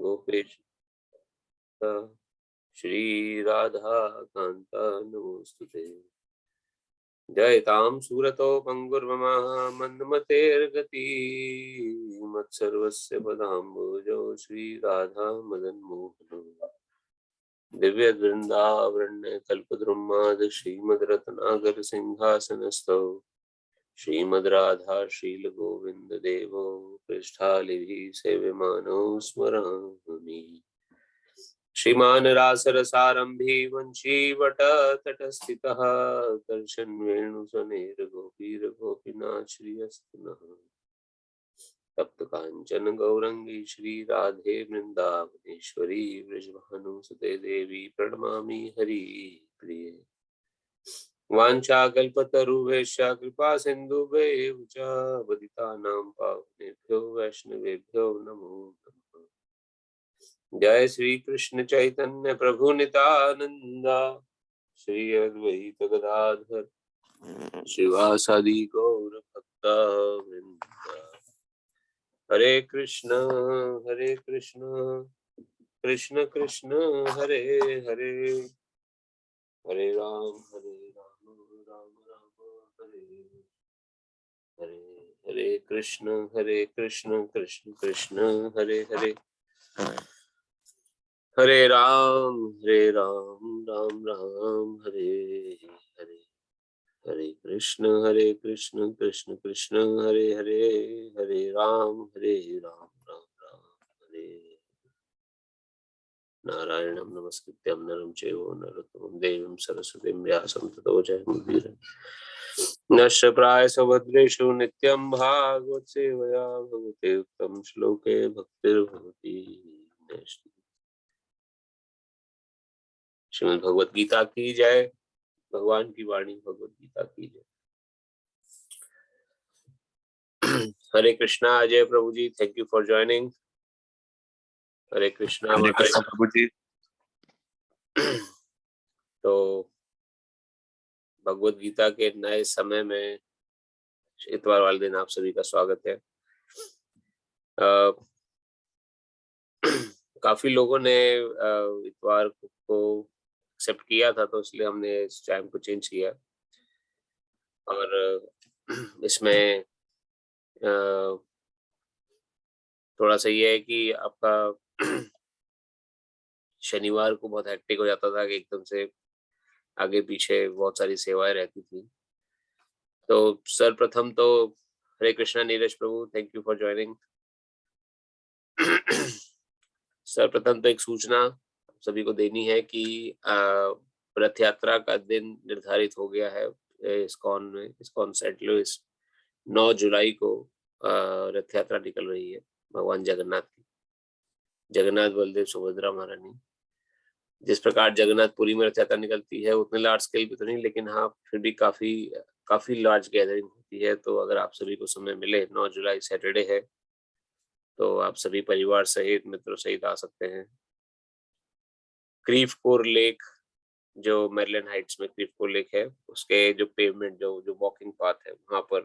गोपेश श्री राधा कांता नमोस्तुते। जयतां सूरतो पंगुर्ममः मन्दमतेर्गति मत्सर्वस्य पदाम्बुजो श्री राधा मदन मोहन दिव्य वृंदावरण्य कल्पद्रुमाद श्रीमद् रत्नाकर सिंहासनस्थौ श्रीमद् राधा शील गोविंद देवो पृष्ठालिभिः सेव्यमानो स्मरामि। श्रीमान रासरसारंभी वंशीवटतटस्थितः दर्शन वेणुसनेर गोपीर गोपीनाथ श्रीयस्तुनः तप्त कांचन गौरंगी श्री राधे वृंदावनेश्वरी वृषभानुसुते देवी प्रणमामि हरि प्रिये। वाञ्छाकल्पतरुभ्यश्च कृपा सिन्धुभ्येव च पतितानां पावनेभ्यो वैष्णवेभ्यो नमो नमः। जय श्री कृष्ण चैतन्य प्रभु नित्यानंदा श्री अद्वैत गदाधर शिवासादि गौर भक्ता वृंदा। हरे कृष्ण कृष्ण कृष्ण हरे हरे हरे राम राम राम हरे हरे हरे कृष्ण कृष्ण कृष्ण हरे हरे हरे राम राम राम हरे हरे हरे कृष्ण कृष्ण कृष्ण हरे हरे हरे राम राम राम हरे। नारायणं नमस्कृत्यं नरं चैव नरोत्तमं देवीं सरस्वतीं व्यासं ततो जयमुदीरये। नश्य प्रायस्य भद्रेषु नित्यं भागवत सेवया भगवते उत्तम श्लोके भक्तिर्भवति नैष्ठिकी। श्रीमद् भगवत गीता की जय। भगवान की वाणी भगवत गीता की जय। हरे कृष्णा अजय प्रभु जी, थैंक यू फॉर ज्वाइनिंग। हरे कृष्णा प्रभु जी। तो भगवत गीता के नए समय में इतवार वाले दिन आप सभी का स्वागत है। काफी लोगों ने इतवार को एक्सेप्ट किया था, तो इसलिए हमने इस टाइम को चेंज किया। और इसमें थोड़ा सा ये है कि आपका शनिवार को बहुत हेक्टिक हो जाता था कि एकदम से आगे पीछे बहुत सारी सेवाएं रहती थी। तो सर्वप्रथम तो हरे कृष्णा नीरज प्रभु, थैंक यू फॉर ज्वाइनिंग। सर्वप्रथम तो एक सूचना सभी को देनी है कि रथ यात्रा का दिन निर्धारित हो गया है इस्कॉन में। इस्कॉन सेंट लुइस 9 जुलाई को रथ यात्रा निकल रही है भगवान जगन्नाथ की। जगन्नाथ बलदेव सुभद्रा महारानी। जिस प्रकार जगन्नाथपुरी में रथ यात्रा निकलती है उतने लार्ज स्केल पे तो नहीं, लेकिन हाँ फिर भी काफी लार्ज गैदरिंग होती है। तो अगर आप सभी को समय मिले, 9 जुलाई सैटरडे है, तो आप सभी परिवार सहित मित्रों सहित आ सकते हैं। क्रीफकोर लेक, जो मेरिलैंड हाइट्स में क्रीफकोर लेक है, उसके जो पेवमेंट जो वॉकिंग पाथ है वहां पर,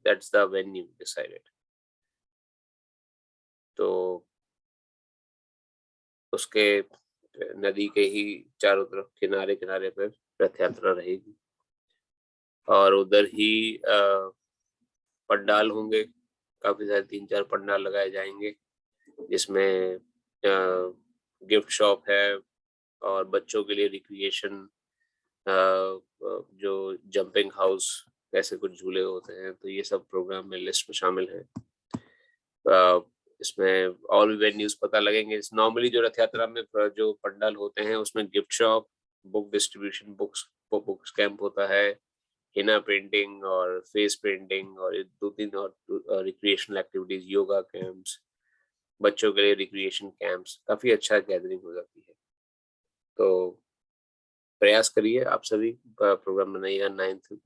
दैट्स द वेन्यू डिसाइडेड। तो उसके नदी के ही चारों तरफ किनारे किनारे पर रथ यात्रा रहेगी। और उधर ही पंडाल होंगे, काफी सारे 3-4 पंडाल लगाए जाएंगे, जिसमें गिफ्ट शॉप है और बच्चों के लिए रिक्रिएशन, जो जंपिंग हाउस, ऐसे कुछ झूले होते हैं। तो ये सब प्रोग्राम में लिस्ट में शामिल है। इसमें और भी वेन्यूज पता लगेंगे। नॉर्मली जो रथ यात्रा में जो पंडाल होते हैं उसमें gift shop, book distribution, books camp होता है, हिना पेंटिंग और फेस पेंटिंग, और 2-3 और रिक्रिएशनल एक्टिविटीज, योगा कैंप्स, बच्चों के लिए रिक्रिएशन कैंप्स। काफी अच्छा गैदरिंग हो जाती है। तो प्रयास करिए आप सभी, प्रोग्राम बनाइएगा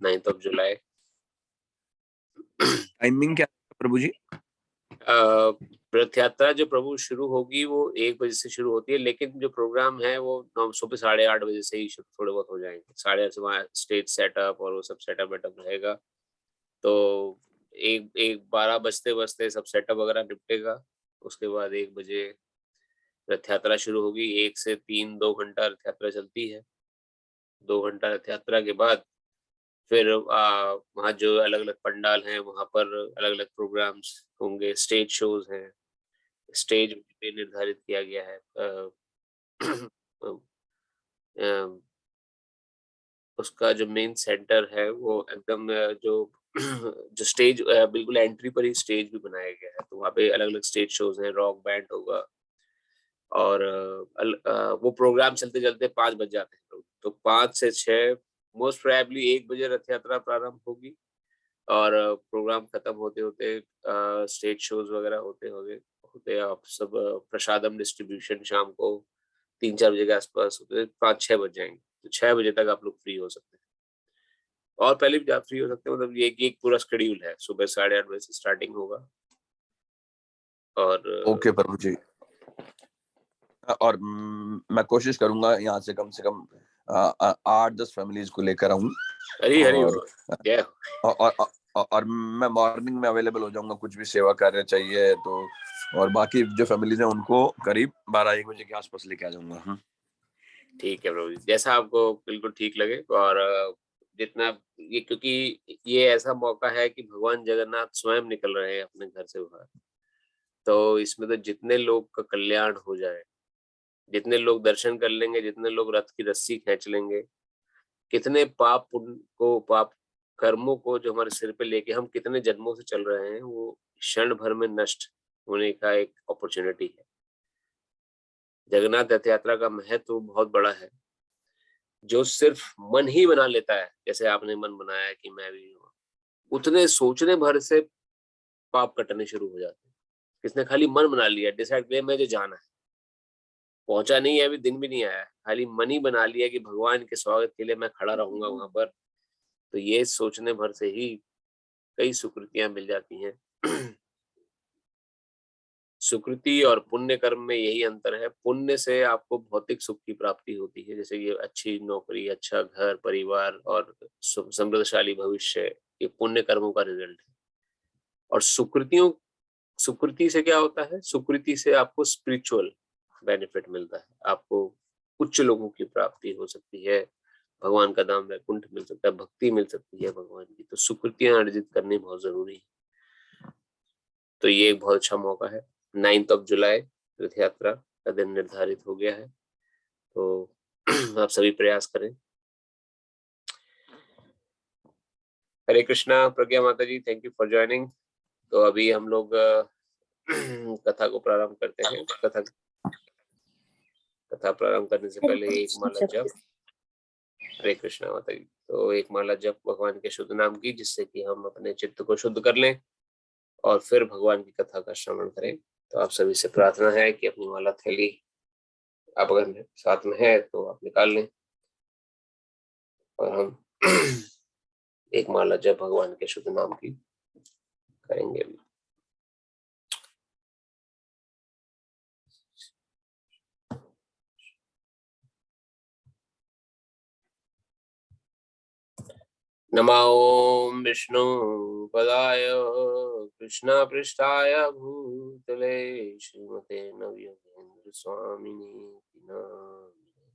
9th ऑफ जुलाई। टाइमिंग क्या प्रभु जी? रथ यात्रा जो प्रभु शुरू होगी वो 1 बजे से शुरू होती है, लेकिन जो प्रोग्राम है वो सुबह 8:30 बजे से ही थोड़े बहुत हो जाएंगे। 8:30 से वहाँ स्टेज सेटअप और वो सब सेटअप वेटअप रहेगा। तो एक 12 बजते बजते सब सेटअप वगैरह निपटेगा। उसके बाद 1 बजे रथ यात्रा शुरू होगी, 1 से 3 2 घंटा रथ यात्रा चलती है। 2 घंटा रथ यात्रा के बाद फिर वहाँ जो अलग-अलग पंडाल हैं, वहाँ पर अलग-अलग प्रोग्राम्स होंगे, स्टेज शोज़ हैं। स्टेज पे निर्धारित किया गया है। अ, अ, उसका जो मेन सेंटर है वो एकदम जो जो स्टेज बिल्कुल एंट्री पर ही स्टेज भी बनाया गया है। तो वहाँ पे अलग-अलग स्टेज शोज़ हैं, रॉक बैंड होगा और वो प्रोग्राम चलते-चलते 5 बज जाते हैं लोग। तो 5 से 6 मोस्ट प्रोबेबली 1 बजे रथ यात्रा प्रारंभ होगी और प्रोग्राम खत्म होते-होते स्टेज शोज़ वगैरह होते आप सब प्रसादम डिस्ट्रीब्यूशन शाम को 3-4 बजे के आस-पास होते 5-6 बज जाएँगे। तो 6 बजे तक आप लोग फ्री हो सकते हैं और पहले भी आप फ्री हो सकते हैं मतलब ये एक पूरा शेड्यूल है। सुबह 8:30 बजे से स्टार्टिंग होगा और ओके प्रभु जी। और मैं कोशिश करूंगा यहाँ से कम 8-10 फैमिलीज को लेकर आऊं। हरी हरी और बोल। जय हो। और मैं मॉर्निंग में अवेलेबल हो जाऊंगा, कुछ भी सेवा कार्य चाहिए तो। और बाकी जो फैमिलीज हैं उनको करीब 12-1 बजे के आसपास लेके आ जाऊंगा। ठीक है प्रभु जी, जैसा आपको बिल्कुल ठीक लगे और जितना ये क्योंकि ये ऐसा मौका है कि भगवान जगन्नाथ स्वयं निकल रहे हैं अपने घर से बाहर। तो इसमें तो जितने लोग का कल्याण हो जाए, जितने लोग दर्शन कर लेंगे, जितने लोग रथ की रस्सी खींच लेंगे, कितने पाप पुण्य को पाप कर्मों को जो हमारे सिर पे लेके हम कितने जन्मों से चल रहे हैं, वो क्षण भर में नष्ट होने का एक अपॉर्चुनिटी है। जगन्नाथ रथ यात्रा का महत्व बहुत बड़ा है। जो सिर्फ मन ही बना लेता है, जैसे आपने मन बनाया कि मैं भी हूँ, उतने सोचने भर से पाप कटने शुरू हो जाते हैं। किसने खाली मन बना लिया, डिसाइड किया मुझे जाना है, पहुंचा नहीं है, अभी दिन भी नहीं आया है, खाली मन ही बना लिया कि भगवान के स्वागत के लिए मैं खड़ा रहूंगा वहां पर, तो ये सोचने भर से ही कई सुकृतियां मिल जाती हैं। सुकृति और पुण्य कर्म में यही अंतर है। पुण्य से आपको भौतिक सुख की प्राप्ति होती है, जैसे ये अच्छी नौकरी, अच्छा घर परिवार और समृद्धशाली भविष्य, ये पुण्य कर्मों का रिजल्ट है। और सुकृति से क्या होता है? सुकृति से आपको स्पिरिचुअल बेनिफिट मिलता है, आपको उच्च लोगों की प्राप्ति हो सकती है, भगवान का धाम वैकुंठ मिल सकता है, भक्ति मिल सकती है भगवान की। तो सुकृतियां अर्जित करनी बहुत जरूरी है। तो ये एक बहुत अच्छा मौका है। 9 जुलाई रथ यात्रा का दिन निर्धारित हो गया है, तो आप सभी प्रयास करें। हरे कृष्णा। प्रज्ञा माता जी, थैंक यू फॉर ज्वाइनिंग। तो अभी हम लोग कथा को प्रारंभ करते हैं। कथा प्रारंभ करने से पहले एक माला जप। हरे कृष्णा माता जी। तो एक माला जप भगवान के शुद्ध नाम की, जिससे कि हम अपने चित्त को शुद्ध कर लें और फिर भगवान की कथा का श्रवण करें। तो आप सभी से प्रार्थना है कि अपनी माला थैली आप अगर साथ में है तो आप निकाल लें और हम एक माला जप भगवान के शुद्ध नाम की करेंगे भी। नमः ओम विष्णु पदाय कृष्ण पृष्ठाय भूतले श्रीमते नवयोगेंद्र स्वामिने नामिने।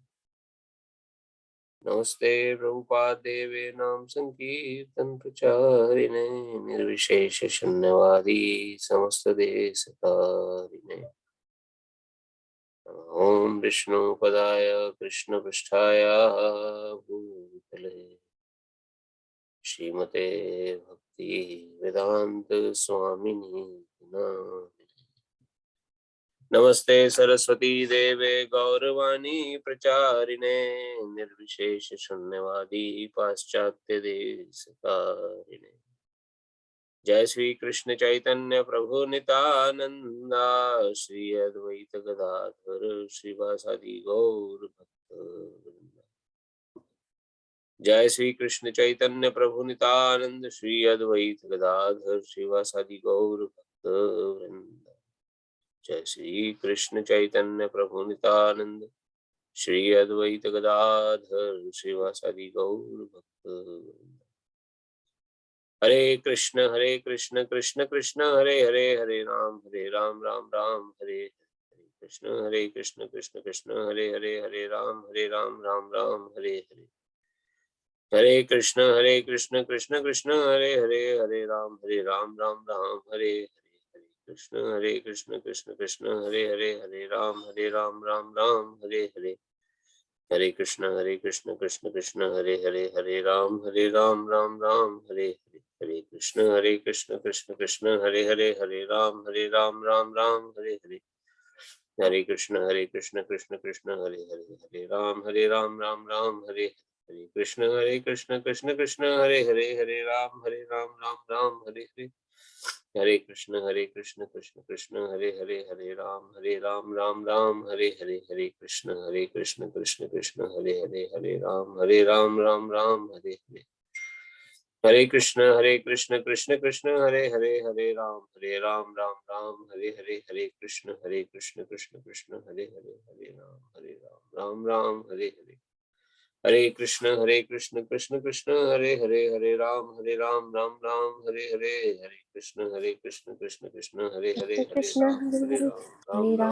नमस्ते प्रभुपादेवे नाम संकीर्तन प्रचारिणे निर्विशेष शून्यवादी समस्त देश तारिणे। ओम विष्णु पदाय कृष्ण पृष्ठाय भूतले श्रीमते भक्ति वेदांत स्वामिनी नामिने। नमस्ते सरस्वती देवे गौरवाणी प्रचारिणे निर्विशेष शून्यवादी पाश्चात्य देश तारिणे। जय श्री कृष्ण चैतन्य प्रभु नित्यानंदा श्री अद्वैत गदाधर श्रीवासादि गौर भक्त। जय श्री कृष्ण चैतन्य प्रभु नित्यानंद श्री अद्वैत गदाधर श्रीवासादि गौर भक्त वृंद। जय श्री कृष्ण चैतन्य प्रभु नित्यानंद श्री अद्वैत गदाधर श्रीवासादि गौर भक्त वृंद। हरे कृष्ण कृष्ण कृष्ण हरे हरे, हरे राम राम राम हरे हरे। कृष्ण कृष्ण कृष्ण हरे हरे, हरे राम राम राम हरे हरे, हरे कृष्ण कृष्ण कृष्ण हरे हरे, हरे राम राम राम हरे हरे, हरे कृष्ण कृष्ण कृष्ण हरे हरे, हरे राम राम हरे हरे, हरे कृष्ण कृष्ण कृष्ण हरे हरे, हरे राम राम हरे हरे, हरे कृष्ण कृष्ण कृष्ण हरे हरे, हरे राम राम हरे हरे, हरे कृष्ण कृष्ण कृष्ण हरे हरे, हरे राम राम हरे हरे, हरे कृष्ण कृष्ण कृष्ण हरे हरे, हरे राम राम हरे हरे, हरे कृष्ण कृष्ण कृष्ण हरे हरे, हरे राम राम हरे हरे, हरे कृष्ण कृष्ण कृष्ण हरे हरे, हरे राम राम हरे हरे, हरे कृष्ण कृष्ण कृष्ण हरे हरे, हरे राम राम हरे हरे, हरे कृष्ण कृष्ण कृष्ण हरे हरे, हरे राम राम हरे हरे, हरे कृष्ण कृष्ण कृष्ण हरे हरे, हरे राम राम हरे हरे, हरे कृष्ण कृष्ण कृष्ण हरे हरे, हरे हरे कृष्ण हरे हरे, राम हरे राम राम हरे हरे राम हरे, राम राम हरे हरे, हरे हरे कृष्ण कृष्ण कृष्ण कृष्ण कृष्ण हरे कृष्ण हरे, कृष्ण हरे हरे, हरे राम राम हरे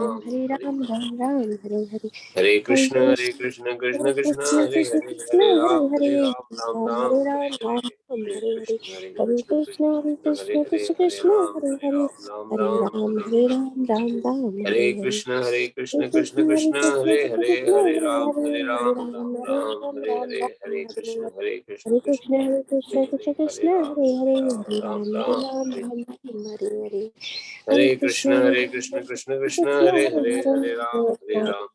हरे राम हरे, राम राम हरे हरे हरे, हरे कृष्ण कृष्ण हरे कृष्ण हरे, कृष्ण हरे हरे, हरे राम राम राम हरे हरे, हरे हरे कृष्ण कृष्ण कृष्ण हरे कृष्ण हरे, कृष्ण हरे हरे हरे, हरे राम राम हरे राम हरे, राम हरे हरे हरे, कृष्ण हरे कृष्ण कृष्ण हरे कृष्ण हरे, कृष्ण हरे हरे, हरे राम राम हरे, राम राम हरे हरे, हरे हरे कृष्ण कृष्ण कृष्ण कृष्ण हरे हरे हरे, हरे, हरे हरे राम राम राम हरे राम हरे, हरे हरे, हरे कृष्ण हरे कृष्ण हरे, कृष्ण कृष्ण हरे हरे, हरे राम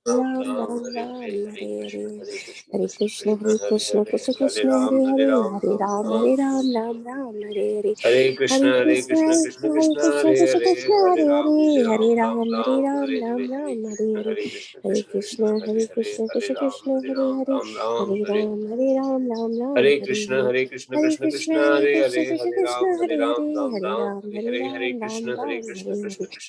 राम राम हरे हरे, हरे हरे कृष्ण कृष्ण कृष्ण हरे कृष्ण हरे, कृष्ण हरे हरे, हरे राम राम हरे राम हरे, राम हरे हरे, हरे कृष्ण हरे कृष्ण कृष्ण हरे हरे, राम हरे, हरे राम राम राम हरे हरे हरे, हरे कृष्ण कृष्ण कृष्ण हरे हरे, हरे हरे राम राम हरे हरे, कृष्ण हरे कृष्ण कृष्ण कृष्ण हरे हरे, हरे राम राम हरे हरे, हरे कृष्ण कृष्ण कृष्ण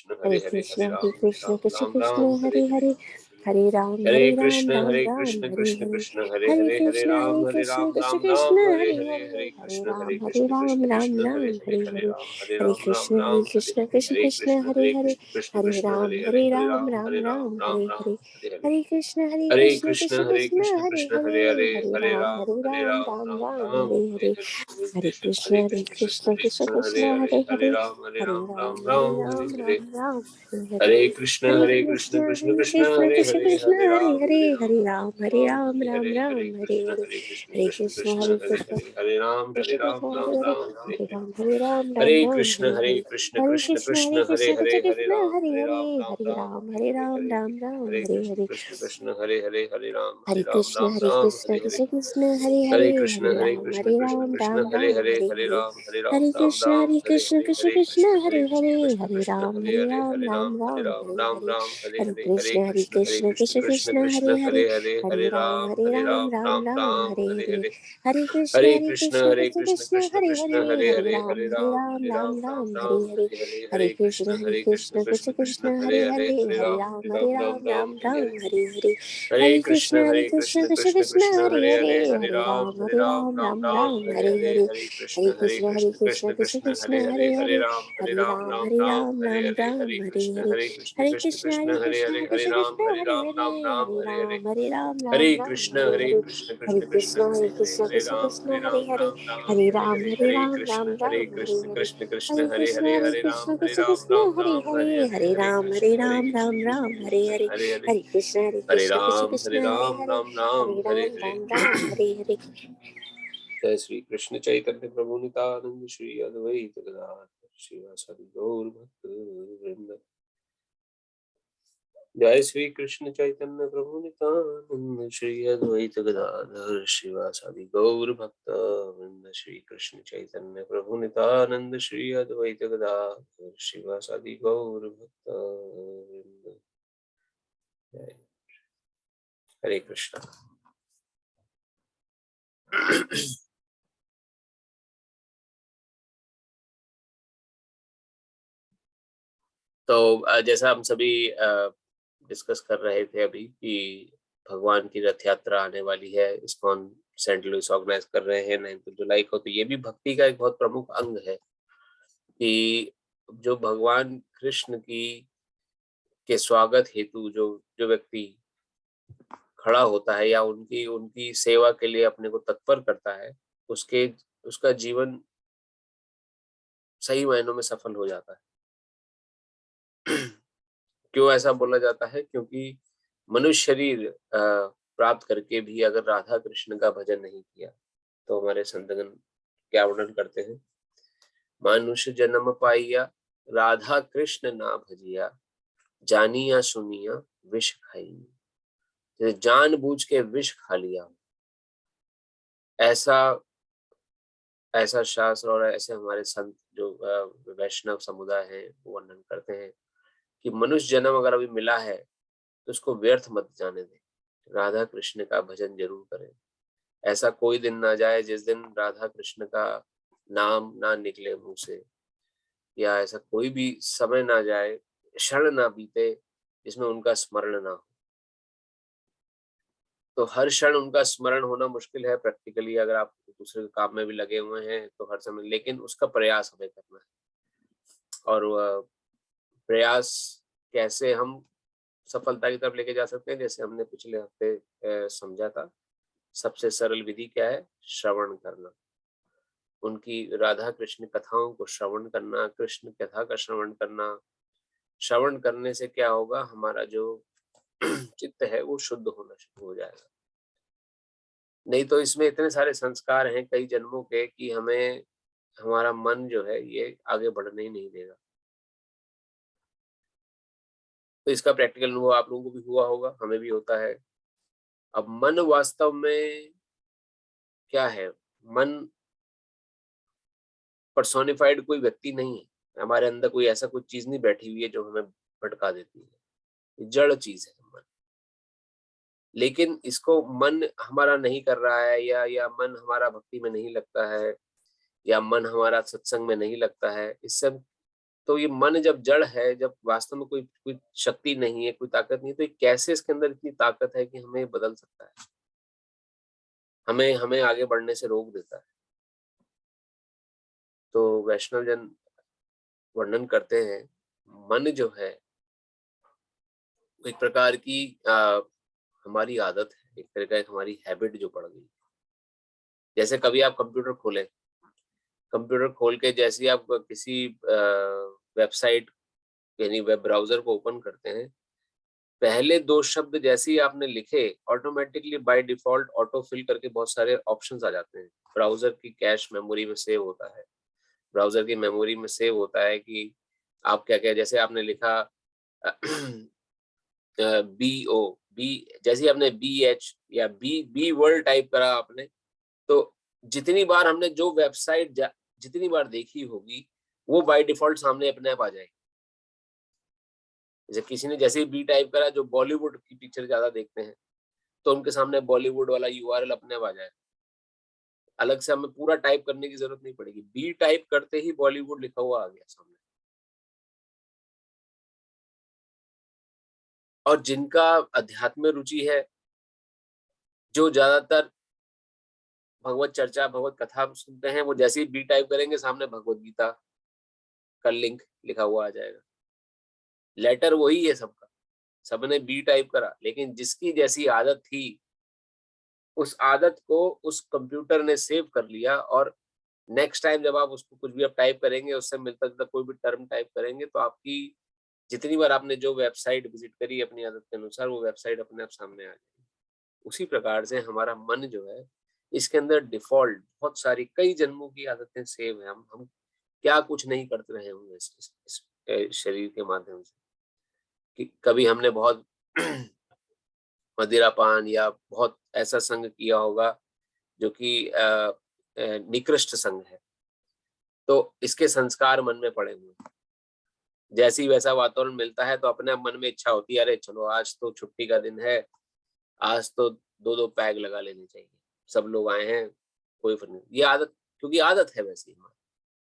हरे हरे, हरे राम राम हरे हरे, हरे कृष्ण कृष्ण हरे हरे, हरे राम हरे हरे, हरे कृष्ण कृष्ण हरे हरे, राम हरे हरे, हरे कृष्ण कृष्ण हरे हरे, हरे राम हरे हरे, हरे कृष्ण कृष्ण हरे राम हरे हरे, हरे कृष्ण कृष्ण हरे राम हरे हरे, हरे कृष्ण कृष्ण हरे राम हरे हरे, कृष्ण हरे हरे, हरे कृष्ण हरे हरे, कृष्ण हरे कृष्ण राम हरे हरे हरे हरे, राम, हरे कृष्ण हरे हरे, हरे कृष्ण हरे कृष्ण हरे हरे, राम हरे, हरे हरे हरे, हरे कृष्ण कृष्ण कृष्ण कृष्ण हरे हरे हरे, हरे राम हरे हरे हरे, हरे, हरे हरे कृष्ण कृष्ण हरे हरे, हरे राम हरे हरे, हरे हरे हरे कृष्ण, कृष्ण कृष्ण हरे हरे हरे, राम हरे हरे, हरे हरे, हरे हरे कृष्ण कृष्ण हरे हरे, हरे राम हरे हरे, हरे कृष्ण हरे हरे, हरे हरे हरे राम हरे हरे हरे, हरे, हरे हरे राम हरे कृष्ण हरे, हरे हरे हरे कृष्ण हरे हरे, हरे राम हरे हरे, हरे हरे, हरे कृष्ण राम हरे हरे, जय श्री कृष्ण चैतन्य प्रभु नित्यानंद श्री अद्वैत गदाधर श्रीवासादि गौर भक्त वृंद। जय श्री कृष्ण चैतन्य प्रभु नित्यानंद श्री अद्वैत गदाधर श्रीवासादि गौर भक्त वृंद। श्री कृष्ण चैतन्य प्रभु नित्यानंद श्री अद्वैत गदाधर श्रीवासादि गौर भक्त वृंद। जय हरे कृष्ण। तो जैसा हम सभी डिस्कस कर रहे थे अभी कि भगवान की रथ यात्रा आने वाली है, इस्कॉन सेंट लुइस ऑर्गेनाइज कर रहे हैं 9 जुलाई को। तो ये भी भक्ति का एक बहुत प्रमुख अंग है कि जो भगवान कृष्ण की के स्वागत हेतु जो जो व्यक्ति खड़ा होता है या उनकी उनकी सेवा के लिए अपने को तत्पर करता है, उसका जीवन सही मायनों में सफल हो जाता है। क्यों ऐसा बोला जाता है? क्योंकि मनुष्य शरीर प्राप्त करके भी अगर राधा कृष्ण का भजन नहीं किया, तो हमारे संतगण क्या वर्णन करते हैं? मनुष्य जन्म पाइया, राधा कृष्ण ना भजिया, जानिया सुनिया विष खाई। जानबूझ के विष खा लिया, ऐसा शास्त्र और ऐसे हमारे संत जो वैष्णव समुदाय है वो वर्णन करते हैं कि मनुष्य जन्म अगर अभी मिला है तो उसको व्यर्थ मत जाने दें, राधा कृष्ण का भजन जरूर करें। ऐसा कोई दिन ना जाए जिस दिन राधा कृष्ण का नाम ना निकले मुंह से, या ऐसा कोई भी समय ना जाए, क्षण ना बीते जिसमें उनका स्मरण ना हो। तो हर क्षण उनका स्मरण होना मुश्किल है प्रैक्टिकली, अगर आप दूसरे काम में भी लगे हुए हैं तो हर समय, लेकिन उसका प्रयास हमें करना है। और वह प्रयास कैसे हम सफलता की तरफ लेके जा सकते हैं, जैसे हमने पिछले हफ्ते समझा था, सबसे सरल विधि क्या है? श्रवण करना, उनकी राधा कृष्ण कथाओं को श्रवण करना, कृष्ण कथा का श्रवण करना। श्रवण करने से क्या होगा? हमारा जो चित्त है वो शुद्ध होना शुरू हो जाएगा। नहीं तो इसमें इतने सारे संस्कार हैं कई जन्मों के कि हमें हमारा मन जो है ये आगे बढ़ने ही नहीं देगा। तो इसका प्रैक्टिकल अनुभव आप लोगों को भी हुआ होगा, हमें भी होता है। अब मन वास्तव में क्या है? मन पर्सोनिफाइड कोई व्यक्ति नहीं है, हमारे अंदर कोई ऐसा कोई चीज नहीं बैठी हुई है जो हमें भटका देती है। ये जड़ चीज है मन। लेकिन इसको मन हमारा नहीं कर रहा है, या मन हमारा भक्ति में नहीं लगता है, या मन हमारा सत्संग में नहीं लगता है, इससे तो ये मन जब जड़ है, जब वास्तव में कोई कोई शक्ति नहीं है, कोई ताकत नहीं है, तो ये कैसे इसके अंदर इतनी ताकत है कि हमें बदल सकता है, हमें हमें आगे बढ़ने से रोक देता है। तो वैष्णव जन वर्णन करते हैं, मन जो है एक प्रकार की हमारी आदत है, एक तरह का एक हमारी हैबिट जो पड़ गई। जैसे कभी आप कंप्यूटर खोलें, कंप्यूटर खोल के जैसे ही आप किसी वेबसाइट यानी वेब ब्राउजर को ओपन करते हैं, पहले 2 शब्द जैसे ही आपने लिखे, automatically by default auto fill करके बहुत सारे ऑप्शंस आ जाते हैं। ब्राउजर की कैश मेमोरी में सेव होता है, ब्राउजर की मेमोरी में सेव होता है कि आप क्या-क्या, जैसे आपने लिखा BO, बी, जैसे ही आपने BH या बी वर्ड टाइप करा आपने, तो जितनी बार हमने जो वेबसाइट जितनी बार देखी होगी, वो बाय डिफॉल्ट सामने अपने आप आ जाएगी। जैसे किसी ने जैसे ही बी टाइप करा, जो बॉलीवुड की पिक्चर ज्यादा देखते हैं, तो उनके सामने बॉलीवुड वाला URL अपने आप आ जाएगा। अलग से हमें पूरा टाइप करने की जरूरत नहीं पड़ेगी, बी टाइप करते ही बॉलीवुड लिखा हुआ आ गया सामने। और जिनका अध्यात्म में रुचि है, जो ज्यादातर भगवत चर्चा भगवत कथा सुनते हैं, वो जैसे ही बी टाइप करेंगे सामने भगवत गीता का लिंक लिखा हुआ आ जाएगा। लेटर वही है सबका, सबने बी टाइप करा, लेकिन जिसकी जैसी आदत थी, उस आदत को उस कंप्यूटर ने सेव कर लिया, और नेक्स्ट टाइम जब आप उसको कुछ भी आप टाइप करेंगे, उससे मिलता जुलता कोई भी टर्म टाइप करेंगे, तो आपकी जितनी बार आपने जो वेबसाइट विजिट करी अपनी आदत के अनुसार, वो वेबसाइट अपने आप सामने आ जाएगी। उसी प्रकार से हमारा मन जो है, इसके अंदर डिफॉल्ट बहुत सारी कई जन्मों की आदतें सेव है। हम क्या कुछ नहीं करते रहे होंगे इस शरीर के माध्यम से, कि कभी हमने बहुत मदिरापान या बहुत ऐसा संग किया होगा जो कि निकृष्ट संग है, तो इसके संस्कार मन में पड़े हुए हैं। जैसे ही वैसा वातावरण मिलता है, तो अपने मन में इच्छा होती है, अरे चलो आज तो छुट्टी का दिन है, आज तो 2-2 पैग लगा लेने चाहिए, सब लोग आए हैं, कोई फर्क नहीं। ये आदत, क्योंकि आदत है वैसी हमारी,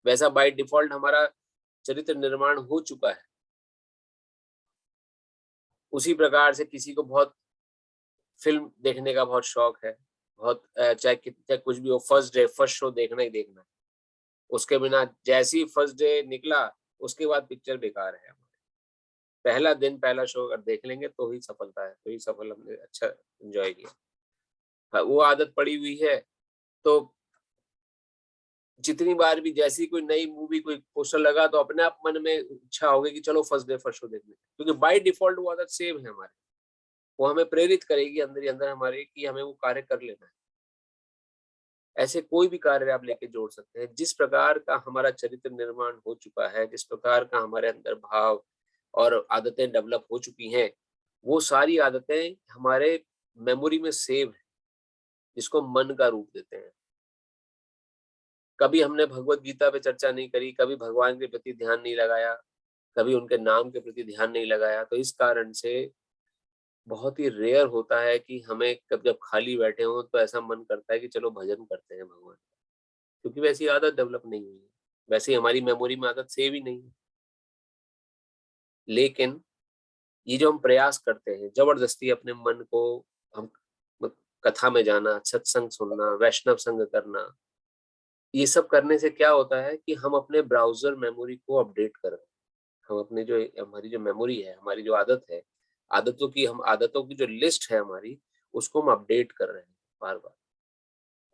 वैसा बाय डिफॉल्ट हमारा चरित्र निर्माण हो चुका है। उसी प्रकार से किसी को बहुत फिल्म देखने का बहुत शौक है, बहुत चाहे कुछ भी हो, फर्स्ट शो देखना ही देखना है। उसके बिना जैसे ही फर्स्ट डे निकला, उसके बाद पिक्चर बेकार है। पहला दिन पहला शो अगर देख लेंगे तो ही सफलता है, तो ही सफल हमने अच्छा एंजॉय किया। हाँ, वो आदत पड़ी हुई है तो जितनी बार भी जैसी कोई नई मूवी कोई पोस्टर लगा तो अपने आप मन में इच्छा होगी कि चलो फर्स्ट डे फर्स्ट शो देखने, क्योंकि बाय डिफॉल्ट वो आदत सेम है हमारे, वो हमें प्रेरित करेगी अंदर ही अंदर हमारे कि हमें वो कार्य कर लेना है। ऐसे कोई भी कार्य आप लेके जोड़ सकते हैं। जिस प्रकार का हमारा चरित्र निर्माण हो चुका है, जिस प्रकार का हमारे अंदर भाव और आदतें डेवलप हो चुकी हैं, वो सारी आदतें हमारे मेमोरी में सेव है, जिसको मन का रूप देते हैं। कभी हमने भगवत गीता पे चर्चा नहीं करी, कभी भगवान के प्रति ध्यान नहीं लगाया, कभी उनके नाम के प्रति ध्यान नहीं लगाया, तो इस कारण से बहुत ही रेयर होता है कि हमें कब जब खाली बैठे हों तो ऐसा मन करता है कि चलो भजन करते हैं भगवान, क्योंकि वैसी आदत डेवलप नहीं हुई है, वैसे हमारी मेमोरी में आदत सेव ही नहीं है। लेकिन ये जो हम प्रयास करते हैं जबरदस्ती अपने मन को, हम कथा में जाना, सत्संग सुनना, वैष्णव संग करना, ये सब करने से क्या होता है कि हम अपने ब्राउजर मेमोरी को अपडेट कर रहे हैं। हम अपने जो हमारी जो मेमोरी है, हमारी जो आदत है, आदतों की जो लिस्ट है हमारी, उसको हम अपडेट कर रहे हैं बार बार।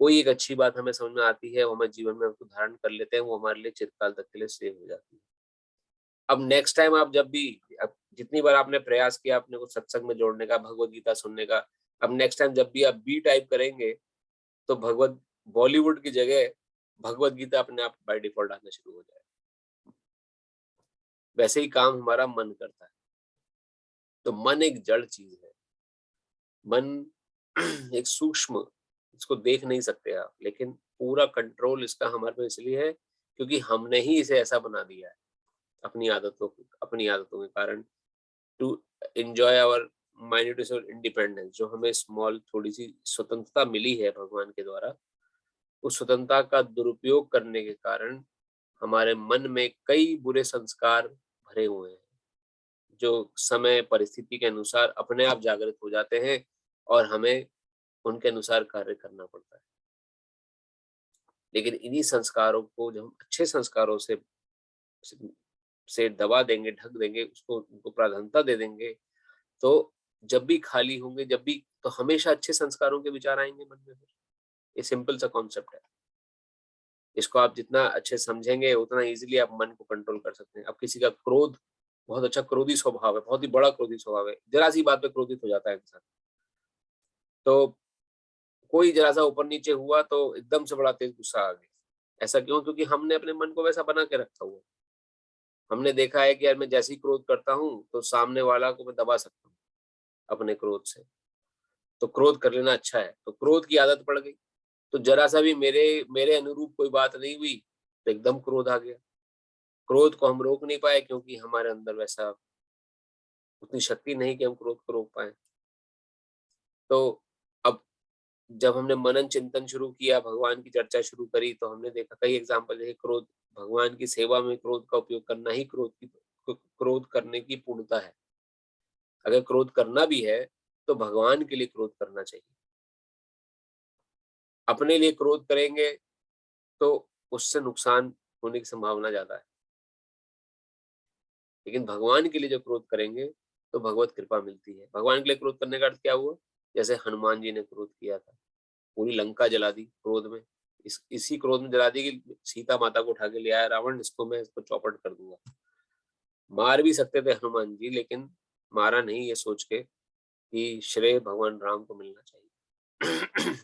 कोई एक अच्छी बात हमें समझ में आती है, वो हमें जीवन में उसको धारण कर लेते हैं, वो हमारे लिए चिरकाल तक के लिए सेव हो जाती है। अब नेक्स्ट टाइम आप जब भी, अब जितनी बार आपने प्रयास किया अपने को सत्संग में जोड़ने का, भगवत गीता सुनने का, अब नेक्स्ट टाइम जब भी आप बी टाइप करेंगे तो भगवत बॉलीवुड की जगह भगवत गीता अपने आप बाय डिफॉल्ट आना शुरू हो जाएगा। वैसे ही काम हमारा मन करता है। तो मन एक जड़ चीज है, मन एक सूक्ष्म, इसको देख नहीं सकते आप, लेकिन पूरा कंट्रोल इसका हमारे पे इसलिए है क्योंकि हमने ही इसे ऐसा बना दिया है अपनी आदतों के कारण, to enjoy our minute independence. जो हमें स्मॉल थोड़ी सी स्वतंत्रता मिली है भगवान के द्वारा, उस स्वतंत्रता का दुरुपयोग करने के कारण हमारे मन में कई बुरे संस्कार भरे हुए हैं, जो समय परिस्थिति के अनुसार अपने आप जागृत हो जाते हैं और हमें उनके अनुसार कार्य करना पड़ता है। लेकिन इन्हीं संस्कारों को जब हम अच्छे संस्कारों से दबा देंगे, ढक देंगे, उसको उनको प्राधान्यता दे देंगे, तो जब भी खाली होंगे, जब भी, तो हमेशा अच्छे संस्कारों के विचार आएंगे मन में। ये सिंपल सा कॉन्सेप्ट है। इसको आप जितना अच्छे समझेंगे उतना इजीली आप मन को कंट्रोल कर सकते हैं। अब किसी का क्रोध बहुत अच्छा क्रोधी स्वभाव है, बहुत ही बड़ा क्रोधी स्वभाव है, जरा सी बात पे क्रोधित हो जाता है इंसान, तो कोई जरा सा ऊपर नीचे हुआ तो एकदम से बड़ा तेज गुस्सा आ गया। ऐसा क्यों? क्योंकि हमने अपने मन को वैसा बना के रखा हुआ। हमने देखा है कि यार मैं जैसे ही क्रोध करता हूँ तो सामने वाला को मैं दबा सकता हूँ अपने क्रोध से, तो क्रोध कर लेना अच्छा है, तो क्रोध की आदत पड़ गई। तो जरा सा भी मेरे मेरे अनुरूप कोई बात नहीं हुई तो एकदम क्रोध आ गया। क्रोध को हम रोक नहीं पाए क्योंकि हमारे अंदर वैसा उतनी शक्ति नहीं कि हम क्रोध को रोक पाए। तो अब जब हमने मनन चिंतन शुरू किया, भगवान की चर्चा शुरू करी, तो हमने देखा कई एग्जाम्पल है, क्रोध, भगवान की सेवा में क्रोध का उपयोग करना ही क्रोध करने की पूर्णता है। अगर क्रोध करना भी है तो भगवान के लिए क्रोध करना चाहिए। अपने लिए क्रोध करेंगे तो उससे नुकसान होने की संभावना ज्यादा है, लेकिन भगवान के लिए जो क्रोध करेंगे तो भगवत कृपा मिलती है। भगवान के लिए क्रोध करने का अर्थ क्या हुआ? जैसे हनुमान जी ने क्रोध किया था, पूरी लंका जला दी क्रोध में, इसी क्रोध में जला दी कि सीता माता को उठा के ले आया रावण, इसको चौपट कर दूंगा। मार भी सकते थे हनुमान जी, लेकिन मारा नहीं, ये सोच के कि श्रेय भगवान राम को मिलना चाहिए।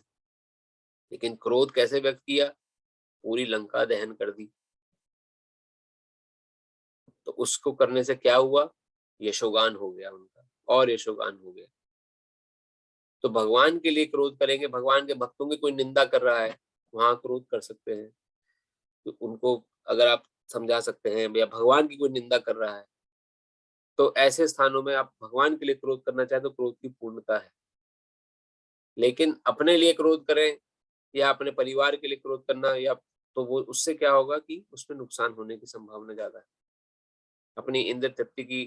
लेकिन क्रोध कैसे व्यक्त किया? पूरी लंका दहन कर दी। तो उसको करने से क्या हुआ? यशोगान हो गया उनका, और यशोगान हो गया। तो भगवान के लिए क्रोध करेंगे, भगवान के भक्तों की कोई निंदा कर रहा है, वहां क्रोध कर सकते हैं, तो उनको अगर आप समझा सकते हैं, या भगवान की कोई निंदा कर रहा है, तो ऐसे स्थानों में आप भगवान के लिए क्रोध करना चाहे तो क्रोध की पूर्णता है। लेकिन अपने लिए क्रोध करें या अपने परिवार के लिए क्रोध करना, या तो वो उससे क्या होगा कि उसमें नुकसान होने की संभावना ज्यादा है, अपनी इंद्र तृप्ति की।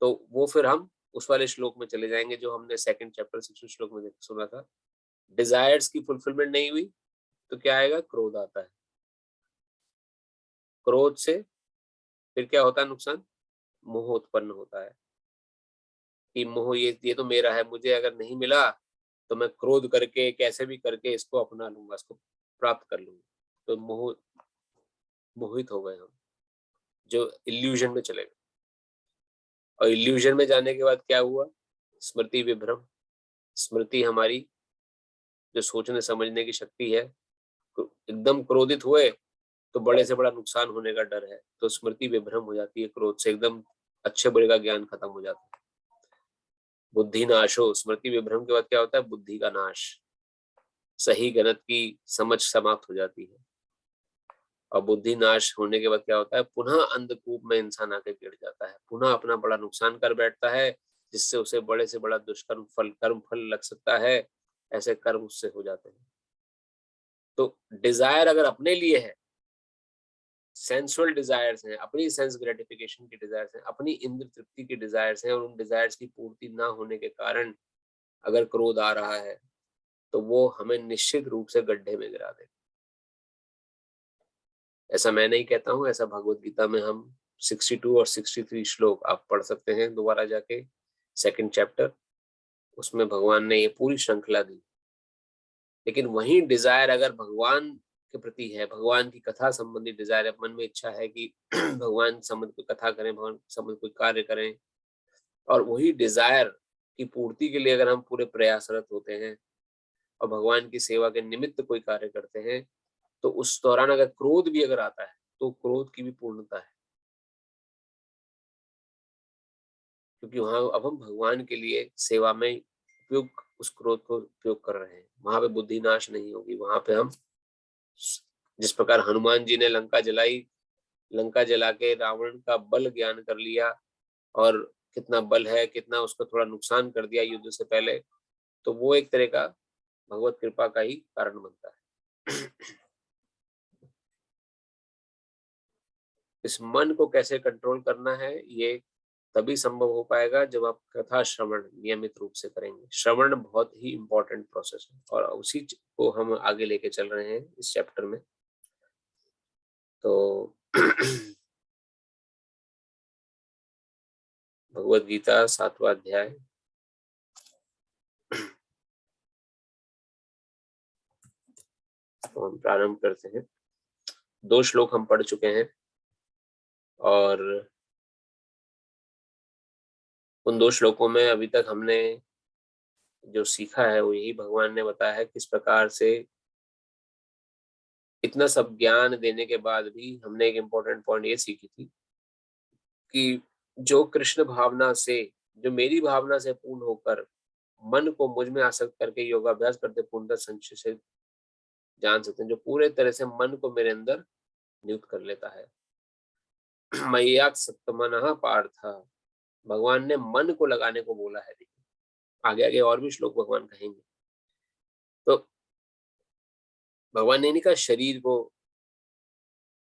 तो वो फिर हम उस वाले श्लोक में चले जाएंगे जो हमने सेकंड चैप्टर 6 श्लोक में सुना था। डिजायर्स की फुलफिलमेंट नहीं हुई तो क्या आएगा? क्रोध आता है। क्रोध से फिर क्या होता है नुकसान? मोह उत्पन्न होता है कि मोह ये तो मेरा है, मुझे अगर नहीं मिला तो मैं क्रोध करके कैसे भी करके इसको अपना लूंगा, इसको प्राप्त कर लूंगा। तो मोहित हो गए हम, जो इल्यूजन में चले गए। और इल्यूजन में जाने के बाद क्या हुआ? स्मृति विभ्रम। स्मृति हमारी जो सोचने समझने की शक्ति है, एकदम क्रोधित हुए तो बड़े से बड़ा नुकसान होने का डर है, तो स्मृति विभ्रम हो जाती है, क्रोध से एकदम अच्छे बुरे का ज्ञान खत्म हो जाता है। बुद्धि नाशो, स्मृति विभ्रम के बाद क्या होता है? बुद्धि का नाश, सही गलत की समझ समाप्त हो जाती है। और बुद्धि नाश होने के बाद क्या होता है? पुनः अंधकूप में इंसान आके गिर जाता है, पुनः अपना बड़ा नुकसान कर बैठता है, जिससे उसे बड़े से बड़ा दुष्कर्म फल, कर्म फल लग सकता है। ऐसे कर्म उससे हो जाते हैं। तो डिजायर अगर अपने लिए है, सेंसुअल डिजायर्स हैं, अपनी सेंस ग्रेटिफिकेशन की डिजायर्स हैं, अपनी इंद्र तृप्ति की डिजायर्स हैं, और उन डिजायर्स की पूर्ति ना होने के कारण अगर क्रोध आ रहा है तो वो हमें निश्चित रूप से गड्ढे में गिरा देगा। ऐसा मैं नहीं कहता हूं, ऐसा भगवत गीता में हम 62 और 63 श्लोक आप पढ़ सकते हैं दोबारा जाके, 2nd चैप्टर, उसमें भगवान ने ये पूरी श्रृंखला दी। लेकिन वही डिजायर अगर भगवान के प्रति है, भगवान की कथा संबंधी डिजायर है, मन में इच्छा है कि भगवान संबंध कोई कथा करें, भगवान संबंध कोई कार्य करें, और वही डिजायर की पूर्ति के लिए अगर हम पूरे प्रयासरत होते हैं और भगवान की सेवा के निमित्त कोई कार्य करते हैं, तो उस दौरान अगर क्रोध भी अगर आता है तो क्रोध की भी पूर्णता है, क्योंकि वहां अब हम भगवान के लिए सेवा में उपयोग, उस क्रोध को उपयोग कर रहे हैं। वहां पे बुद्धि नाश नहीं होगी, वहां पे हम, जिस प्रकार हनुमान जी ने लंका जलाई, लंका जला के रावण का बल ज्ञान कर लिया और कितना बल है, कितना उसको थोड़ा नुकसान कर दिया युद्ध से पहले, तो वो एक तरह का भगवत कृपा का ही कारण बनता है। इस मन को कैसे कंट्रोल करना है, ये तभी संभव हो पाएगा जब आप कथा श्रवण नियमित रूप से करेंगे। श्रवण बहुत ही इंपॉर्टेंट प्रोसेस है, और उसी को हम आगे लेके चल रहे हैं इस चैप्टर में। तो भगवत गीता 7वां अध्याय, तो हम प्रारंभ करते हैं। 2 श्लोक हम पढ़ चुके हैं, और उन 2 श्लोकों में अभी तक हमने जो सीखा है वो यही भगवान ने बताया है, किस प्रकार से इतना सब ज्ञान देने के बाद भी हमने एक इम्पोर्टेंट पॉइंट ये सीखी थी कि जो कृष्ण भावना से, जो मेरी भावना से पूर्ण होकर मन को मुझ में आसक्त करके योगाभ्यास करते पूर्णतः संशय से जान सकते हैं, जो पूरे तरह से मन को मेरे अंदर नियुक्त कर लेता है। मय्याक सत्तमनः पार्थ, भगवान ने मन को लगाने को बोला है। आगे आगे और भी श्लोक भगवान कहेंगे। तो भगवान ने नहीं कहा शरीर को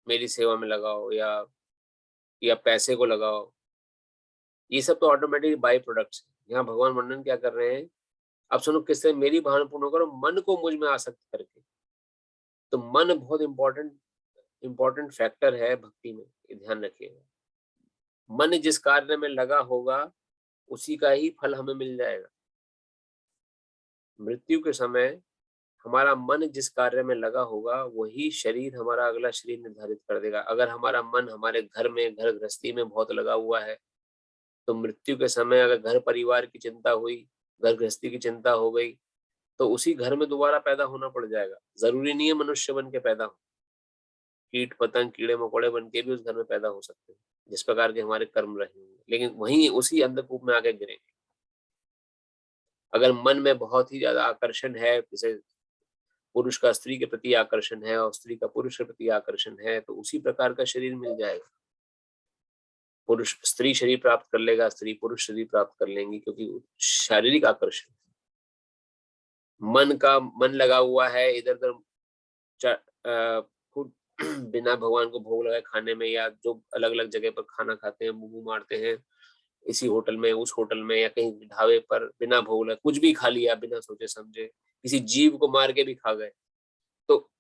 मेरी सेवा में लगाओ या पैसे को लगाओ, ये सब तो ऑटोमेटिक बाय प्रोडक्ट्स है। यहाँ भगवान वर्णन क्या कर रहे हैं, अब सुनो, किससे मेरी भावना पूर्ण करो मन को मुझ में आसक्त करके। तो मन बहुत इंपॉर्टेंट फैक्टर है भक्ति में, ये ध्यान रखिएगा। मन जिस कार्य में लगा होगा उसी का ही फल हमें मिल जाएगा। मृत्यु के समय हमारा मन जिस कार्य में लगा होगा वही शरीर हमारा अगला शरीर निर्धारित कर देगा। अगर हमारा मन हमारे घर में, घर गृहस्थी में बहुत लगा हुआ है, तो मृत्यु के समय अगर घर परिवार की चिंता हुई, घर गृहस्थी की चिंता हो गई, तो उसी घर में दोबारा पैदा होना पड़ जाएगा। जरूरी नहीं है मनुष्य बन के पैदा हो, कीट पतंग कीड़े मकोड़े बन के भी उस घर में पैदा हो सकते हैं, जिस प्रकार के हमारे कर्म रहे होंगे, लेकिन वहीं उसी अंधकूप में आके गिरेंगे। अगर मन में बहुत ही ज्यादा आकर्षण है, जैसे पुरुष का स्त्री के प्रति आकर्षण है और स्त्री का पुरुष के प्रति आकर्षण है, तो उसी प्रकार का शरीर मिल जाएगा। पुरुष स्त्री शरीर प्राप्त कर लेगा, स्त्री पुरुष शरीर प्राप्त कर लेंगी, क्योंकि शारीरिक आकर्षण। मन लगा हुआ है इधर उधर, खुद बिना भगवान को भोग लगाए खाने में, या जो अलग अलग जगह पर खाना खाते हैं, मुंह मारते हैं, इसी होटल में उस होटल में या कहीं ढाबे पर बिना भोग लगाए कुछ भी खा लिया बिना सोचे समझे, किसी जीव को मार के भी खा गए। तो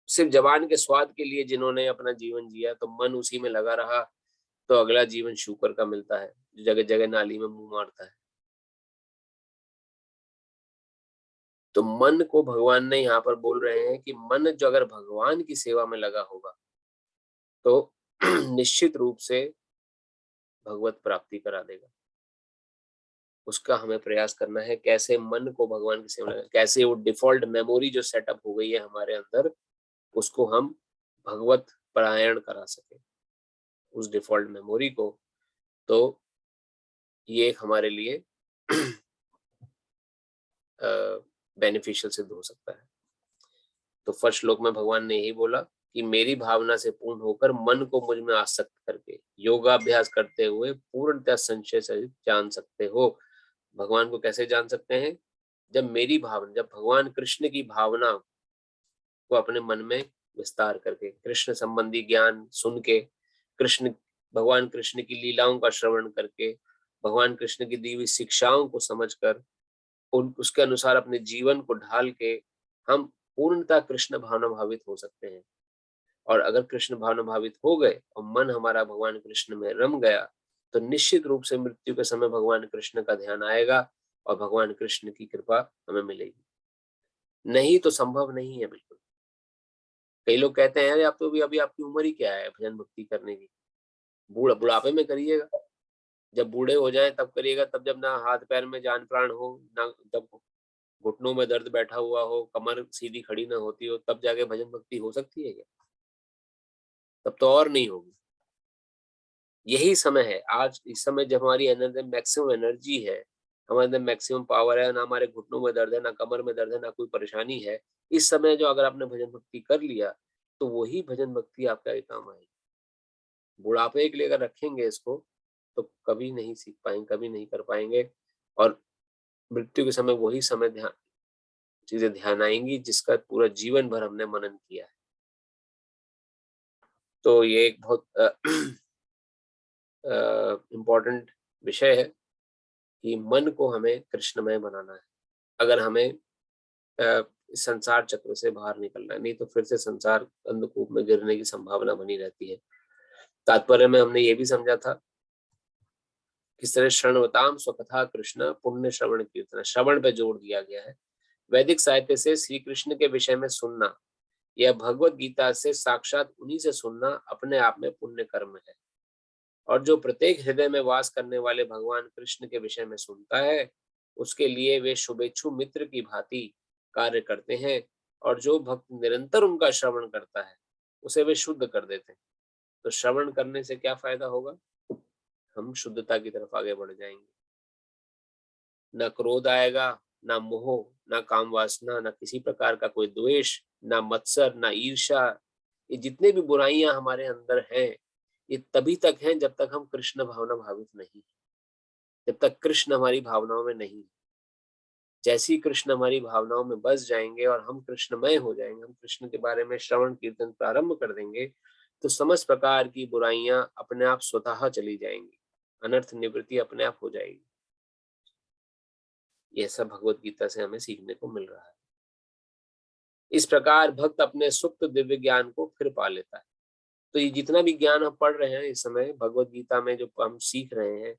सिर्फ जबान के स्वाद के लिए जिन्होंने अपना जीवन जिया, तो मन उसी में लगा रहा, तो अगला जीवन शूकर का मिलता है, जो जगह जगह नाली में मुंह मारता है। तो मन को भगवान ने यहाँ पर बोल रहे हैं कि मन जो अगर भगवान की सेवा में लगा होगा तो निश्चित रूप से भगवत प्राप्ति करा देगा। उसका हमें प्रयास करना है, कैसे मन को भगवान की सेवा में लगा, कैसे वो डिफॉल्ट मेमोरी जो सेटअप हो गई है हमारे अंदर, उसको हम भगवत परायण करा सके, उस डिफॉल्ट मेमोरी को। तो ये एक हमारे लिए बेनिफिशियल सिद्ध हो सकता है। तो फर्स्ट श्लोक में भगवान ने यही बोला कि मेरी भावना से पूर्ण होकर मन को मुझ में आसक्त करके योगाभ्यास करते हुए पूर्णतः संशय से जान सकते हो। भगवान को कैसे जान सकते हैं? जब मेरी भावना, जब भगवान कृष्ण की भावना को अपने मन में विस्तार करके, कृष्ण संबंधी ज्ञान सुन के, भगवान कृष्ण की लीलाओं का श्रवण करके, भगवान कृष्ण की दी हुई शिक्षाओं को समझकर उसके अनुसार अपने जीवन को ढाल के हम पूर्णतः कृष्ण भावना भावित हो सकते हैं। और अगर कृष्ण भावना भावित हो गए और मन हमारा भगवान कृष्ण में रम गया तो निश्चित रूप से मृत्यु के समय भगवान कृष्ण का ध्यान आएगा और भगवान कृष्ण की कृपा हमें मिलेगी। नहीं तो संभव नहीं है बिल्कुल। कई लोग कहते हैं अरे आप तो अभी आपकी उम्र ही क्या है भजन भक्ति करने की, बुढ़ापे में करिएगा, जब बूढ़े हो जाएं तब करिएगा, तब जब ना हाथ पैर में जान प्राण हो, ना जब घुटनों में दर्द बैठा हुआ हो, कमर सीधी खड़ी ना होती हो, तब जाके भजन भक्ति हो सकती है क्या? तब तो और नहीं होगी। यही समय है आज, इस समय जब हमारी अंदर मैक्सिमम एनर्जी है, हमारे अंदर मैक्सिमम पावर है, ना हमारे घुटनों में दर्द है, ना कमर में दर्द है, ना कोई परेशानी है। इस समय जो अगर आपने भजन भक्ति कर लिया तो वही भजन भक्ति आपका एक काम आएगी। बुढ़ापे के लिए अगर रखेंगे इसको तो कभी नहीं सीख पाएंगे, कभी नहीं कर पाएंगे। और मृत्यु के समय वही समय चीजें ध्यान आएंगी जिसका पूरा जीवन भर हमने मनन किया है। तो ये एक बहुत इम्पोर्टेंट विषय है कि मन को हमें कृष्णमय बनाना है अगर हमें इस संसार चक्र से बाहर निकलना है, नहीं तो फिर से संसार अंधकूप में गिरने की संभावना बनी रहती है। तात्पर्य में हमने ये भी समझा था किस तरह श्रवणवताम स्वकथा कृष्ण पुण्य श्रवण कीर्तन, श्रवण पे जोर दिया गया है। वैदिक साहित्य से श्री कृष्ण के विषय में सुनना या भगवत गीता से साक्षात उन्हीं से सुनना अपने आप में पुण्य कर्म है। और जो प्रत्येक हृदय में वास करने वाले भगवान कृष्ण के विषय में सुनता है उसके लिए वे शुभेच्छु मित्र की भांति कार्य करते हैं। और जो भक्त निरंतर उनका श्रवण करता है उसे वे शुद्ध कर देते हैं। तो श्रवण करने से क्या फायदा होगा? हम शुद्धता की तरफ आगे बढ़ जाएंगे। ना क्रोध आएगा, ना मोह, ना काम वासना, ना किसी प्रकार का कोई द्वेष, ना मत्सर, ना ईर्ष्या। ये जितने भी बुराइयां हमारे अंदर हैं ये तभी तक हैं जब तक हम कृष्ण भावना भावित नहीं, जब तक कृष्ण हमारी भावनाओं में नहीं। जैसे ही कृष्ण हमारी भावनाओं में बस जाएंगे और हम कृष्णमय हो जाएंगे, हम कृष्ण के बारे में श्रवण कीर्तन प्रारंभ कर देंगे तो समस्त प्रकार की बुराइयां अपने आप स्वतः चली जाएंगी, अनर्थ निवृत्ति अपने आप हो जाएगी। यह सब भगवत गीता से हमें सीखने को मिल रहा है। इस प्रकार भक्त अपने सुप्त दिव्य ज्ञान को फिर पा लेता है। तो ये जितना भी ज्ञान हम पढ़ रहे हैं इस समय भगवत गीता में जो हम सीख रहे हैं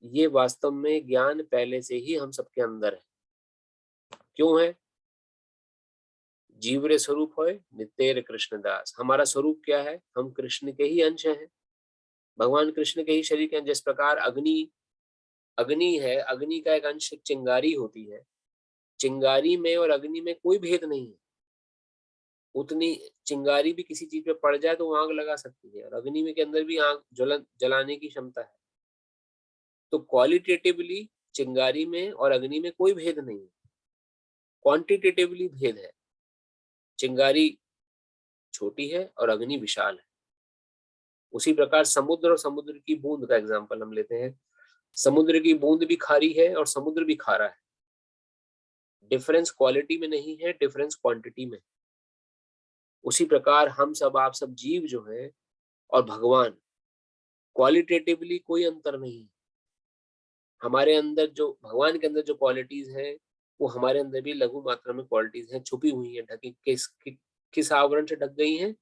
ये वास्तव में ज्ञान पहले से ही हम सबके अंदर है। क्यों है? जीवरे स्वरूप होए नितेर कृष्णदास। हमारा स्वरूप क्या है? हम कृष्ण के ही अंश हैं, भगवान कृष्ण के ही शरीर के। जिस प्रकार अग्नि है, अग्नि का एक अंश चिंगारी होती है, चिंगारी में और अग्नि में कोई भेद नहीं है। उतनी चिंगारी भी किसी चीज पे पड़ जाए तो वो आग लगा सकती है और अग्नि में के अंदर भी आग जलाने की क्षमता है। तो क्वालिटेटिवली चिंगारी में और अग्नि में कोई भेद नहीं है, क्वांटिटेटिवली भेद है। चिंगारी छोटी है और अग्नि विशाल है। उसी प्रकार समुद्र और समुद्र की बूंद का एग्जांपल हम लेते हैं। समुद्र की बूंद भी खारी है और समुद्र भी खारा है। डिफरेंस क्वालिटी में नहीं है, डिफरेंस क्वांटिटी में। उसी प्रकार हम सब, आप सब जीव जो है और भगवान, क्वालिटेटिवली कोई अंतर नहीं है। हमारे अंदर जो भगवान के अंदर जो क्वालिटीज है वो हमारे अंदर भी लघु मात्रा में क्वालिटीज हैं, छुपी हुई हैं, ढकी किस आवरण से ढक गई हैं?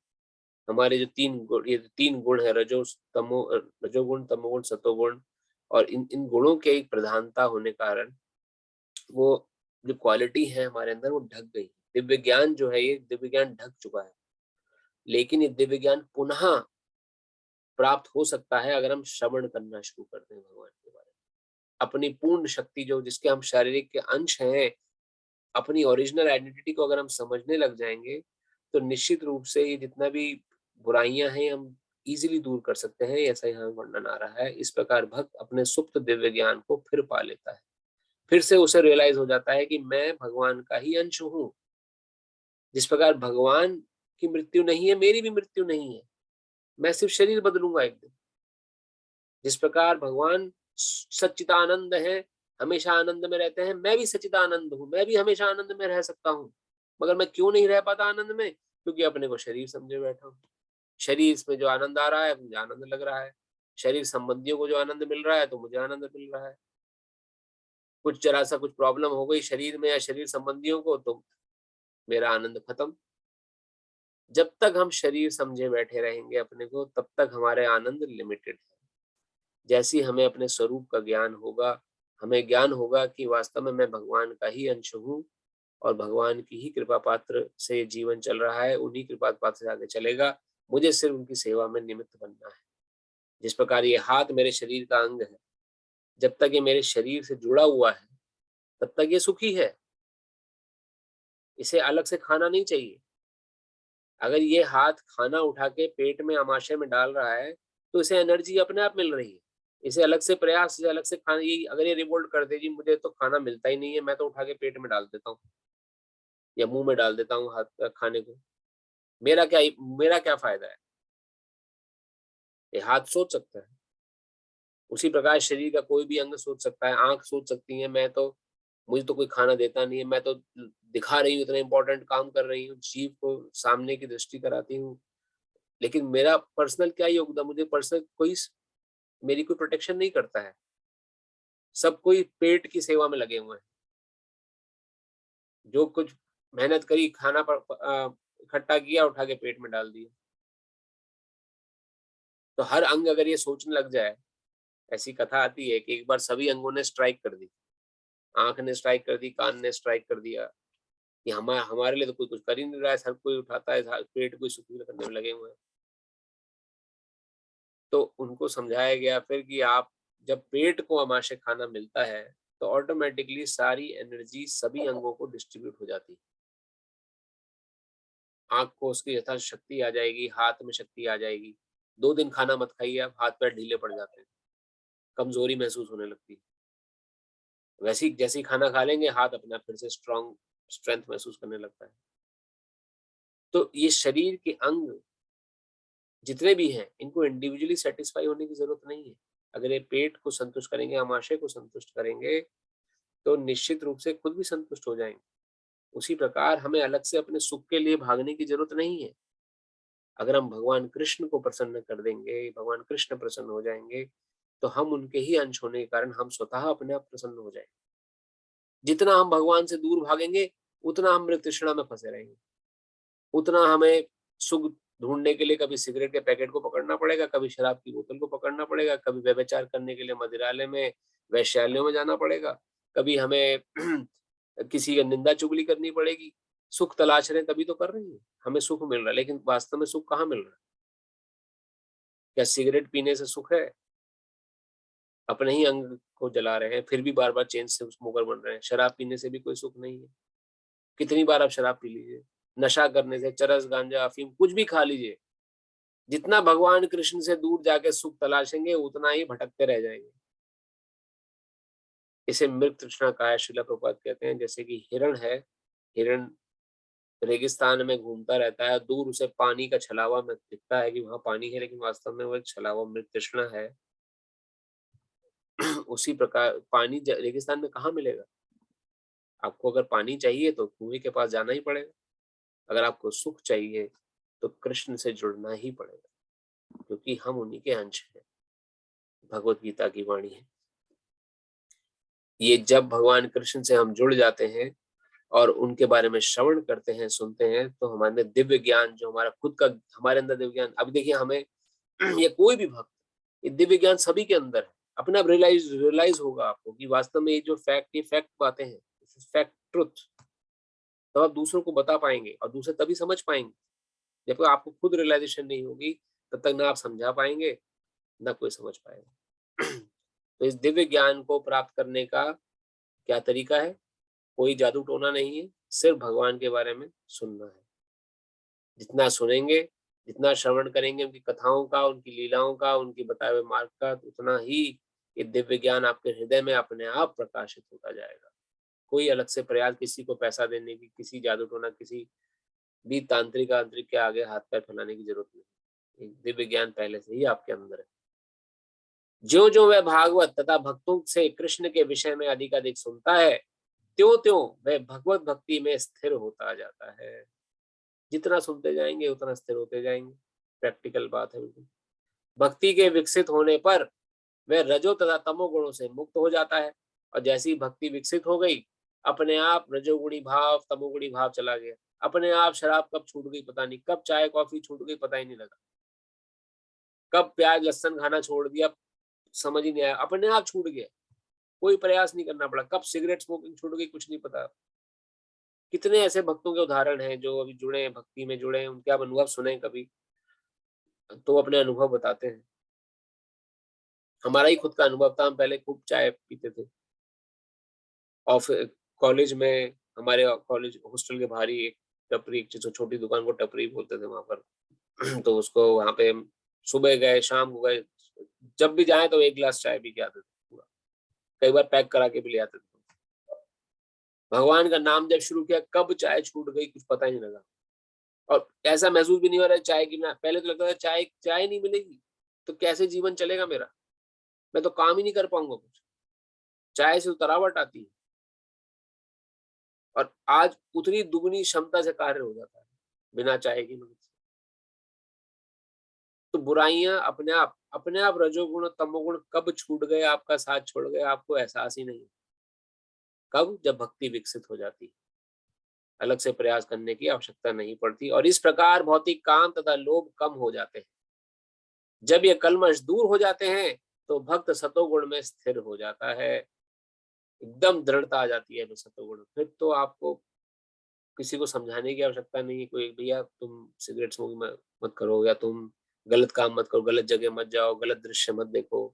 हमारे जो ये 3 गुण है, रजोगुण, तमोगुण, सतोगुण, और इन गुणों के एक प्रधानता होने कारण वो जो क्वालिटी है हमारे अंदर वो ढक गई। दिव्य ज्ञान जो है, ये दिव्य ज्ञान ढक चुका है, लेकिन ये दिव्य ज्ञान पुनः प्राप्त हो सकता है अगर हम श्रवण करना शुरू कर दें भगवान के बारे में। अपनी पूर्ण शक्ति जो जिसके हम शारीरिक के अंश हैं, अपनी ओरिजिनल आइडेंटिटी को अगर हम समझने लग जाएंगे, तो निश्चित रूप से ये जितना भी बुराइयां हैं हम इजीली दूर कर सकते हैं। ऐसा यहाँ वर्णन आ रहा है। इस प्रकार भक्त अपने सुप्त दिव्य ज्ञान को फिर पा लेता है। फिर से उसे रियलाइज हो जाता है कि मैं भगवान का ही अंश हूँ। जिस प्रकार भगवान की मृत्यु नहीं है, मेरी भी मृत्यु नहीं है। मैं सिर्फ शरीर बदलूंगा एक दिन। जिस प्रकार भगवान सच्चिदानंद है, हमेशा आनंद में रहते हैं, मैं भी सच्चिदानंद हूँ, मैं भी हमेशा आनंद में रह सकता हूँ। मगर मैं क्यों नहीं रह पाता आनंद में? क्योंकि अपने को शरीर समझे बैठा हूँ। शरीर में जो आनंद आ रहा है मुझे आनंद लग रहा है, शरीर संबंधियों को जो आनंद मिल रहा है तो मुझे आनंद मिल रहा है। कुछ जरा सा कुछ प्रॉब्लम हो गई शरीर में या शरीर संबंधियों को तो मेरा आनंद खत्म। जब तक हम शरीर समझे बैठे रहेंगे अपने को, तब तक हमारे आनंद लिमिटेड है। जैसे हमें अपने स्वरूप का ज्ञान होगा, हमें ज्ञान होगा कि वास्तव में मैं भगवान का ही अंश हूँ और भगवान की ही कृपा पात्र से जीवन चल रहा है, उन्हीं कृपा पात्र से आगे चलेगा। मुझे सिर्फ उनकी सेवा में निमित्त बनना है। जिस प्रकार ये हाथ मेरे शरीर का अंग है, जब तक ये मेरे शरीर से जुड़ा हुआ है तब तक ये सुखी है। इसे अलग से खाना नहीं चाहिए। अगर ये हाथ खाना उठा के पेट में आमाशय में डाल रहा है तो इसे एनर्जी अपने आप मिल रही है। इसे अलग से प्रयास से अलग से खाना, ये अगर ये रिवोल्ट कर दे जी मुझे तो खाना मिलता ही नहीं है, मैं तो उठा के पेट में डाल देता हूँ या मुंह में डाल देता हूँ हाथ खाने को, मेरा क्या फायदा है? ये हाथ सोच सकता है। उसी प्रकार शरीर का कोई भी अंग सोच सकता है। आंख सोच सकती है मुझे तो कोई खाना देता नहीं है, मैं तो दिखा रही हूँ इतना इंपॉर्टेंट काम कर रही हूँ, जीव को सामने की दृष्टि कराती हूँ, लेकिन मेरा पर्सनल क्या योगदान? मुझे पर्सनल मेरी कोई प्रोटेक्शन नहीं करता है। सब कोई पेट की सेवा में लगे हुए हैं। जो कुछ मेहनत करी, खाना इकट्ठा किया, उठा के पेट में डाल दिया। तो हर अंग अगर ये सोचने लग जाए, ऐसी कथा आती है कि एक बार सभी अंगों ने स्ट्राइक कर दी। आंख ने स्ट्राइक कर दी, कान ने स्ट्राइक कर दिया कि हमारे लिए तो कोई कुछ कर ही नहीं रहा है, हर कोई उठाता है, पेट को सुखी करने में लगे हुए हैं। तो उनको समझाया गया फिर कि आप जब पेट को आमाशय खाना मिलता है तो ऑटोमेटिकली सारी एनर्जी सभी अंगों को डिस्ट्रीब्यूट हो जाती है। आंख को उसकी यथाशक्ति आ जाएगी, हाथ में शक्ति आ जाएगी। 2 दिन खाना मत खाइए, आप हाथ पैर ढीले पड़ जाते हैं, कमजोरी महसूस होने लगती है। वैसे ही जैसे ही खाना खा लेंगे, हाथ अपना फिर से स्ट्रेंथ महसूस करने लगता है। तो ये शरीर के अंग जितने भी हैं, इनको इंडिविजुअली सेटिस्फाई होने की जरूरत नहीं है। अगर ये पेट को संतुष्ट करेंगे, आमाशय को संतुष्ट करेंगे, तो निश्चित रूप से खुद भी संतुष्ट हो जाएंगे। उसी प्रकार हमें अलग से अपने सुख के लिए भागने की जरूरत नहीं है। अगर हम भगवान कृष्ण को प्रसन्न कर देंगे, भगवान कृष्ण प्रसन्न हो जाएंगे, तो हम उनके ही अंश होने के कारण हम स्वतः अपने आप प्रसन्न हो जाएंगे। जितना हम भगवान से दूर भागेंगे, उतना हम मृत तृष्णा में फंसे रहेंगे। उतना हमें सुख ढूंढने के लिए कभी सिगरेट के पैकेट को पकड़ना पड़ेगा, कभी शराब की बोतल को पकड़ना पड़ेगा, कभी व्यभिचार करने के लिए मदिरालय में, वैश्यालयों में जाना पड़ेगा, कभी हमें किसी की निंदा चुगली करनी पड़ेगी। सुख तलाश रहे तभी तो कर रहे हैं, हमें सुख मिल रहा है, लेकिन वास्तव में सुख कहाँ मिल रहा है? क्या सिगरेट पीने से सुख है? अपने ही अंग को जला रहे हैं, फिर भी बार बार चेन से स्मोकर बन रहे हैं। शराब पीने से भी कोई सुख नहीं है। कितनी बार आप शराब पी लीजिए, नशा करने से, चरस, गांजा, अफीम कुछ भी खा लीजिए, जितना भगवान कृष्ण से दूर जाके सुख तलाशेंगे, उतना ही भटकते रह जाएंगे। इसे मृग तृष्णा कहा है। श्रील प्रभुपाद कहते हैं जैसे कि हिरण है, हिरण रेगिस्तान में घूमता रहता है, दूर उसे पानी का छलावा में दिखता है कि वहां पानी है, लेकिन वास्तव में वो एक छलावा मृग तृष्णा है। उसी प्रकार पानी रेगिस्तान में कहाँ मिलेगा? आपको अगर पानी चाहिए तो कुएं के पास जाना ही पड़ेगा। अगर आपको सुख चाहिए तो कृष्ण से जुड़ना ही पड़ेगा, क्योंकि हम उन्हीं के अंश हैं। भगवत गीता की वाणी है। ये जब भगवान कृष्ण से हम जुड़ जाते हैं और उनके बारे में श्रवण करते हैं, सुनते हैं, तो हमारे दिव्य ज्ञान, जो हमारा खुद का, हमारे अंदर दिव्य ज्ञान, अब देखिए हमें ये कोई भी भक्त, ये दिव्य ज्ञान सभी के अंदर है, अपने आप रियलाइज होगा आपको कि वास्तव में ये जो फैक्ट, ये फैक्ट बातें हैं, फैक्ट ट्रुथ, तो आप दूसरों को बता पाएंगे और दूसरे तभी समझ पाएंगे। जब तक आपको खुद रियलाइजेशन नहीं होगी तब तक ना आप समझा पाएंगे ना कोई समझ पाएगा। तो इस दिव्य ज्ञान को प्राप्त करने का क्या तरीका है? कोई जादू टोना नहीं है, सिर्फ भगवान के बारे में सुनना है। जितना सुनेंगे, जितना श्रवण करेंगे उनकी कथाओं का, उनकी लीलाओं का, उनकी बताए हुए मार्ग का, उतना ही ये दिव्य ज्ञान आपके हृदय में अपने आप प्रकाशित होता जाएगा। कोई अलग से प्रयास, किसी को पैसा देने की, किसी जादू टोना, किसी भी तांत्रिक आंतरिक के आगे हाथ पैर फैलाने की जरूरत नहीं। दिव्य ज्ञान पहले से ही आपके अंदर है। ज्यो ज्यो वह भागवत तथा भक्तों से कृष्ण के विषय में अधिकाधिक सुनता है, त्यों त्यों वह भगवत भक्ति में स्थिर होता जाता है। जितना सुनते जाएंगे उतना स्थिर होते जाएंगे। प्रैक्टिकल बात है बिल्कुल। भक्ति के विकसित होने पर वह रजो तथा तमो गुणों से मुक्त हो जाता है, और जैसी भक्ति विकसित हो गई, अपने आप रजोगुणी भाव, तमोगुणी भाव चला गया। अपने आप शराब कब छूट गई पता नहीं, कब चाय कॉफी छूट गई पता ही नहीं लगा, कब प्याज लहसुन खाना छोड़ दिया समझ ही नहीं आया, अपने आप छूट गया, कोई प्रयास नहीं करना पड़ा। कब सिगरेट स्मोकिंग छूट गई कुछ नहीं पता। कितने ऐसे भक्तों के उदाहरण हैं जो अभी जुड़े हैं, भक्ति में जुड़े हैं, उनके आप अनुभव सुने कभी, तो अपने अनुभव बताते हैं। हमारा ही खुद का अनुभव था, हम पहले खूब चाय पीते थे, और फिर कॉलेज में, हमारे कॉलेज हॉस्टल के बाहर ही एक टपरी, एक छोटी दुकान को टपरी बोलते थे वहां पर। तो उसको वहां पे सुबह गए, शाम को गए, जब भी जाए तो एक गिलास चाय पी के आते थे पूरा, कई बार पैक करा के भी ले आते थे। भगवान का नाम जब शुरू किया, कब चाय छूट गई कुछ पता ही नहीं लगा, और ऐसा महसूस भी नहीं हो रहा है चाय की ना। पहले तो लगता था चाय चाय नहीं मिलेगी तो कैसे जीवन चलेगा मेरा, मैं तो काम ही नहीं कर पाऊंगा कुछ, चाय से उतरावट आती है। और आज उतनी दुगनी क्षमता से कार्य हो जाता है बिना चाय की मदद से। तो बुराइयां अपने आप रजोगुण तमोगुण कब छूट गए, आपका साथ छोड़ गए, आपको एहसास ही नहीं। कब? जब भक्ति विकसित हो जाती, अलग से प्रयास करने की आवश्यकता नहीं पड़ती, और इस प्रकार भौतिक काम तथा लोभ कम हो जाते हैं। जब ये कलमश दूर हो जाते हैं तो भक्त सतोगुण में स्थिर हो जाता है, एकदम दृढ़ता आ जाती है सतोगुण। फिर तो आपको किसी को समझाने की आवश्यकता नहीं है, कोई भैया तुम सिगरेट स्मोकिंग मत करो, या तुम गलत काम मत करो, गलत जगह मत जाओ, गलत दृश्य मत देखो।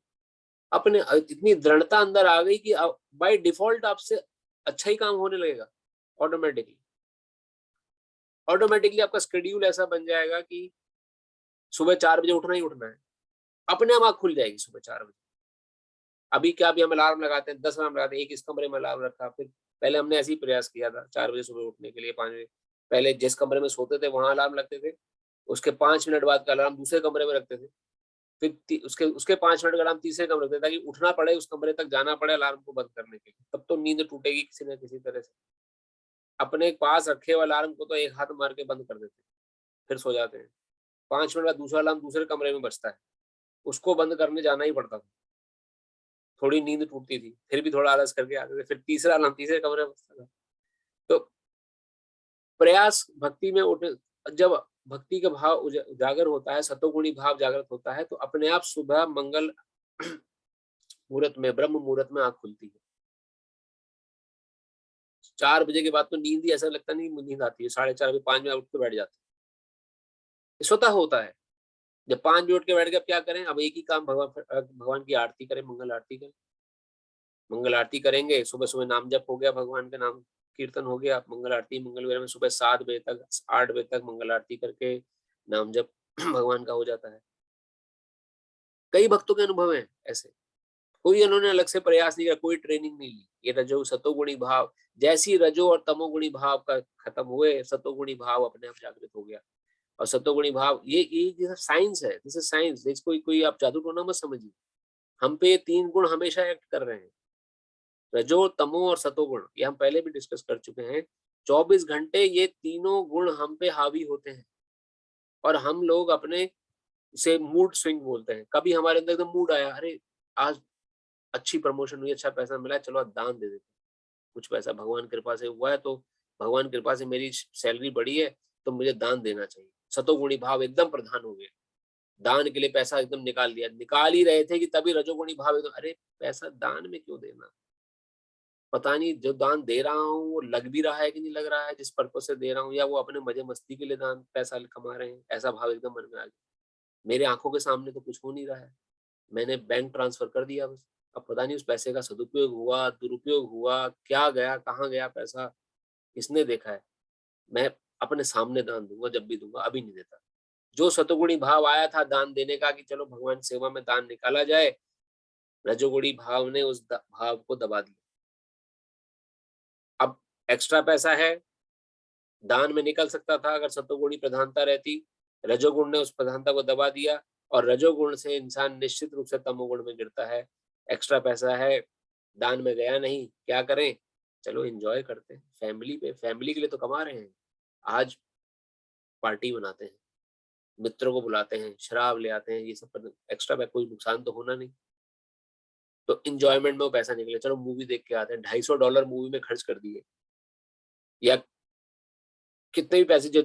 अपने इतनी दृढ़ता अंदर आ गई कि बाय डिफॉल्ट आपसे अच्छा ही काम होने लगेगा। ऑटोमेटिकली ऑटोमेटिकली आपका शेड्यूल ऐसा बन जाएगा कि सुबह 4 बजे उठना ही उठना है, अपने आप आँख खुल जाएगी सुबह 4 बजे। अभी क्या, अभी हम अलार्म लगाते हैं, 10 अलार्म लगाते हैं, एक इस कमरे में अलार्म रखा, फिर पहले हमने ऐसे ही प्रयास किया था 4 बजे सुबह उठने के लिए, 5 बजे पहले जिस कमरे में सोते थे वहां अलार्म लगते थे, उसके 5 मिनट बाद का अलार्म दूसरे कमरे में रखते थे, फिर उसके उसके 5 मिनट का अलार्म तीसरे कमरे में रखते थे, ताकि उठना पड़े, उस कमरे तक जाना पड़े अलार्म को बंद करने के लिए, तब तो नींद टूटेगी किसी न किसी तरह से। अपने पास रखे हुए अलार्म को तो एक हाथ मार के बंद कर देते, फिर सो जाते हैं। 5 मिनट बाद दूसरा अलार्म दूसरे कमरे में बजता है, उसको बंद करने जाना ही पड़ता था, थोड़ी नींद टूटती थी, फिर भी थोड़ा आलस करके आते थे, फिर तीसरा अलार्म तीसरे कमरे में बजता था। तो प्रयास भक्ति में उठे, जब भक्ति का भाव उजागर होता है, सतोगुणी भाव जागृत होता है, तो अपने आप सुबह मंगल मुहूर्त में, ब्रह्म मुहूर्त में आंख खुलती है। 4 बजे के बाद तो नींद ही ऐसा लगता नहीं नींद आती है, 4:30 बजे 5 बजे उठ के बैठ जाते हैं, स्वतः होता है। जब 5 बजे उठ के बैठ गए, अब क्या करें, अब एक ही काम, भगवान की आरती करें, मंगल आरती करें। मंगल आरती करेंगे, सुबह सुबह नाम जप हो गया, भगवान का नाम कीर्तन हो गया, मंगल आरती मंगल वेला में सुबह 7 बजे तक 8 बजे तक मंगल आरती करके नाम जप भगवान का हो जाता है। कई भक्तों के अनुभव हैं ऐसे, कोई इन्होंने अलग से प्रयास नहीं किया, कोई ट्रेनिंग नहीं ली। ये रजो सतोगुणी भाव, जैसी रजो और तमोगुणी भाव का खत्म हुए, सतोगुणी भाव अपने आप जागृत हो गया। और सतोगुणी भाव ये साइंस है, दिस इज साइंस, कोई आप जादू टोना मत समझिए। हम पे 3 गुण हमेशा एक्ट कर रहे हैं, रजो तमो और सतोगुण, ये हम पहले भी डिस्कस कर चुके हैं। 24 घंटे ये तीनों गुण हम पे हावी होते हैं, और हम लोग अपने से मूड स्विंग बोलते हैं। कभी हमारे अंदर एकदम मूड आया, अरे आज अच्छी प्रमोशन हुई, अच्छा पैसा मिला, चलो आज दान दे देते, कुछ पैसा भगवान कृपा से हुआ है तो भगवान की कृपा से मेरी सैलरी बढ़ी है तो मुझे दान देना चाहिए। सतोगुणी भाव एकदम प्रधान हो गया, दान के लिए पैसा एकदम निकाल दिया। निकाल ही रहे थे कि तभी रजोगुणी भाव एकदम, अरे पैसा दान में क्यों देना, पता नहीं जो दान दे रहा हूँ वो लग भी रहा है कि नहीं लग रहा है जिस पर्पज से दे रहा हूँ, या वो अपने मजे मस्ती के लिए दान पैसा कमा रहे हैं, ऐसा भाव एकदम मन में आ गया। मेरे आंखों के सामने तो कुछ हो नहीं रहा है, मैंने बैंक ट्रांसफर कर दिया बस। अब पता नहीं उस पैसे का सदुपयोग हुआ, दुरुपयोग हुआ, क्या गया, कहाँ गया पैसा, किसने देखा है। मैं अपने सामने दान दूंगा, जब भी दूंगा, अभी नहीं देता। जो सतोगुणी भाव आया था दान देने का कि चलो भगवान सेवा में दान निकाला जाए, रजोगुणी भाव ने उस भाव को दबा दिया। अब एक्स्ट्रा पैसा है, दान में निकल सकता था अगर सतोगुणी प्रधानता रहती, रजोगुण ने उस प्रधानता को दबा दिया, और रजोगुण से इंसान निश्चित रूप से तमोगुण में गिरता है। एक्स्ट्रा पैसा है, दान में गया नहीं, क्या करें, चलो एंजॉय करते हैं, फैमिली के लिए तो कमा रहे हैं, आज पार्टी बनाते हैं, मित्रों को बुलाते हैं, शराब ले आते हैं, ये सब एक्स्ट्रा में कोई नुकसान तो होना नहीं, तो इंजॉयमेंट में वो पैसा निकले, चलो मूवी देख के आते हैं, $250 मूवी में खर्च कर दिए, या कितने भी पैसे, जो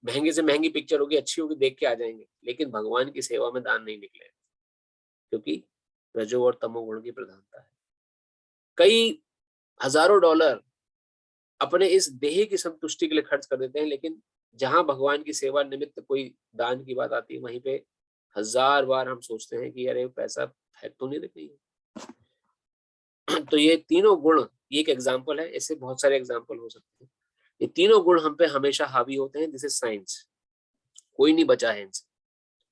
महंगे से महंगी पिक्चर होगी, अच्छी होगी, देख के आ जाएंगे, लेकिन भगवान की सेवा में दान नहीं निकले, क्योंकि रजो और तमोगुण की प्रधानता है। कई हजारों डॉलर अपने इस देह की संतुष्टि के लिए खर्च कर देते हैं, लेकिन जहां भगवान की सेवा निमित्त कोई दान की बात आती है, वहीं पे 1000 बार हम सोचते हैं कि अरे पैसा फेंक तो नहीं रखी है। तो ये तीनों गुण, ये एक एग्जाम्पल है, इससे बहुत सारे एग्जाम्पल हो सकते हैं। ये तीनों गुण हम पे हमेशा हावी होते हैं, जैसे साइंस, कोई नहीं बचा है इनसे,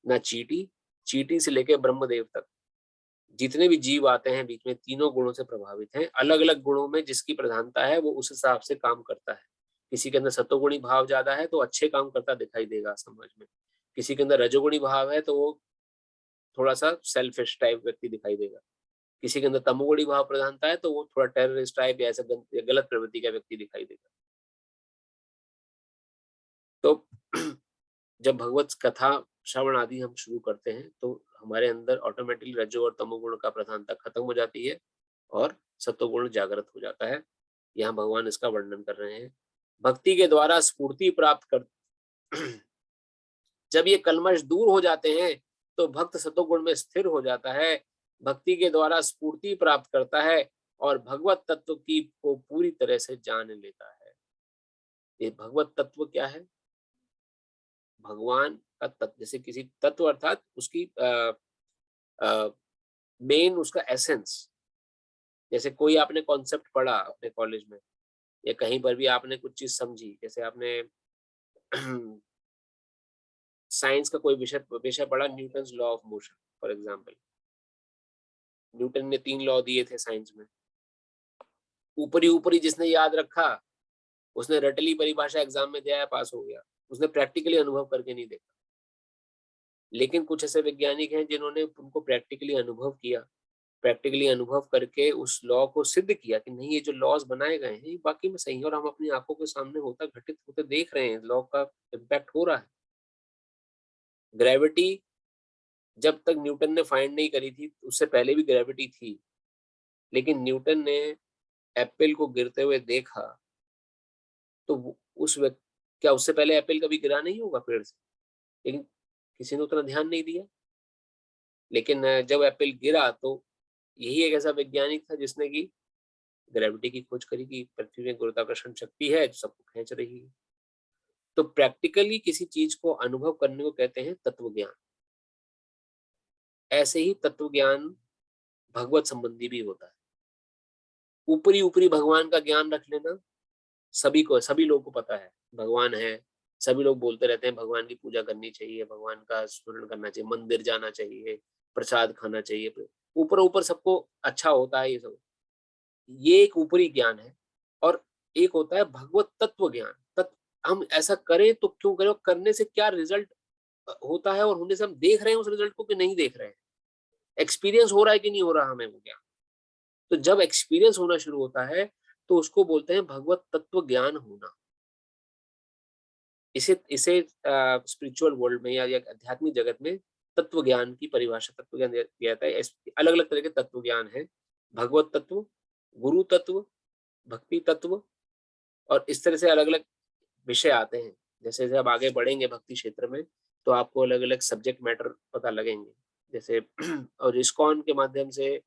ना चींटी से लेके ब्रह्मदेव तक, जितने भी जीव आते हैं बीच में, तीनों गुणों से प्रभावित हैं। अलग अलग गुणों में जिसकी प्रधानता है वो उस हिसाब से काम करता है। किसी के अंदर सतोगुणी भाव ज्यादा है तो अच्छे काम करता दिखाई देगा समाज में, किसी के अंदर रजोगुणी भाव है तो वो थोड़ा सा सेल्फिश टाइप व्यक्ति दिखाई देगा, किसी के अंदर तमोगुणी भाव प्रधानता है तो वो थोड़ा टेररिस्ट टाइप या ऐसा गलत प्रवृत्ति का व्यक्ति दिखाई देगा। तो जब भगवत कथा श्रवण आदि हम शुरू करते हैं तो हमारे अंदर ऑटोमेटिकली रजो और तमोगुण का प्रधानता खत्म हो जाती है और सत्वगुण जागृत हो जाता है। यहाँ भगवान इसका वर्णन कर रहे हैं। भक्ति के द्वारा स्फूर्ति प्राप्त कर जब ये कल्मश दूर हो जाते हैं तो भक्त सत्वगुण में स्थिर हो जाता है, भक्ति के द्वारा स्फूर्ति प्राप्त करता है और भगवत तत्व की को पूरी तरह से जान लेता है। ये भगवत तत्व क्या है? भगवान का तत्व, जैसे किसी तत्व अर्थात उसकी मेन उसका एसेंस। जैसे कोई आपने कॉन्सेप्ट पढ़ा अपने कॉलेज में या कहीं पर भी आपने कुछ चीज समझी, जैसे आपने साइंस का कोई विषय पढ़ा, Newton's law of motion for example. Newton ने 3 लॉ दिए थे साइंस में, ऊपरी ऊपरी जिसने याद रखा उसने रटली परिभाषा एग्जाम में दिया, पास हो गया, उसने प्रैक्टिकली अनुभव करके नहीं देखा। लेकिन कुछ ऐसे वैज्ञानिक हैं जिन्होंने उनको प्रैक्टिकली अनुभव किया, प्रैक्टिकली अनुभव करके उस लॉ को सिद्ध किया कि नहीं, ये जो लॉज बनाए गए हैं ये बाकी में सही है और हम अपनी आंखों के सामने होता घटित होते देख रहे हैं, लॉ का इम्पैक्ट हो रहा है। ग्रेविटी जब तक न्यूटन ने फाइंड नहीं करी थी, उससे पहले भी ग्रेविटी थी, लेकिन न्यूटन ने एप्पल को गिरते हुए देखा तो उस वक्त, क्या उससे पहले एप्पल कभी गिरा नहीं होगा पेड़ से, लेकिन किसी ने उतना ध्यान नहीं दिया। लेकिन जब एप्पल गिरा तो यही एक ऐसा वैज्ञानिक था जिसने की ग्रेविटी की खोज करी कि पृथ्वी में गुरुत्वाकर्षण शक्ति है जो सबको खींच रही है। तो प्रैक्टिकली किसी चीज को अनुभव करने को कहते हैं तत्व ज्ञान। ऐसे ही तत्व ज्ञान भगवत संबंधी भी होता है। ऊपरी ऊपरी भगवान का ज्ञान रख लेना, सभी लोगों को पता है भगवान है, सभी लोग बोलते रहते हैं भगवान की पूजा करनी चाहिए, भगवान का स्मरण करना चाहिए, मंदिर जाना चाहिए, प्रसाद खाना चाहिए, ऊपर ऊपर सबको अच्छा होता है ये सब। ये एक ऊपरी ज्ञान है। और एक होता है भगवत तत्व ज्ञान। हम ऐसा करें तो क्यों करें, करने से क्या रिजल्ट होता है और होने से हम देख रहे हैं उस रिजल्ट को कि नहीं देख रहे हैं, एक्सपीरियंस हो रहा है कि नहीं हो रहा हमें वो ज्ञान। तो जब एक्सपीरियंस होना शुरू होता है तो उसको बोलते हैं भगवत तत्व ज्ञान होना। इसे इसे स्पिरिचुअल वर्ल्ड में या आध्यात्मिक जगत में तत्व ज्ञान की परिभाषा, तत्व ज्ञान दिया जाता है। अलग अलग तरह के तत्व ज्ञान है, भगवत तत्व, गुरु तत्व, भक्ति तत्व और इस तरह से अलग अलग विषय आते हैं। जैसे जैसे आप आगे बढ़ेंगे भक्ति क्षेत्र में तो आपको अलग अलग सब्जेक्ट मैटर पता लगेंगे। जैसे और इस्कॉन के माध्यम से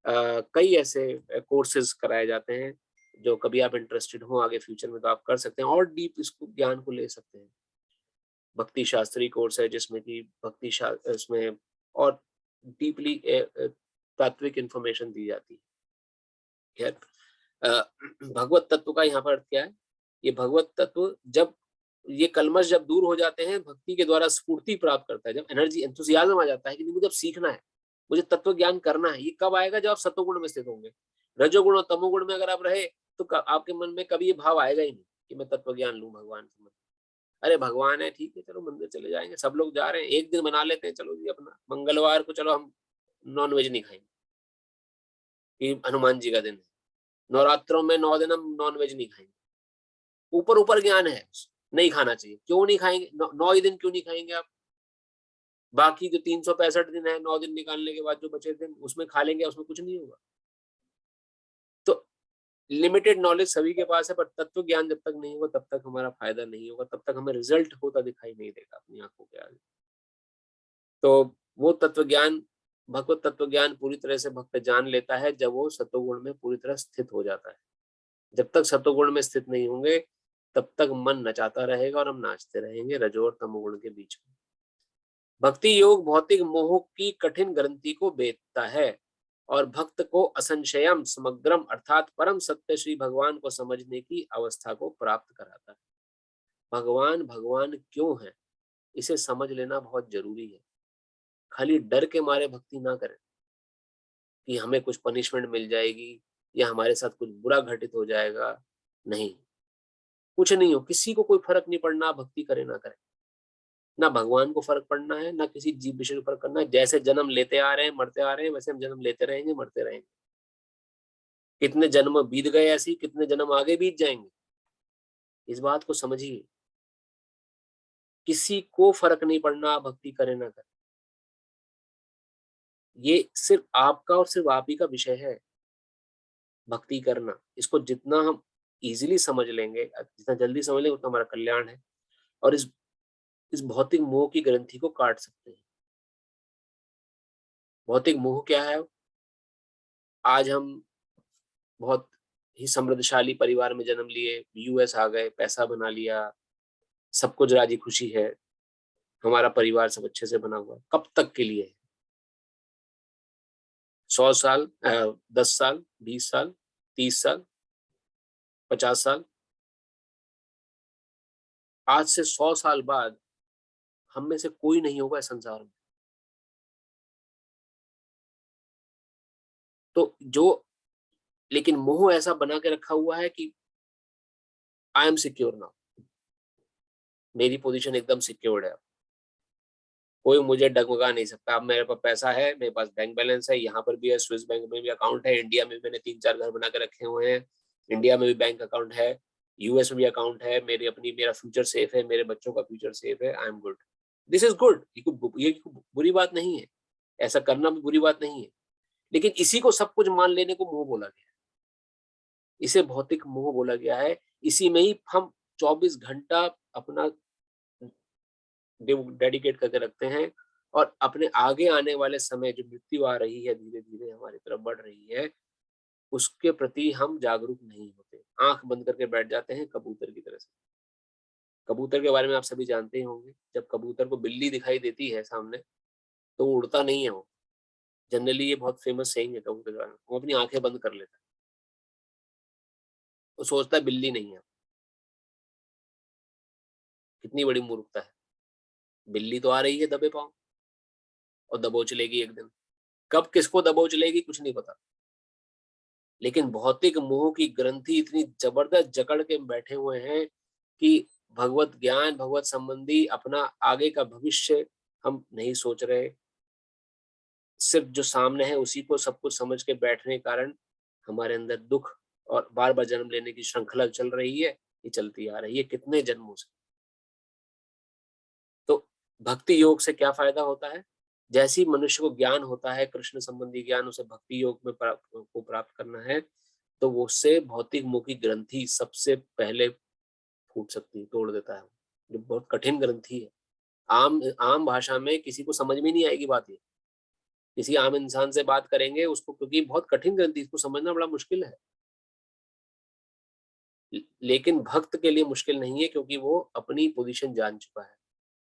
कई ऐसे कोर्सेज कराए जाते हैं जो कभी आप इंटरेस्टेड हो आगे फ्यूचर में तो आप कर सकते हैं और डीप इसको ज्ञान को ले सकते हैं। भक्ति शास्त्री कोर्स है जिसमें कि भक्ति शास्त्र इसमें और डीपली तात्विक इंफॉर्मेशन दी जाती है। खैर भगवत तत्व का यहाँ पर अर्थ क्या है? ये भगवत तत्व जब ये कलमश जब दूर हो जाते हैं भक्ति के द्वारा स्फूर्ति प्राप्त करता है, जब एनर्जी एंथुसियाज्म आ जाता है कि मुझे अब सीखना है, मुझे तत्व ज्ञान करना है। ये कब आएगा? जब आप सतोगुण में स्थित होंगे। रजोगुण और तमोगुण में अगर आप रहे तो आपके मन में कभी ये भाव आएगा ही नहीं कि मैं तत्व ज्ञान लूं भगवान से। अरे भगवान है, ठीक है, चलो मंदिर चले जाएंगे, सब लोग जा रहे हैं, एक दिन बना लेते हैं, चलो जी अपना मंगलवार को चलो हम नॉन वेज नहीं खाएंगे कि हनुमान जी का दिन है, नवरात्रों में 9 दिन हम नॉन वेज नहीं खाएंगे। ऊपर ऊपर ज्ञान है, नहीं खाना चाहिए। क्यों नहीं खाएंगे? 9 ही दिन क्यों नहीं खाएंगे आप? बाकी जो 365 दिन है, 9 दिन निकालने के बाद जो बचे दिन उसमें खा लेंगे, उसमें कुछ नहीं होगा। तो लिमिटेड नॉलेज सभी के पास है, पर तत्व ज्ञान जब तक नहीं होगा तब तक हमारा फायदा नहीं होगा, तब तक हमें रिजल्ट होता दिखाई नहीं देगा अपनी आंखों के आगे। तो वो तत्व ज्ञान, भगवत तत्व ज्ञान पूरी तरह से भक्त जान लेता है जब वो सतोगुण में पूरी तरह स्थित हो जाता है। जब तक सतोगुण में स्थित नहीं होंगे तब तक मन नचाता रहेगा और हम नाचते रहेंगे रजो और तमोगुण के बीच में। भक्ति योग भौतिक मोह की कठिन ग्रंथि को बेचता है और भक्त को असंशयम समग्रम अर्थात परम सत्य श्री भगवान को समझने की अवस्था को प्राप्त कराता है। भगवान भगवान क्यों है इसे समझ लेना बहुत जरूरी है। खाली डर के मारे भक्ति ना करें कि हमें कुछ पनिशमेंट मिल जाएगी या हमारे साथ कुछ बुरा घटित हो जाएगा। नहीं, कुछ नहीं हो, किसी को कोई फर्क नहीं पड़ना, भक्ति करे ना करे। ना भगवान को फर्क पड़ना है, ना किसी जीव विषय को फर्क करना है। जैसे जन्म लेते आ रहे हैं, मरते आ रहे हैं, वैसे हम जन्म लेते रहेंगे, मरते रहेंगे। कितने जन्म बीत गए ऐसे, कितने जन्म आगे बीत जाएंगे। इस बात को समझिए, किसी को फर्क नहीं पड़ना, आप भक्ति करे ना करे। ये सिर्फ आपका और सिर्फ आप ही का विषय है भक्ति करना। इसको जितना हम इजीली समझ लेंगे, जितना जल्दी समझ लेंगे उतना हमारा कल्याण है और इस भौतिक मोह की ग्रंथि को काट सकते हैं। भौतिक मोह क्या है? आज हम बहुत ही समृद्धशाली परिवार में जन्म लिए, यूएस आ गए, पैसा बना लिया, सब कुछ राजी खुशी है, हमारा परिवार सब अच्छे से बना हुआ है। कब तक के लिए? 100 साल, 10 साल, 20 साल, 30 साल, 50 साल? आज से 100 साल बाद हम में से कोई नहीं होगा इस संसार में। तो जो लेकिन मोह ऐसा बना के रखा हुआ है कि आई एम सिक्योर नाउ, मेरी पोजीशन एकदम सिक्योर्ड है, कोई मुझे डगमगा नहीं सकता। अब मेरे पास पैसा है, मेरे पास बैंक बैलेंस है, यहाँ पर भी है, स्विस बैंक में भी अकाउंट है, इंडिया में भी मैंने 3-4 घर बना के रखे हुए हैं, इंडिया में भी बैंक अकाउंट है, यूएस में भी अकाउंट है, मेरा फ्यूचर सेफ है, मेरे बच्चों का फ्यूचर सेफ है, I am good, this is good. ये बुरी बात नहीं है, ऐसा करना भी बुरी बात नहीं है, लेकिन इसी को सब कुछ मान लेने को मोह बोला गया है। इसे भौतिक मोह बोला गया है। इसी में ही हम 24 घंटा अपना डेडिकेट करके रखते हैं और अपने आगे आने वाले समय जो मृत्यु आ रही है, धीरे धीरे हमारी तरफ बढ़ रही है, उसके प्रति हम जागरूक नहीं होते। आंख बंद करके बैठ जाते हैं कबूतर की तरह से। कबूतर के बारे में आप सभी जानते ही होंगे, जब कबूतर को बिल्ली दिखाई देती है सामने तो वो उड़ता नहीं है। वो जनरली, ये बहुत फेमस सेइंग है कबूतर के बारे में, वो अपनी आंखें बंद कर लेता है, वो सोचता है बिल्ली नहीं है। कितनी बड़ी मूर्खता है। बिल्ली तो आ रही है दबे पांव और दबोच लेगी एक दिन। कब किसको दबोच लेगी कुछ नहीं पता, लेकिन भौतिक मोह की ग्रंथि इतनी जबरदस्त जकड़ के बैठे हुए हैं कि भगवत ज्ञान, भगवत संबंधी अपना आगे का भविष्य हम नहीं सोच रहे। सिर्फ जो सामने है उसी को सब कुछ समझ के बैठने के कारण हमारे अंदर दुख और बार बार जन्म लेने की श्रृंखला चल रही है, ये चलती आ रही है कितने जन्मों से। तो भक्ति योग से क्या फायदा होता है? जैसे ही मनुष्य को ज्ञान होता है, कृष्ण संबंधी ज्ञान, उसे भक्ति योग में प्राप्त करना है, तो वो उससे भौतिक मुखी ग्रंथि सबसे पहले फूट सकती है, तोड़ देता है, जो बहुत कठिन ग्रंथि है। आम आम भाषा में किसी को समझ में नहीं आएगी बात ये। किसी आम इंसान से बात करेंगे उसको, क्योंकि बहुत कठिन ग्रंथि, इसको समझना बड़ा मुश्किल है। लेकिन भक्त के लिए मुश्किल नहीं है, क्योंकि वो अपनी पोजीशन जान चुका है,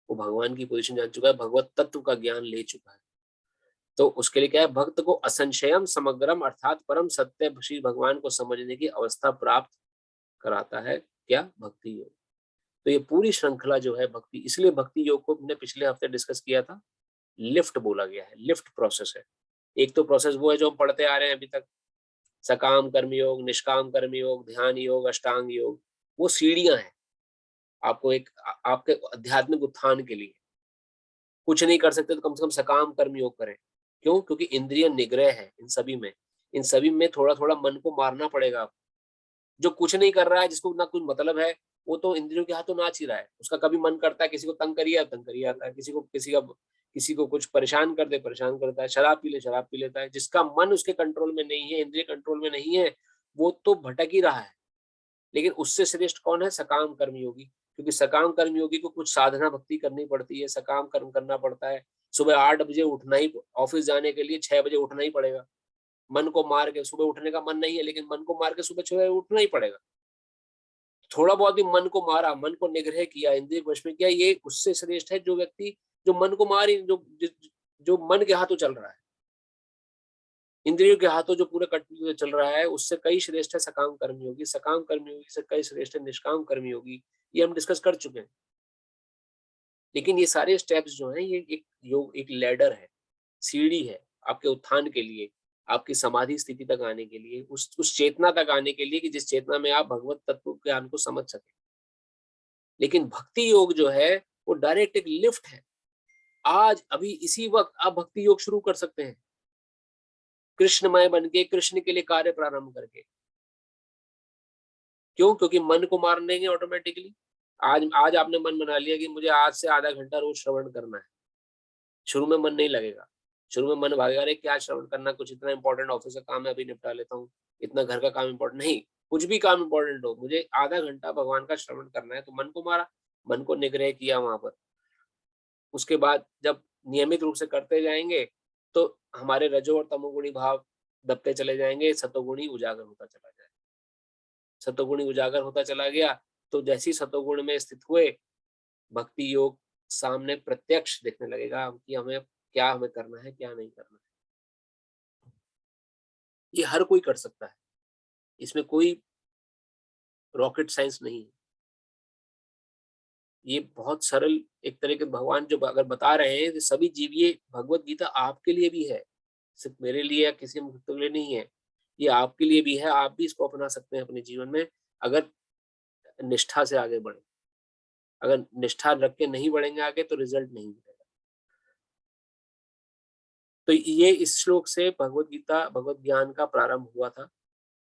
वो भगवान की पोजीशन जान चुका है, भगवत तत्व का ज्ञान ले चुका है। तो उसके लिए क्या है, भक्त को असंशयम समग्रम अर्थात परम सत्य श्री भगवान को समझने की अवस्था प्राप्त कराता है। क्या? भक्ति योग। तो ये पूरी श्रृंखला जो है भक्ति, इसलिए भक्ति योग को हमने पिछले हफ्ते डिस्कस किया था, लिफ्ट बोला गया है, लिफ्ट प्रोसेस है। एक तो प्रोसेस वो है जो हम पढ़ते आ रहे हैं अभी तक, सकाम कर्म योग, निष्काम कर्म योग, ध्यान योग, अष्टांग योग, वो सीढ़ियां हैं आपको एक आपके आध्यात्मिक उत्थान के लिए। कुछ नहीं कर सकते तो कम से कम सकाम कर्म योग करें। क्यों? क्योंकि इंद्रिय निग्रह है इन सभी में थोड़ा थोड़ा मन को मारना पड़ेगा आपको। जो कुछ नहीं कर रहा है, जिसको ना कुछ मतलब है, वो तो इंद्रियों के हाथों नाच ही रहा है। उसका कभी मन करता है किसी को तंग करिए आता है, किसी को कुछ परेशान कर दे, परेशान करता है, शराब पी ले, शराब पी लेता है। जिसका मन उसके कंट्रोल में नहीं है, इंद्रिय कंट्रोल में नहीं है, वो तो भटक ही रहा है। लेकिन उससे श्रेष्ठ कौन है? सकाम कर्म योगी। क्योंकि सकाम कर्म योगी को कुछ साधना भक्ति करनी पड़ती है, सकाम कर्म करना पड़ता है। सुबह 8 बजे उठना ही, ऑफिस जाने के लिए 6 बजे उठना ही पड़ेगा। मन को मार के, सुबह उठने का मन नहीं है लेकिन मन को मार के सुबह 6 बजे उठना ही पड़ेगा। थोड़ा बहुत भी मन को मारा, मन को निग्रह किया, इंद्रिय वश में किया, ये उससे श्रेष्ठ है जो व्यक्ति जो मन को मार ही जो मन के हाथों चल रहा है, इंद्रियों के हाथों जो पूरे कट चल रहा है, उससे कई श्रेष्ठ है सकाम कर्मयोगी। सकाम कर्मयोगी से कई श्रेष्ठ है निष्काम कर्मयोगी। ये हम डिस्कस कर चुके हैं। लेकिन ये सारे स्टेप्स जो हैं, ये एक लैडर है, सीढ़ी है आपके उत्थान के लिए, आपकी समाधि स्थिति तक आने के लिए, उस चेतना तक आने के लिए कि जिस चेतना में आप भगवत तत्व ज्ञान को समझ सके। लेकिन भक्ति योग जो है वो डायरेक्ट एक लिफ्ट है। आज अभी इसी वक्त आप भक्ति योग शुरू कर सकते हैं, कृष्णमय बन के, कृष्ण के लिए कार्य प्रारंभ करके। क्यों? क्योंकि मन को मार देंगे ऑटोमेटिकली। आज आपने मन बना लिया कि मुझे आज से आधा घंटा रोज श्रवण करना है। शुरू में मन नहीं लगेगा, शुरू में मन भागेगा, अरे क्या श्रवण करना, कुछ इतना इंपॉर्टेंट ऑफिस का काम है अभी निपटा लेता हूँ, इतना घर का काम इंपॉर्टेंट नहीं, कुछ भी काम इंपॉर्टेंट हो, मुझे आधा घंटा भगवान का श्रवण करना है। तो मन को मारा, मन को निग्रह किया वहां पर। उसके बाद जब नियमित रूप से करते जाएंगे तो हमारे रजो और तमोगुणी भाव दबते चले जाएंगे, सतोगुणी उजागर होता चला जाएगा। सतोगुणी उजागर होता चला गया तो जैसे ही सतोगुण में स्थित हुए, भक्ति योग सामने प्रत्यक्ष दिखने लगेगा कि हमें करना है, क्या नहीं करना है। ये हर कोई कर सकता है, इसमें कोई रॉकेट साइंस नहीं है। ये बहुत सरल एक तरह के भगवान जो अगर बता रहे हैं, सभी जीव, ये भगवत गीता आपके लिए भी है, सिर्फ मेरे लिए या किसी के लिए नहीं है। ये आपके लिए भी है, आप भी इसको अपना सकते हैं अपने जीवन में, अगर निष्ठा से आगे बढ़े। अगर निष्ठा रख के नहीं बढ़ेंगे आगे तो रिजल्ट नहीं मिलेगा। तो ये इस श्लोक से भगवत गीता, भगवत ज्ञान का प्रारंभ हुआ था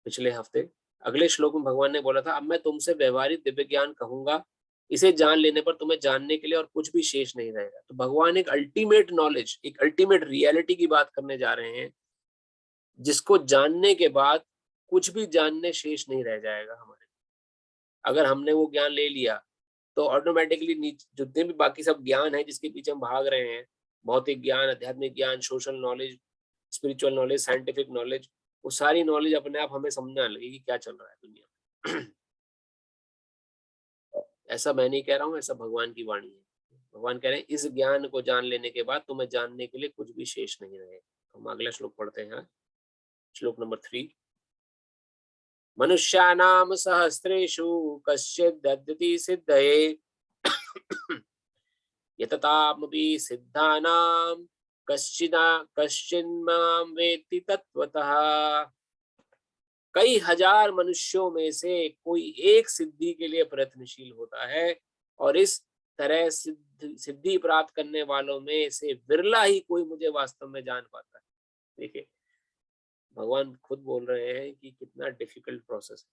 पिछले हफ्ते। अगले श्लोक में भगवान ने बोला था, अब मैं तुमसे व्यवहारिक दिव्य ज्ञान कहूंगा, इसे जान लेने पर तुम्हें जानने के लिए और कुछ भी शेष नहीं रहेगा। तो भगवान एक अल्टीमेट नॉलेज, एक अल्टीमेट रियलिटी की बात करने जा रहे हैं, जिसको जानने के बाद कुछ भी जानने शेष नहीं रह जाएगा हमारे। अगर हमने वो ज्ञान ले लिया तो ऑटोमेटिकली जितने भी बाकी सब ज्ञान है जिसके पीछे हम भाग रहे हैं, भौतिक ज्ञान, आध्यात्मिक ज्ञान, social knowledge, spiritual knowledge, scientific knowledge, वो सारी नॉलेज अपने आप हमें समझने लगेगी क्या चल रहा है दुनिया में। ऐसा मैं नहीं कह रहा हूँ, ऐसा भगवान की वाणी है। भगवान कह रहे हैं इस ज्ञान को जान लेने के बाद तुम्हें जानने के लिए कुछ भी शेष नहीं रहेगा। तो हम अगला श्लोक पढ़ते हैं, श्लोक नंबर 3। मनुष्याणाम सहस्रेषु कश्चिद् दद्यति सिद्धये यततामपि सिद्धानां कश्चिन्मां वेत्ति तत्वतः। कई हजार मनुष्यों में से कोई एक सिद्धि के लिए प्रयत्नशील होता है, और इस तरह सिद्धि प्राप्त करने वालों में से बिरला ही कोई मुझे वास्तव में जान पाता है। देखिए, भगवान खुद बोल रहे हैं कि कितना डिफिकल्ट प्रोसेस है,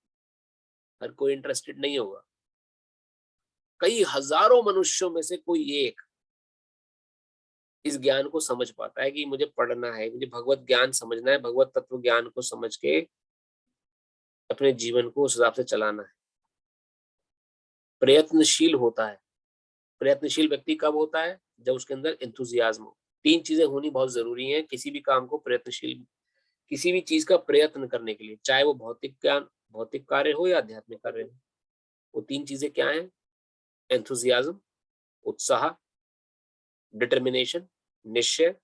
हर कोई इंटरेस्टेड नहीं होगा। कई हजारों मनुष्यों में से कोई एक इस ज्ञान को समझ पाता है कि मुझे पढ़ना है, मुझे भगवत ज्ञान समझना है, भगवत तत्व ज्ञान को समझ के अपने जीवन को उस हिसाब से चलाना है। प्रयत्नशील होता है। प्रयत्नशील व्यक्ति कब होता है? जब उसके अंदर एंथुसियाज्म हो। 3 चीजें होनी बहुत जरूरी हैं किसी भी काम को प्रयत्नशील, किसी भी चीज का प्रयत्न करने के लिए, चाहे वो भौतिक ज्ञान, भौतिक कार्य हो या आध्यात्मिक कार्य हो। वो 3 चीजें क्या हैं? एंथुसियाज्म, उत्साह, डिटर्मिनेशन, निश्चय,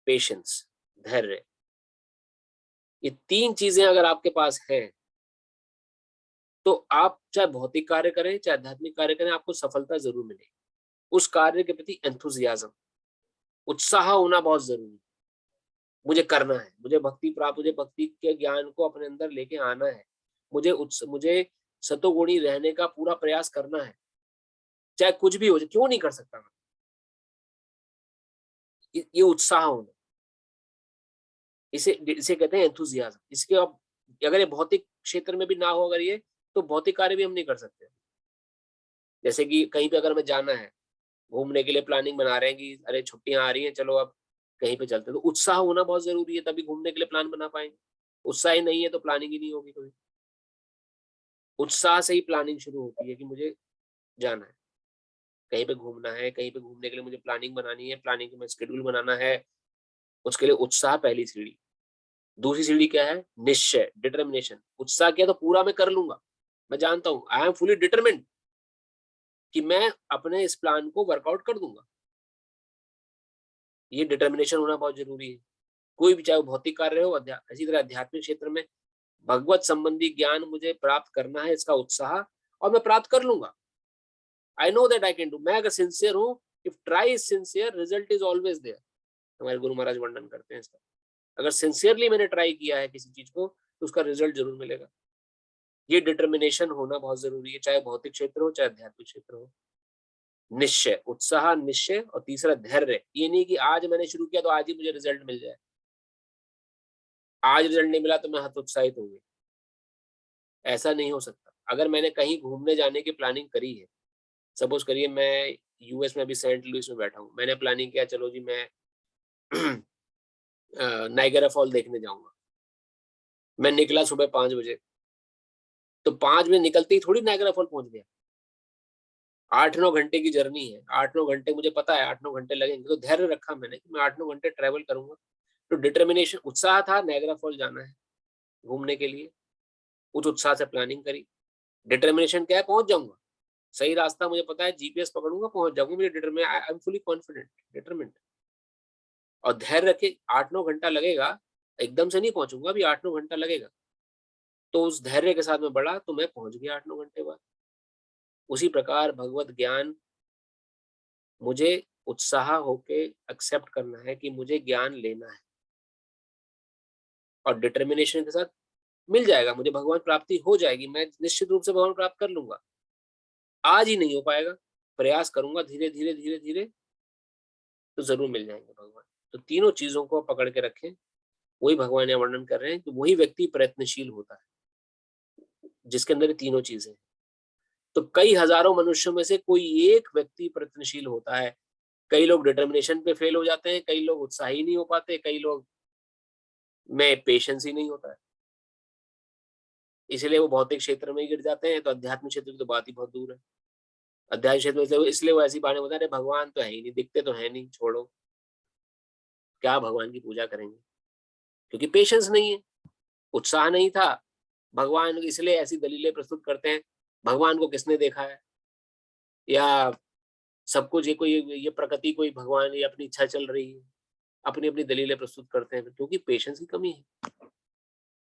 पेशेंस, धैर्य। ये 3 चीजें अगर आपके पास है तो आप चाहे भौतिक कार्य करें चाहे आध्यात्मिक कार्य करें, आपको सफलता जरूर मिलेगी। उस कार्य के प्रति एंथुसियाज्म, उत्साह होना बहुत जरूरी है। मुझे करना है, मुझे भक्ति प्राप्त, मुझे भक्ति के ज्ञान को अपने अंदर लेके आना है, मुझे सतोगुणी रहने का पूरा प्रयास करना है, चाहे कुछ भी हो जाए। क्यों नहीं कर सकता मैं? ये उत्साह होना, इसे इसे कहते हैं एंथुसियाज्म। इसके अब अगर ये भौतिक क्षेत्र में भी ना हो, अगर ये, तो भौतिक कार्य भी हम नहीं कर सकते। जैसे कि कहीं पे अगर हमें जाना है, घूमने के लिए प्लानिंग बना रहे हैं कि अरे छुट्टियां आ रही हैं, चलो अब कहीं पे चलते हैं, तो उत्साह होना बहुत जरूरी है, तभी घूमने के लिए प्लान बना पाएंगे। उत्साह ही नहीं है तो प्लानिंग ही नहीं होगी कभी। उत्साह से ही प्लानिंग शुरू होती है कि मुझे जाना है, कहीं पे घूमना है, कहीं पे घूमने के लिए मुझे प्लानिंग बनानी है, प्लानिंग में शेड्यूल बनाना है। उसके लिए उत्साह पहली सीढ़ी। दूसरी सीढ़ी क्या है? निश्चय, डिटर्मिनेशन। उत्साह किया तो पूरा मैं कर लूंगा, मैं जानता हूं, आई एम फुली डिटरमिन्ड कि मैं अपने इस प्लान को वर्कआउट कर दूंगा। ये डिटर्मिनेशन होना बहुत जरूरी है। कोई भी, चाहे वो भौतिक कार्य हो, इसी तरह आध्यात्मिक क्षेत्र में भगवत संबंधी ज्ञान मुझे प्राप्त करना है, इसका उत्साह, और मैं प्राप्त कर लूंगा। I know that I can do. मैं अगर सिंसियर हूं, if try is sincere, result is always there. हमारे गुरु महाराज वर्णन करते हैं इसका। अगर सिंसियरली मैंने ट्राई किया है किसी चीज को, तो उसका रिजल्ट जरूर मिलेगा। ये डिटर्मिनेशन होना बहुत जरूरी है, चाहे भौतिक क्षेत्र हो चाहे आध्यात्मिक क्षेत्र हो। निश्चय, उत्साह, निश्चय, और तीसरा धैर्य। ये नहीं कि आज मैंने शुरू किया तो आज ही मुझे रिजल्ट मिल जाए, आज रिजल्ट नहीं मिला तो मैं हतोत्साहित हो गई। ऐसा नहीं हो सकता। अगर मैंने कहीं घूमने जाने की प्लानिंग करी है, सपोज करिए मैं यूएस में अभी सेंट लुइस में बैठा हूँ, मैंने प्लानिंग किया चलो जी मैं नाइगेरा फॉल देखने जाऊंगा। मैं निकला सुबह 5 बजे, तो 5 बजे निकलते ही थोड़ी नाइगेरा फॉल पहुंच गया। 8-9 घंटे की जर्नी है, 8-9 घंटे मुझे पता है 8-9 घंटे लगेंगे, तो धैर्य रखा मैंने कि मैं 8-9 घंटे ट्रैवल करूंगा। तो डिटर्मिनेशन, उत्साह था, नाइगेरा फॉल जाना है घूमने के लिए, उस उत्साह से प्लानिंग करी। डिटर्मिनेशन क्या है? पहुंच जाऊंगा, सही रास्ता मुझे पता है, जीपीएस पकड़ूंगा, पहुंच जाऊंगा। मेरी determine, I am fully confident, determined. और धैर्य रखे, 8-9 घंटा लगेगा, एकदम से नहीं पहुंचूंगा, अभी 8-9 घंटा लगेगा। तो उस धैर्य के साथ में बढ़ा तो मैं पहुंच गया 8-9 घंटे बाद। उसी प्रकार भगवत ज्ञान मुझे उत्साह होके एक्सेप्ट करना है कि मुझे ज्ञान लेना है, और डिटर्मिनेशन के साथ मिल जाएगा, मुझे भगवान प्राप्ति हो जाएगी, मैं निश्चित रूप से भगवान प्राप्त कर लूंगा। आज ही नहीं हो पाएगा, प्रयास करूंगा, धीरे धीरे धीरे धीरे तो जरूर मिल जाएंगे भगवान। तो तीनों चीजों को पकड़ के रखें। वही भगवान यहाँ वर्णन कर रहे हैं कि वही व्यक्ति प्रयत्नशील होता है जिसके अंदर ये तीनों चीजें। तो कई हजारों मनुष्यों में से कोई एक व्यक्ति प्रयत्नशील होता है। कई लोग डिटर्मिनेशन पे फेल हो जाते हैं, कई लोग उत्साही नहीं हो पाते, कई लोग में पेशेंस ही नहीं होता है, इसलिए वो भौतिक क्षेत्र में ही गिर जाते हैं। तो आध्यात्मिक क्षेत्र की तो बात ही बहुत दूर है। अध्यात्मिक क्षेत्र में इसलिए वो ऐसी बातें बता रहे, भगवान तो है ही नहीं, दिखते तो है नहीं, छोड़ो, क्या भगवान की पूजा करेंगे, क्योंकि पेशेंस नहीं है, उत्साह नहीं था। भगवान इसलिए ऐसी दलीलें प्रस्तुत करते हैं, भगवान को किसने देखा है, या सब कुछ ये कोई, ये प्रकृति कोई भगवान, ये अपनी इच्छा चल रही है, अपनी अपनी दलीलें प्रस्तुत करते हैं, क्योंकि पेशेंस की कमी है।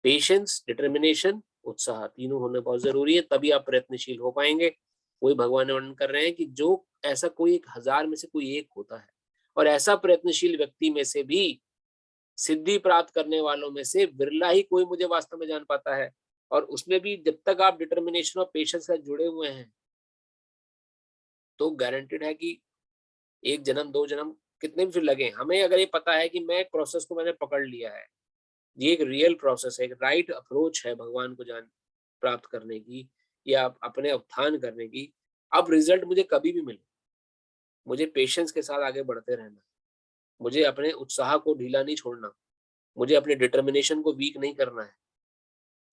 पेशेंस, डिटर्मिनेशन, उत्साह, तीनों होने बहुत जरूरी है, तभी आप प्रयत्नशील हो पाएंगे। वही भगवान वर्णन कर रहे हैं कि जो ऐसा कोई 1000 में से कोई एक होता है, और ऐसा प्रयत्नशील व्यक्ति में से भी, सिद्धि प्राप्त करने वालों में से बिरला ही कोई मुझे वास्तव में जान पाता है। और उसमें भी जब तक आप डिटर्मिनेशन और पेशेंस से जुड़े हुए हैं, तो गारंटेड है कि 1 जन्म 2 जन्म कितने भी फिर लगे, हमें अगर ये पता है कि मैं एक प्रोसेस को मैंने पकड़ लिया है, ये एक रियल प्रोसेस है, एक राइट अप्रोच है भगवान को जान प्राप्त करने की, या अपने उत्थान करने की। अब रिजल्ट मुझे कभी भी मिले, मुझे पेशेंस के साथ आगे बढ़ते रहना, मुझे अपने उत्साह को ढीला नहीं छोड़ना, मुझे अपने डिटर्मिनेशन को वीक नहीं करना है।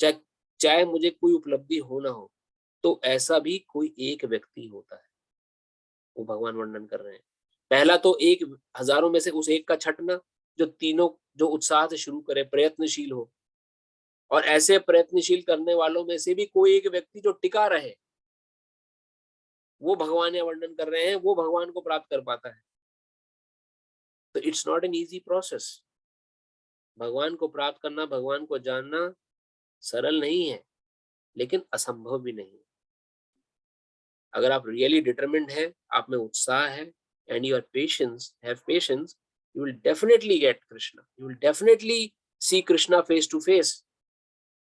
चाहे चाहे मुझे कोई उपलब्धि हो ना हो, तो ऐसा भी कोई एक व्यक्ति होता है, वो भगवान वर्णन कर रहे हैं। पहला तो एक हजारों में से उस एक का छंटना, जो तीनों जो उत्साह से शुरू करे, प्रयत्नशील हो, और ऐसे प्रयत्नशील करने वालों में से भी कोई एक व्यक्ति जो टिका रहे, वो भगवान या वर्णन कर रहे हैं, वो भगवान को प्राप्त कर पाता है। तो it's not an easy process. भगवान को प्राप्त करना, भगवान को जानना सरल नहीं है, लेकिन असंभव भी नहीं है। अगर आप रियली डिटरमिन्ड है, आप में उत्साह है, and you are patience, have patience, you will definitely get Krishna, you will definitely see Krishna face to face.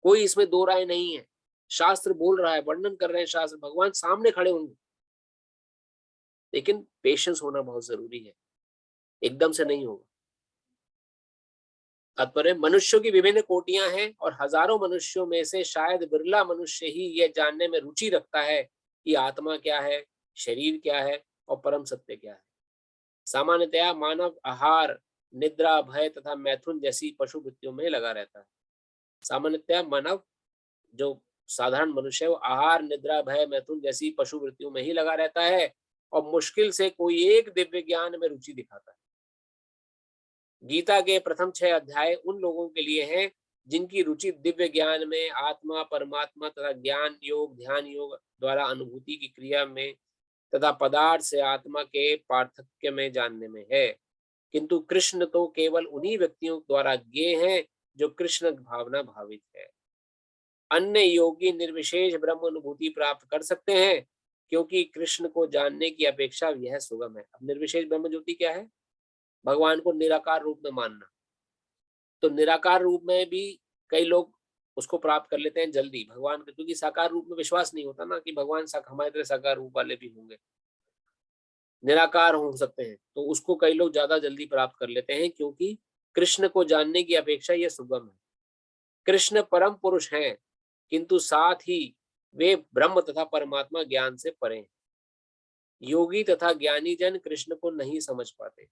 कोई इसमें दो राय नहीं है। शास्त्र बोल रहा है, वर्णन कर रहे हैं शास्त्र, भगवान सामने खड़े होंगे, लेकिन पेशेंस होना बहुत जरूरी है, एकदम से नहीं होगा। तात्पर्य, मनुष्यों की विभिन्न कोटियां हैं और हजारों मनुष्यों में से शायद बिरला मनुष्य ही यह जानने में रुचि रखता है कि आत्मा क्या है, शरीर क्या है और परम सत्य क्या है। सामान्यतया मानव आहार, निद्रा, भय तथा मैथुन जैसी पशु वृत्तियों में लगा रहता है। सामान्यतया मानव, जो साधारण मनुष्य है, वो आहार, निद्रा, भय, मैथुन जैसी पशु वृत्तियों में ही लगा रहता है और मुश्किल से कोई एक दिव्य ज्ञान में रुचि दिखाता है। गीता के प्रथम 6 अध्याय उन लोगों के लिए हैं जिनकी रुचि दिव्य ज्ञान में, आत्मा, परमात्मा तथा ज्ञान योग, ध्यान योग द्वारा अनुभूति की क्रिया में तथा पदार्थ से आत्मा के पार्थक्य में जानने में है। किंतु कृष्ण तो केवल उन्हीं व्यक्तियों द्वारा ज्ञेय हैं जो कृष्ण भावना भावित है। अन्य योगी निर्विशेष ब्रह्म अनुभूति प्राप्त कर सकते हैं, क्योंकि कृष्ण को जानने की अपेक्षा यह सुगम है। अब निर्विशेष ब्रह्म ज्योति क्या है? भगवान को निराकार रूप में मानना। तो निराकार रूप में भी कई लोग उसको प्राप्त कर लेते हैं जल्दी भगवान के, क्योंकि साकार रूप में विश्वास नहीं होता ना कि भगवान हमारे तरह साकार रूप वाले भी होंगे, निराकार हो सकते हैं, तो उसको कई लोग ज्यादा जल्दी प्राप्त कर लेते हैं, क्योंकि कृष्ण को जानने की अपेक्षा यह सुगम है। कृष्ण परम पुरुष हैं, किंतु साथ ही वे ब्रह्म तथा परमात्मा ज्ञान से परे हैं। योगी तथा ज्ञानी जन कृष्ण को नहीं समझ पाते।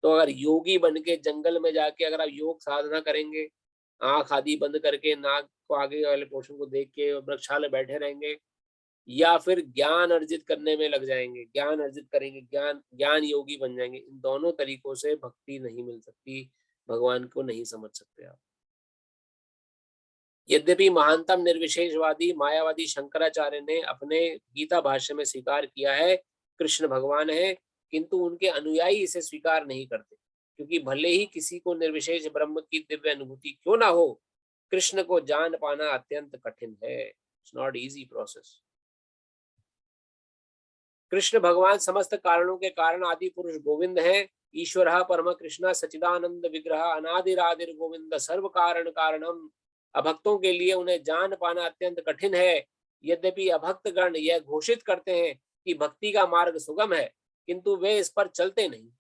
तो अगर योगी बन के जंगल में जाके अगर आप योग साधना करेंगे, आंख आदि बंद करके, नाक को आगे वाले पोर्शन को देख के वृक्षालय बैठे रहेंगे, या फिर ज्ञान अर्जित करने में लग जाएंगे, ज्ञान अर्जित करेंगे, ज्ञान योगी बन जाएंगे, इन दोनों तरीकों से भक्ति नहीं मिल सकती, भगवान को नहीं समझ सकते आप। यद्यपि महानतम निर्विशेषवादी मायावादी शंकराचार्य ने अपने गीता भाष्य में स्वीकार किया है कृष्ण भगवान है, किंतु उनके अनुयायी इसे स्वीकार नहीं करते, क्योंकि भले ही किसी को निर्विशेष ब्रह्म की दिव्य अनुभूति क्यों ना हो, कृष्ण को जान पाना अत्यंत कठिन है। It's not easy process. Krishna भगवान समस्त कारणों के कारण आदि पुरुष गोविंद है। ईश्वर परम कृष्ण सचिदानंद विग्रह अनादिरादिर गोविंद सर्व कारण कारणम। अभक्तों के लिए उन्हें जान पाना अत्यंत कठिन है। यद्यपि अभक्त गण यह घोषित करते हैं कि भक्ति का मार्ग सुगम है, किंतु वे इस पर चलते नहीं।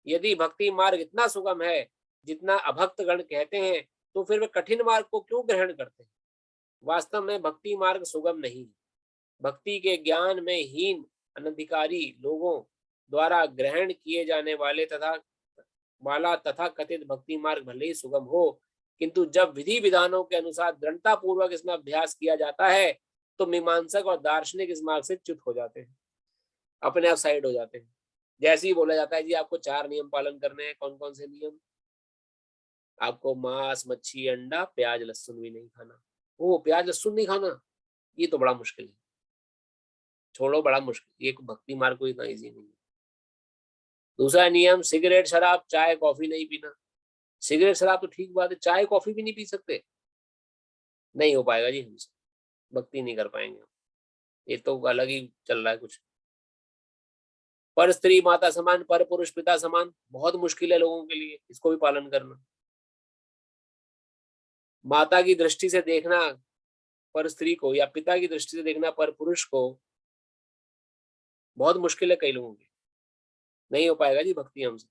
यदि भक्ति मार्ग इतना सुगम है जितना अभक्त गण कहते हैं, तो फिर वे कठिन मार्ग को क्यों ग्रहण करते हैं? वास्तव में भक्ति मार्ग सुगम नहीं है। भक्ति के ज्ञान में हीन अनधिकारी लोगों द्वारा ग्रहण किए जाने वाले तथा कथित भक्ति मार्ग भले ही सुगम हो, किंतु जब विधि विधानों के अनुसार दृढ़ता पूर्वक इसमें अभ्यास किया जाता है, तो मीमांसक और दार्शनिक इस मार्ग से च्युत हो जाते हैं, अपने आप साइड हो जाते हैं। जैसे ही बोला जाता है जी आपको 4 नियम पालन करने हैं, कौन कौन से नियम? आपको मांस, मच्छी, अंडा, प्याज, लहसुन भी नहीं खाना। ओ, प्याज लहसुन नहीं खाना, ये तो बड़ा मुश्किल है, छोड़ो, बड़ा मुश्किल, ये भक्ति मार्ग को इतना इजी नहीं है। दूसरा नियम, सिगरेट, शराब, चाय, कॉफी नहीं पीना। सिगरेट शराब तो ठीक बात है, चाय कॉफी भी नहीं पी सकते, नहीं हो पाएगा जी हमसे, भक्ति नहीं कर पाएंगे हम, ये तो अलग ही चल रहा है कुछ। पर स्त्री माता समान, पर पुरुष पिता समान, बहुत मुश्किल है लोगों के लिए इसको भी पालन करना। माता की दृष्टि से देखना पर स्त्री को, या पिता की दृष्टि से देखना पर पुरुष को, बहुत मुश्किल है कई लोगों की, नहीं हो पाएगा जी भक्ति हमसे।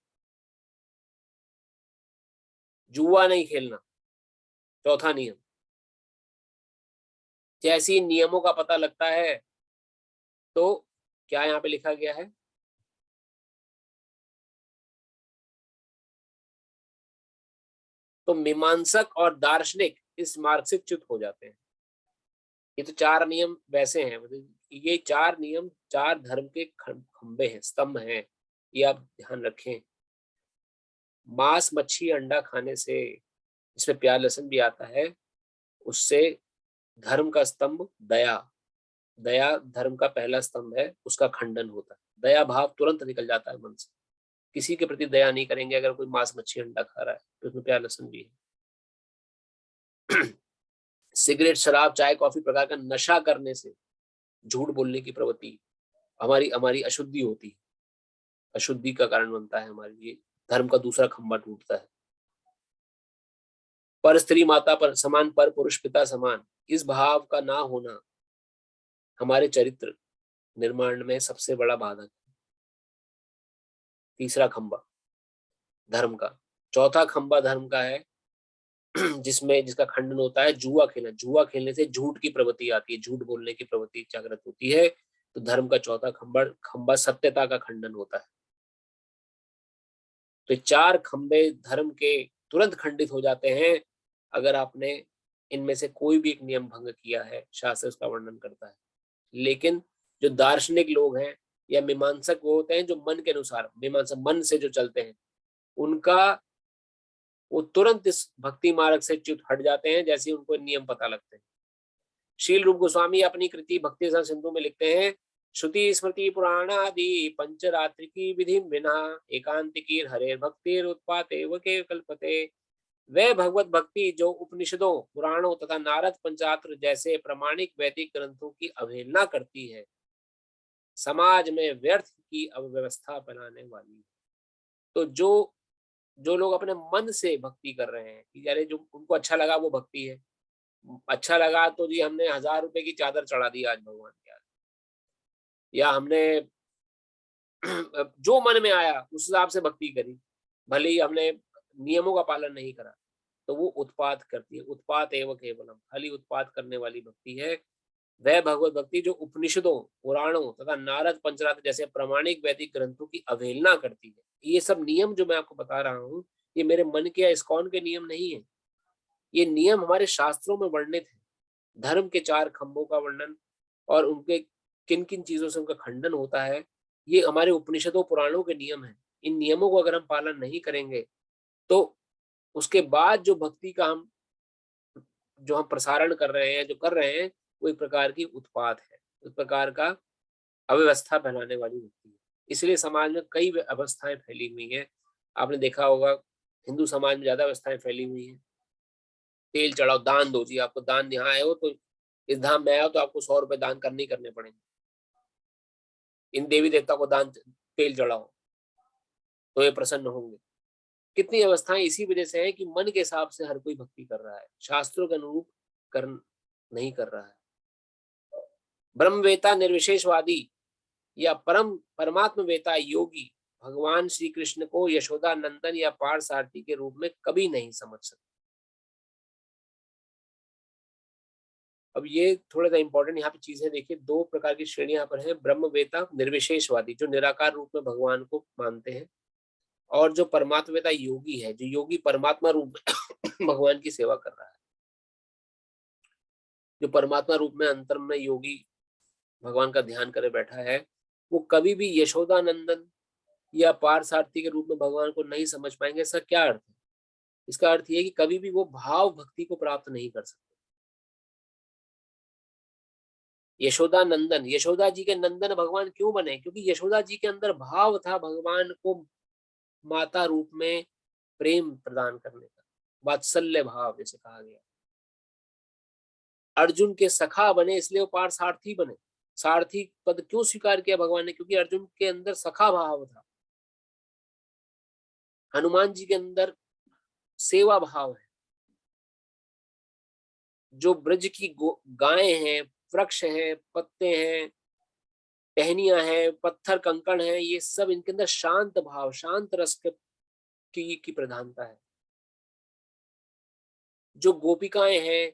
जुआ नहीं खेलना, चौथा नियम। जैसे ही नियमों का पता लगता है, तो क्या यहाँ पे लिखा गया है? तो मीमांसक और दार्शनिक इस मार्ग से च्युत हो जाते हैं। ये तो 4 नियम वैसे हैं, मतलब ये 4 नियम 4 धर्म के खंबे हैं, स्तंभ हैं, ये आप ध्यान रखें। मांस, मच्छी, अंडा खाने से, इसमें प्याज लहसुन भी आता है, उससे धर्म का स्तंभ दया, दया धर्म का पहला स्तंभ है, उसका खंडन होता है। दया भाव तुरंत निकल जाता है मन से, किसी के प्रति दया नहीं करेंगे अगर कोई मांस, मच्छी, अंडा खा रहा है तो उसमें प्याज लहसुन भी है। सिगरेट, शराब, चाय, कॉफी प्रकार का नशा करने से झूठ बोलने की प्रवृत्ति, हमारी हमारी अशुद्धि होती है, अशुद्धि का कारण बनता है हमारे लिए, धर्म का दूसरा खंभा टूटता है। पर स्त्री माता पर समान, पर पुरुष पिता समान, इस भाव का ना होना हमारे चरित्र निर्माण में सबसे बड़ा बाधक है। तीसरा खंभा धर्म का। चौथा खंभा धर्म का है जिसका खंडन होता है जुआ खेलना। जुआ खेलने से झूठ की प्रवृत्ति आती है, झूठ बोलने की प्रवृत्ति जागृत होती है। तो धर्म का चौथा खंभा सत्यता का खंडन होता है। तो 4 खंभे धर्म के तुरंत खंडित हो जाते हैं अगर आपने इनमें से कोई भी एक नियम भंग किया है। शास्त्र उसका वर्णन करता है। लेकिन जो दार्शनिक लोग हैं या मीमांसक वो होते हैं जो मन के अनुसार, मीमांसा मन से जो चलते हैं, उनका वो तुरंत इस भक्ति मार्ग से च्युत हट जाते हैं जैसे ही उनको नियम पता लगते हैं। शील रूप गोस्वामी अपनी कृति भक्ति रस सिंधु में लिखते हैं, श्रुति स्मृति पुराण आदि पंचरात्रि की विधि बिना एकांतिकी हरे भक्तिर उत्पाते व के कल्पते। वह भगवत भक्ति जो उपनिषदों, पुराणों तथा नारद पंचात्र जैसे प्रमाणिक वैदिक ग्रंथों की अवहेलना करती है, समाज में व्यर्थ की अव्यवस्था बनाने वाली है। तो जो लोग अपने मन से भक्ति कर रहे हैं कि यार जो उनको अच्छा लगा वो भक्ति है, अच्छा लगा तो जी हमने 1000 रुपए की चादर चढ़ा दी आज भगवान के आगे, या हमने जो मन में आया उस हिसाब से भक्ति करी, भले ही हमने नियमों का पालन नहीं करा, तो वो उत्पात करती है। उत्पात एवं केवलम, खाली उत्पात करने वाली भक्ति है। वह भगवत भक्ति जो उपनिषदों, पुराणों तथा नारद पंचरात्र जैसे प्रमाणिक वैदिक ग्रंथों की अवहेलना करती है। ये सब नियम जो मैं आपको बता रहा हूँ, ये मेरे मन के या इस्कॉन के नियम नहीं है, ये नियम हमारे शास्त्रों में वर्णित है। धर्म के 4 खंभों का वर्णन और उनके किन किन चीजों से उनका खंडन होता है, ये हमारे उपनिषदों पुराणों के नियम है। इन नियमों को अगर हम पालन नहीं करेंगे तो उसके बाद जो हम प्रसारण कर रहे हैं, जो कर रहे हैं, वो एक प्रकार की उत्पात है, एक प्रकार का अव्यवस्था बनाने वाली होती है। इसलिए समाज में कई अवस्थाएं फैली हुई हैं। आपने देखा होगा हिंदू समाज में ज्यादा अवस्थाएं फैली हुई हैं। तेल चढ़ाओ, दान दो जी, आपको दान यहाँ आए हो तो इस धाम में आए हो तो आपको 100 रुपए दान करने ही करने पड़ेंगे। इन देवी देवता को दान तेल चढ़ाओ तो ये प्रसन्न होंगे। कितनी अवस्थाएं इसी वजह से है कि मन के हिसाब से हर कोई भक्ति कर रहा है, शास्त्रों के अनुरूप कर नहीं कर रहा है। ब्रह्मवेता निर्विशेषवादी या परमात्मवेता योगी भगवान श्री कृष्ण को यशोदा नंदन या पार्थसारथी के रूप में कभी नहीं समझ सकते। अब ये थोड़ा सा इंपॉर्टेंट यहाँ पे चीजें देखिए, 2 प्रकार की श्रेणी यहाँ पर है। ब्रह्मवेता निर्विशेषवादी जो निराकार रूप में भगवान को मानते हैं, और जो परमात्मवेता योगी है, जो योगी परमात्मा रूप में भगवान की सेवा कर रहा है। जो परमात्मा रूप में अंतर में योगी भगवान का ध्यान करे बैठा है, वो कभी भी यशोदा नंदन या पार्थसारथी के रूप में भगवान को नहीं समझ पाएंगे। इसका क्या अर्थ है? इसका अर्थ ये कि कभी भी वो भाव भक्ति को प्राप्त नहीं कर सकते। यशोदा नंदन, यशोदा जी के नंदन भगवान क्यों बने? क्योंकि यशोदा जी के अंदर भाव था भगवान को माता रूप में प्रेम प्रदान करने का, वात्सल्य भाव जैसे कहा गया। अर्जुन के सखा बने इसलिए वो पार्थसारथी बने। सारथी पद क्यों स्वीकार किया भगवान ने? क्योंकि अर्जुन के अंदर सखा भाव था। हनुमान जी के अंदर सेवा भाव है। जो ब्रज की गायें हैं, वृक्ष हैं, पत्ते हैं, टहनियां हैं, पत्थर कंकड़ हैं, ये सब इनके अंदर शांत भाव, शांत रस की प्रधानता है। जो गोपिकाएं हैं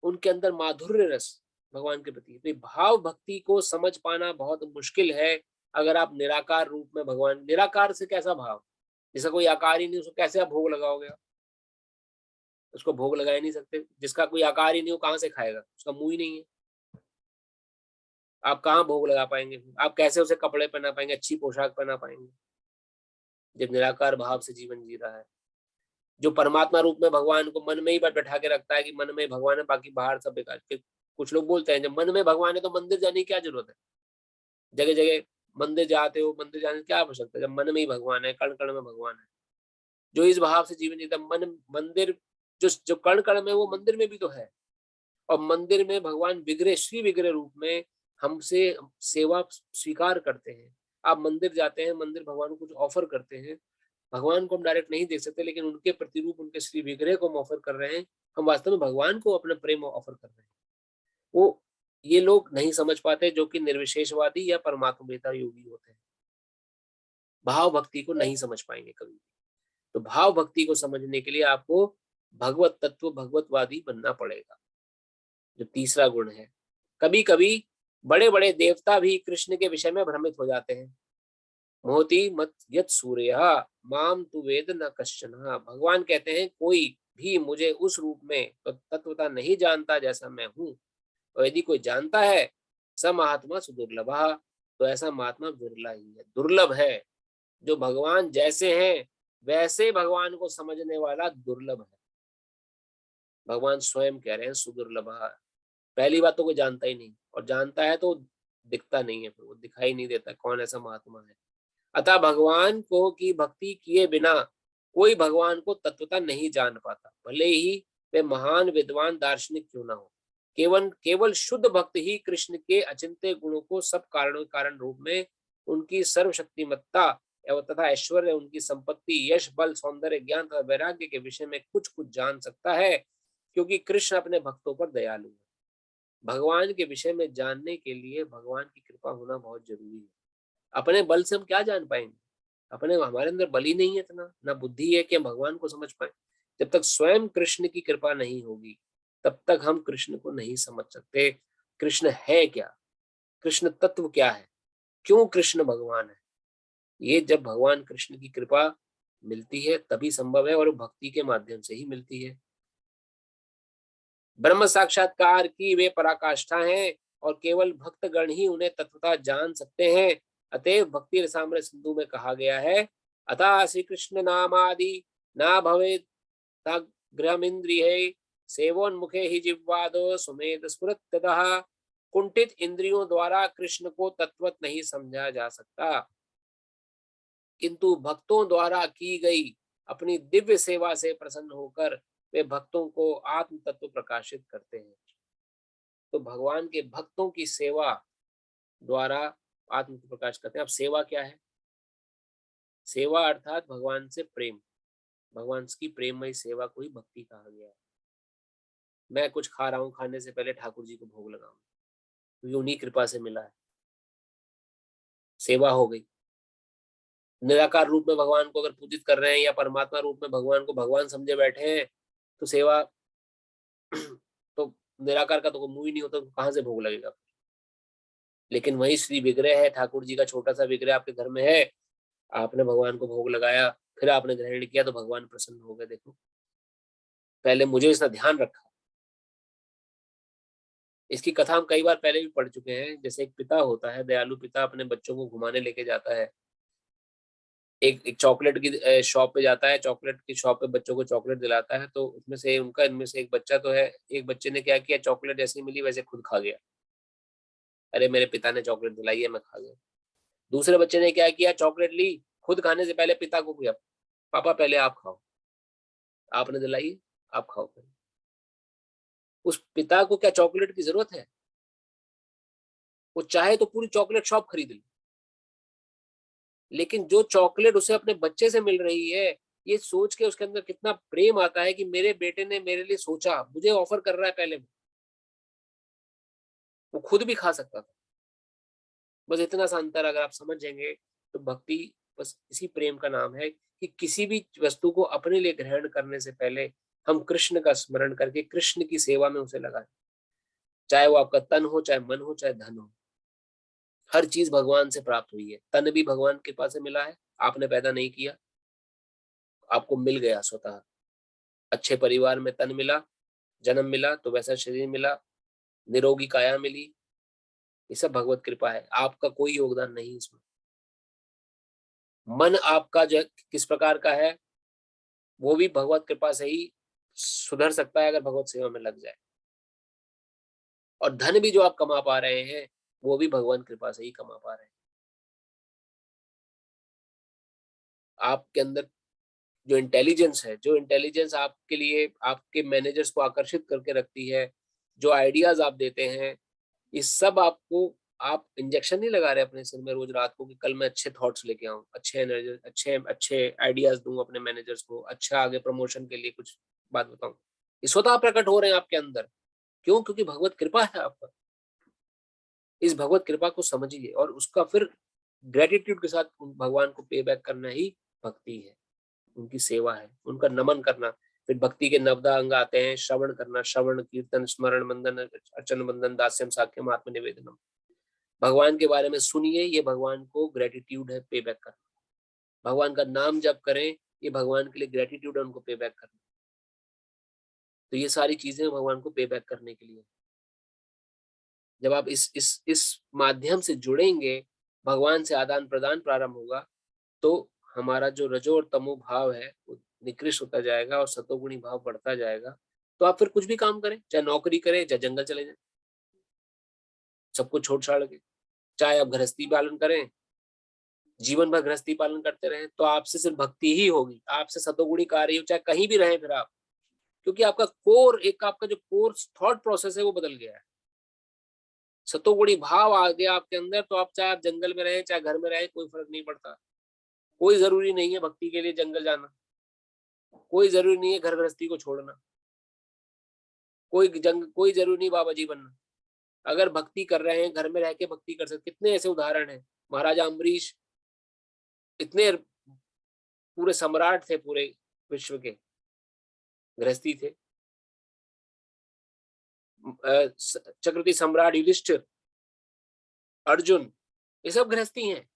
उनके अंदर माधुर्य रस भगवान के प्रति। तो भाव भक्ति को समझ पाना बहुत मुश्किल है अगर आप निराकार रूप में भगवान, निराकार से कैसा भाव, जिसका कोई आकार ही नहीं, उसको कैसे आप भोग लगाओगे? उसको भोग लगा ही नहीं सकते। जिसका कोई आकार ही नहीं, वो कहाँ से खाएगा? उसका मुंह ही नहीं है। आप कहाँ भोग लगा पाएंगे? आप कैसे उसे कपड़े पहना पाएंगे, अच्छी पोशाक पहना पाएंगे, जब निराकार भाव से जीवन जी रहा है? जो परमात्मा रूप में भगवान को मन में ही बैठा के रखता है कि मन में भगवान है, बाकी बाहर सब बेकार। कुछ लोग बोलते हैं जब मन में भगवान है तो मंदिर जाने की क्या जरूरत है? जगह जगह मंदिर जाते हो, मंदिर जाने की क्या आवश्यकता है जब मन में ही भगवान है, कण कण में भगवान है। जो इस भाव से जीवन जीता, मन मंदिर, जो जो कण कण में, वो मंदिर में भी तो है। और मंदिर में भगवान विग्रह, श्री विग्रह रूप में हमसे सेवा स्वीकार करते हैं। आप मंदिर जाते हैं, मंदिर भगवान को कुछ ऑफर करते हैं, भगवान को हम डायरेक्ट नहीं देख सकते, लेकिन उनके प्रतिरूप, उनके श्री विग्रह को हम ऑफर कर रहे हैं। हम वास्तव में भगवान को अपना प्रेम ऑफर कर रहे हैं। वो ये लोग नहीं समझ पाते, जो कि निर्विशेषवादी या परमात्मवेता योगी होते हैं। भाव भक्ति को नहीं समझ पाएंगे कभी। तो भाव भक्ति को समझने के लिए आपको भगवत तत्व, भगवतवादी बनना पड़ेगा, जो तीसरा गुण है। कभी कभी बड़े बड़े देवता भी कृष्ण के विषय में भ्रमित हो जाते हैं। मोहति मत यत सूर्य माम तु वेद न कश्चन। भगवान कहते हैं कोई भी मुझे उस रूप में तो तत्वता नहीं जानता जैसा मैं हूँ, और यदि कोई जानता है स महात्मा सुदुर्लभ, तो ऐसा महात्मा विरला ही है, दुर्लभ है। जो भगवान जैसे हैं वैसे भगवान को समझने वाला दुर्लभ है। भगवान स्वयं कह रहे हैं सुदुर्लभ। पहली बात तो कोई जानता ही नहीं, और जानता है तो दिखता नहीं है, फिर वो दिखाई नहीं देता कौन ऐसा महात्मा है। अतः भगवान को की भक्ति किए बिना कोई भगवान को तत्वता नहीं जान पाता, भले ही वे महान विद्वान दार्शनिक क्यों ना हो। केवल केवल शुद्ध भक्त ही कृष्ण के अचिंत्य गुणों को सब कारणों कारण रूप में, उनकी सर्वशक्तिमत्ता एवं तथा ऐश्वर्य, उनकी संपत्ति, यश, बल, सौंदर्य, ज्ञान तथा वैराग्य के विषय में कुछ कुछ जान सकता है, क्योंकि कृष्ण अपने भक्तों पर दयालु है। भगवान के विषय में जानने के लिए भगवान की कृपा होना बहुत जरूरी है। अपने बल से हम क्या जान पाएंगे? हमारे अंदर बल ही नहीं है इतना, ना बुद्धि है कि हम भगवान को समझ पाए। जब तक स्वयं कृष्ण की कृपा नहीं होगी तब तक हम कृष्ण को नहीं समझ सकते। कृष्ण है क्या, कृष्ण तत्व क्या है, क्यों कृष्ण भगवान है, ये जब भगवान कृष्ण की कृपा मिलती है तभी संभव है, और भक्ति के माध्यम से ही मिलती है। ब्रह्म साक्षात्कार की वे पराकाष्ठा हैं, और केवल भक्त गण ही उन्हें तत्वता जान सकते हैं। अतएव भक्ति रसामृत सिंधु में कहा गया है, अतः श्री कृष्ण नामादि ना भवेत् गृहमिंद्रिय सेवोन्मुखे ही जिह्वादो सुमेध स्फुरत्यतः। कुंठित इंद्रियों द्वारा कृष्ण को तत्वत नहीं समझा जा सकता, किंतु भक्तों द्वारा की गई अपनी दिव्य सेवा से प्रसन्न होकर वे भक्तों को आत्म तत्व प्रकाशित करते हैं। तो भगवान के भक्तों की सेवा द्वारा आत्म तत्व प्रकाश करते हैं। अब सेवा क्या है? सेवा अर्थात भगवान से प्रेम, भगवान की प्रेममय सेवा को ही भक्ति कहा गया है। मैं कुछ खा रहा हूँ, खाने से पहले ठाकुर जी को भोग लगाऊं, क्योंकि उन्हीं कृपा से मिला है, सेवा हो गई। निराकार रूप में भगवान को अगर पूजित कर रहे हैं या परमात्मा रूप में भगवान को भगवान समझे बैठे हैं, तो सेवा तो निराकार का तो कोई मुंह ही नहीं होता, तो कहाँ से भोग लगेगा? लेकिन वही श्री विग्रह है, ठाकुर जी का छोटा सा विग्रह आपके घर में है, आपने भगवान को भोग लगाया, फिर आपने ग्रहण किया तो भगवान प्रसन्न हो गए। देखो, पहले मुझे इसका ध्यान रखा। इसकी कथा हम कई बार पहले भी पढ़ चुके हैं। जैसे एक पिता होता है, दयालु पिता अपने बच्चों को घुमाने लेके जाता है, एक चॉकलेट की शॉप पे जाता है, चॉकलेट की शॉप पे बच्चों को चॉकलेट दिलाता है, तो उसमें से इनमें से एक बच्चा तो है, एक बच्चे ने क्या किया, चॉकलेट जैसी मिली वैसे खुद खा गया। अरे मेरे पिता ने चॉकलेट दिलाई है, मैं खा गया। दूसरे बच्चे ने क्या किया, चॉकलेट ली, खुद खाने से पहले पिता को किया, पापा पहले आप खाओ, आपने दिलाई, आप खाओ पहले। उस पिता को क्या चॉकलेट की जरूरत है? वो चाहे तो पूरी चॉकलेट शॉप खरीद ले, लेकिन जो चॉकलेट उसे अपने बच्चे से मिल रही है, ये सोच के उसके अंदर कितना प्रेम आता है कि मेरे बेटे ने मेरे लिए सोचा, मुझे ऑफर कर रहा है पहले। वो खुद भी खा सकता था। बस इतना सा अंतर अगर आप समझ जाएंगे तो भक्ति बस इसी प्रेम का नाम है कि किसी भी वस्तु को अपने लिए ग्रहण करने से पहले हम कृष्ण का स्मरण करके कृष्ण की सेवा में उसे लगाएं। चाहे वो आपका तन हो, चाहे मन हो, चाहे धन हो, हर चीज भगवान से प्राप्त हुई है। तन भी भगवान के पास से मिला है, आपने पैदा नहीं किया, आपको मिल गया स्वतः। अच्छे परिवार में तन मिला, जन्म मिला तो वैसा शरीर मिला, निरोगी काया मिली, ये सब भगवत कृपा है, आपका कोई योगदान नहीं इसमें। मन आपका जो किस प्रकार का है वो भी भगवत कृपा से ही सुधर सकता है अगर भगवत सेवा में लग जाए। और धन भी जो आप कमा पा रहे हैं वो भी भगवान कृपा से ही कमा पा रहे हैं। आपके अंदर जो इंटेलिजेंस आपके लिए आपके मैनेजर्स को आकर्षित करके रखती है, जो आइडियाज आप देते हैं, ये सब आपको, आप इंजेक्शन नहीं लगा रहे अपने सिर में रोज रात को कि कल मैं अच्छे थॉट्स लेके आऊं, अच्छे एनर्जी, अच्छे आइडियाज दूं अपने मैनेजर्स को, अच्छा आगे प्रमोशन के लिए कुछ बात बताऊं। ये स्वतः प्रकट हो रहे हैं आपके अंदर। क्यों? क्योंकि भगवत कृपा है आप पर। इस भगवत कृपा को समझिए और उसका फिर ग्रेटिट्यूड के साथ भगवान को पे बैक करना ही भक्ति है, उनकी सेवा है, उनका नमन करना। फिर भक्ति के नवदा अंग आते हैं, श्रवण करना, श्रवण कीर्तन स्मरण बंदन अर्चन बंदन दास्यम साक्यम आत्म निवेदनम। भगवान के बारे में सुनिए, ये भगवान को ग्रेटिट्यूड है, पे बैक करना। भगवान का नाम जप करें, ये भगवान के लिए ग्रेटिट्यूड है, उनको पे बैक करना। तो ये सारी चीजें भगवान को पे बैक करने के लिए। जब आप इस माध्यम से जुड़ेंगे, भगवान से आदान प्रदान प्रारंभ होगा, तो हमारा जो रजो और तमो भाव है वो निकृष्ट होता जाएगा और सतोगुणी भाव बढ़ता जाएगा। तो आप फिर कुछ भी काम करें, चाहे नौकरी करें, चाहे जंगल चले जाएं, सब कुछ छोड़ छाड़ के, चाहे आप गृहस्थी पालन करें, जीवन भर गृहस्थी पालन करते रहें, तो आपसे सिर्फ भक्ति ही होगी, आपसे सतोगुणी कार्य हो, चाहे कहीं भी रहें फिर आप, क्योंकि आपका आपका जो कोर थॉट प्रोसेस है वो बदल गया है। सतोगुणी भाव आ गया आपके अंदर, तो आप चाहे आप जंगल में रहें, चाहे घर में रहें, कोई फर्क नहीं पड़ता। कोई जरूरी नहीं है भक्ति के लिए जंगल जाना, कोई जरूरी नहीं है घर गृहस्थी को छोड़ना, कोई जरूरी नहीं बाबा जी बनना। अगर भक्ति कर रहे हैं, घर में रह के भक्ति कर सकते। कितने ऐसे उदाहरण हैं। महाराजा अम्बरीश इतने पूरे सम्राट थे, पूरे विश्व के गृहस्थी थे। चक्रवर्ती सम्राट युधिष्ठिर, अर्जुन, ये सब गृहस्थी हैं,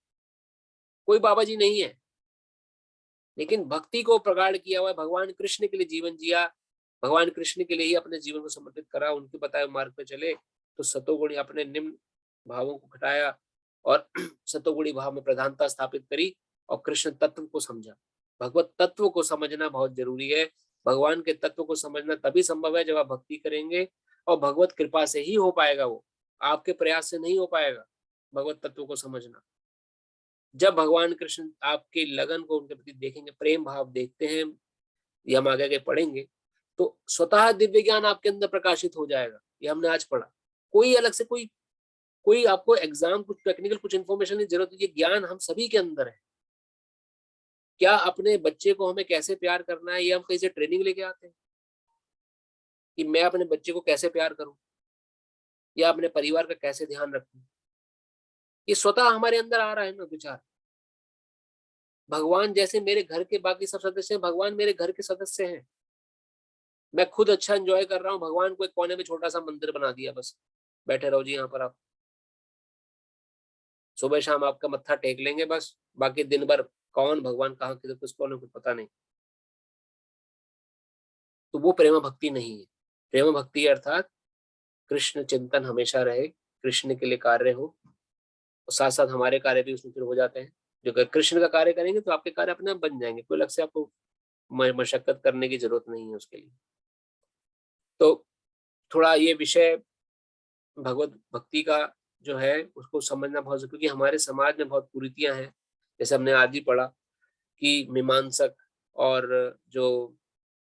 कोई बाबा जी नहीं है। लेकिन भक्ति को प्रगाढ़ किया हुआ, भगवान कृष्ण के लिए जीवन जिया, भगवान कृष्ण के लिए ही अपने जीवन को समर्पित करा, उनके बताए मार्ग पे चले, तो सतोगुणी अपने निम्न भावों को घटाया और सतोगुणी भाव में प्रधानता स्थापित करी और कृष्ण तत्व को समझा। भगवत तत्व को समझना बहुत जरूरी है। भगवान के तत्व को समझना तभी संभव है जब आप भक्ति करेंगे, और भगवत कृपा से ही हो पाएगा, वो आपके प्रयास से नहीं हो पाएगा भगवत तत्व को समझना। जब भगवान कृष्ण आपके लगन को उनके प्रति देखेंगे, प्रेम भाव देखते हैं, ये हम आगे पढ़ेंगे, तो स्वतः दिव्य ज्ञान आपके अंदर प्रकाशित हो जाएगा। ये हमने आज पढ़ा। कोई अलग से कोई आपको एग्जाम, कुछ टेक्निकल, कुछ इन्फॉर्मेशन की जरूरत है। ये ज्ञान हम सभी के अंदर है। क्या अपने बच्चे को हमें कैसे प्यार करना है, ये हम कहीं से ट्रेनिंग लेके आते हैं कि मैं अपने बच्चे को कैसे प्यार करूं या अपने परिवार का कैसे ध्यान रखूं? ये स्वतः हमारे अंदर आ रहा है ना विचार। भगवान जैसे मेरे घर के बाकी सब सदस्य हैं, भगवान मेरे घर के सदस्य हैं। मैं खुद अच्छा एंजॉय कर रहा हूँ, भगवान को एक कोने में छोटा सा मंदिर बना दिया, बस बैठे रहो जी यहाँ पर, आप सुबह शाम आपका मत्था टेक लेंगे बस, बाकी दिन भर कौन भगवान कहाँ किधर किसको कुछ पता नहीं। तो वो प्रेम भक्ति नहीं है। प्रेम भक्ति अर्थात कृष्ण चिंतन हमेशा रहे, कृष्ण के लिए कार्य हो, और साथ साथ हमारे कार्य भी उसमें फिर हो जाते हैं। जो अगर कृष्ण का कार्य करेंगे तो आपके कार्य अपने आप बन जाएंगे, कोई अलग से आपको मशक्कत करने की जरूरत नहीं है उसके लिए। तो थोड़ा ये विषय भगवत भक्ति का जो है उसको समझना बहुत जरूरी, क्योंकि हमारे समाज में बहुत कुरीतियां हैं। जैसे हमने आज ही पढ़ा कि मीमांसक और जो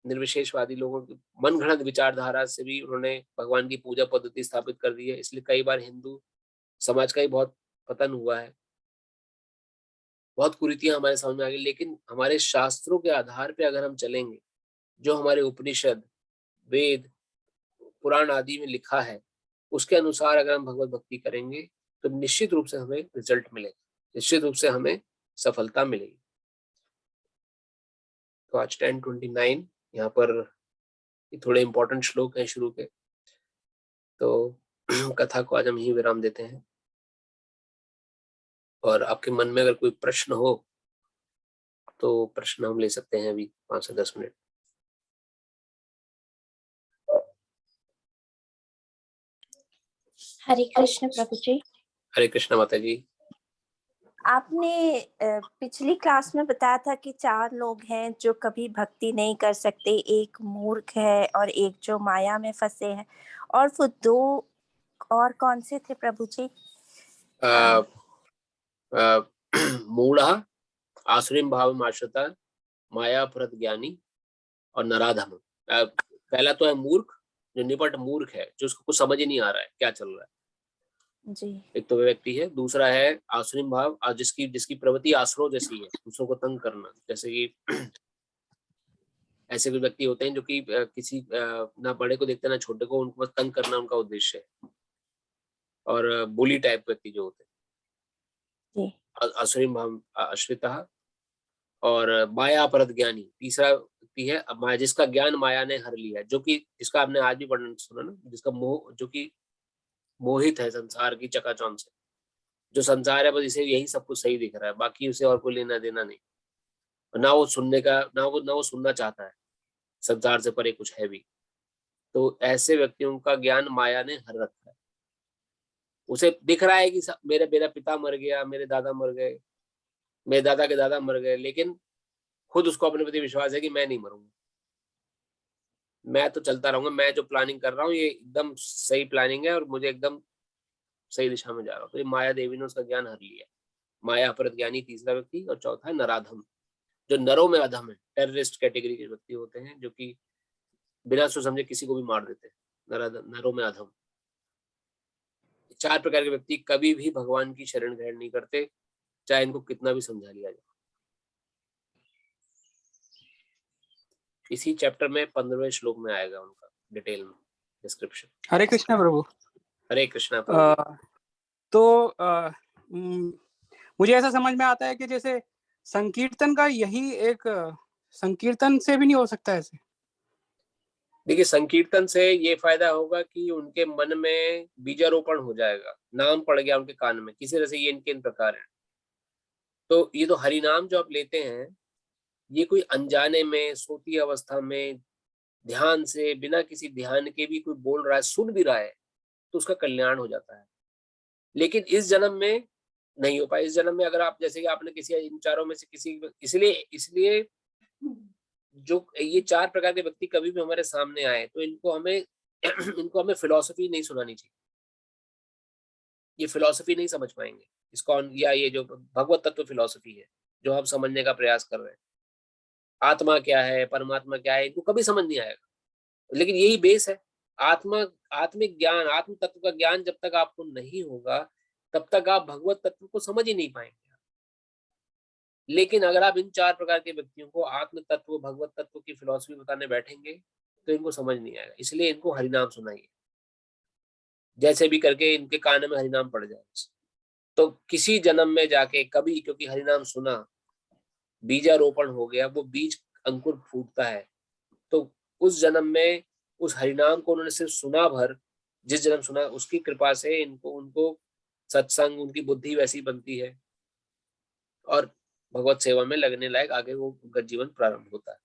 निर्विशेषवादी लोगों की मनगढ़ंत विचारधारा से भी उन्होंने भगवान की पूजा पद्धति स्थापित कर दी है। इसलिए कई बार हिंदू समाज का ही बहुत पतन हुआ है, बहुत कुरीतियां हमारे समझ में आ गई। लेकिन हमारे शास्त्रों के आधार पे अगर हम चलेंगे, जो हमारे उपनिषद, वेद, पुराण आदि में लिखा है, उसके अनुसार अगर हम भगवत भक्ति करेंगे तो निश्चित रूप से हमें रिजल्ट मिलेगा, निश्चित रूप से हमें सफलता मिलेगी। तो आज 10:29 यहाँ पर थोड़े इंपॉर्टेंट श्लोक हैं शुरू के, तो कथा को आज हम यही विराम देते हैं। और आपके मन में अगर कोई प्रश्न हो तो प्रश्न हम ले सकते हैं अभी 5 से 10 मिनट। हरे कृष्ण प्रभु जी। हरे कृष्ण माता जी। आपने पिछली क्लास में बताया था कि 4 लोग हैं जो कभी भक्ति नहीं कर सकते, एक मूर्ख है और एक जो माया में फंसे हैं, और वो 2 और कौन से थे प्रभु जी? मूढ़ा आसुरीम भाव आश्रिता, माया परत ज्ञानी और नराधम। पहला तो है मूर्ख, जो निपट मूर्ख है, जो उसको कुछ समझ ही नहीं आ रहा है क्या चल रहा है, जी। एक तो व्यक्ति है। दूसरा है आसुरीम भाव, जिसकी जिसकी प्रवृत्ति आसुरों जैसी है, दूसरों को तंग करना। जैसे कि ऐसे भी व्यक्ति होते हैं जो कि किसी ना बड़े को देखते ना छोटे को, उनको बस तंग करना उनका उद्देश्य है। और बुली टाइप व्यक्ति जो होते जी। हैं, आसुरीम भाव आश्रिता और माया परत ज्ञानी। तीसरा व्यक्ति है माया, जिसका ज्ञान माया ने हर लिया है, जो कि जिसका आपने आज भी वर्णन सुना ना, जिसका मोह, जो कि मोहित है संसार की चकाचौंध से। जो संसार है बस इसे यही सब कुछ सही दिख रहा है, बाकी उसे और कोई लेना देना नहीं। ना वो सुनने का, ना वो सुनना चाहता है, संसार से परे कुछ है भी। तो ऐसे व्यक्तियों का ज्ञान माया ने हर रखा है। उसे दिख रहा है कि मेरे मेरा पिता मर गया, मेरे दादा मर गए, मेरे दादा के दादा मर गए, लेकिन खुद उसको अपने प्रति विश्वास है कि मैं नहीं मरूंगा, मैं तो चलता रहूंगा, मैं जो प्लानिंग कर रहा हूँ ये एकदम सही प्लानिंग है और मुझे एकदम सही दिशा में जा रहा हूँ। तो ये माया देवी ने उसका ज्ञान हर लिया। माया अपरत ज्ञानी तीसरा व्यक्ति, और चौथा है नराधम, जो नरों में अधम है। टेररिस्ट कैटेगरी के व्यक्ति होते हैं जो कि बिना सोच समझे किसी को भी मार देते हैं, नरों में अधम। 4 प्रकार के व्यक्ति कभी भी भगवान की शरण ग्रहण नहीं करते, चाहे इनको कितना भी समझा लिया जाए। इसी चैप्टर में 15वें श्लोक में आएगा उनका डिटेल में डिस्क्रिप्शन। हरे कृष्णा प्रभु। हरे कृष्णा प्रभु। मुझे ऐसा समझ में आता है कि जैसे संकीर्तन का यही एक संकीर्तन से भी नहीं हो सकता ऐसे। देखिए, संकीर्तन से ये फायदा होगा कि उनके मन में बीजारोपण हो जाएगा, नाम पड़ गया उनके कान में, किसी तरह से ये इनके इन प्रकार है। तो ये तो हरि नाम जो आप लेते हैं, ये कोई अनजाने में सोती अवस्था में ध्यान से, बिना किसी ध्यान के भी कोई बोल रहा है, सुन भी रहा है, तो उसका कल्याण हो जाता है। लेकिन इस जन्म में नहीं हो पाए। इस जन्म में अगर आप, जैसे कि आपने किसी इन चारों में से किसी, इसलिए जो ये 4 प्रकार के व्यक्ति कभी भी हमारे सामने आए तो इनको हमें इनको हमें फिलॉसफी नहीं सुनानी चाहिए। ये फिलॉसफी नहीं समझ पाएंगे, इस्कॉन या ये जो भगवत तत्व फिलॉसफी है जो हम समझने का प्रयास कर रहे हैं, आत्मा क्या है, परमात्मा क्या है, इनको कभी समझ नहीं आएगा। लेकिन यही बेस है। आत्मा, आत्मिक ज्ञान, आत्म तत्व का ज्ञान जब तक आपको नहीं होगा, तब तक आप भगवत तत्व को समझ ही नहीं पाएंगे। लेकिन अगर आप इन 4 प्रकार के व्यक्तियों को आत्म तत्व, भगवत तत्व की फिलॉसफी बताने बैठेंगे तो इनको समझ नहीं आएगा। इसलिए इनको हरिनाम सुनाइए, जैसे भी करके इनके कान में हरिनाम पड़ जाए। तो किसी जन्म में जाके कभी, क्योंकि हरिनाम सुना, बीजारोपण हो गया, वो बीज अंकुर फूटता है। तो उस जन्म में उस हरिनाम को उन्होंने सिर्फ सुना भर, जिस जन्म सुना, उसकी कृपा से इनको, उनको सत्संग, उनकी बुद्धि वैसी बनती है और भगवत सेवा में लगने लायक आगे वो उनका जीवन प्रारंभ होता है।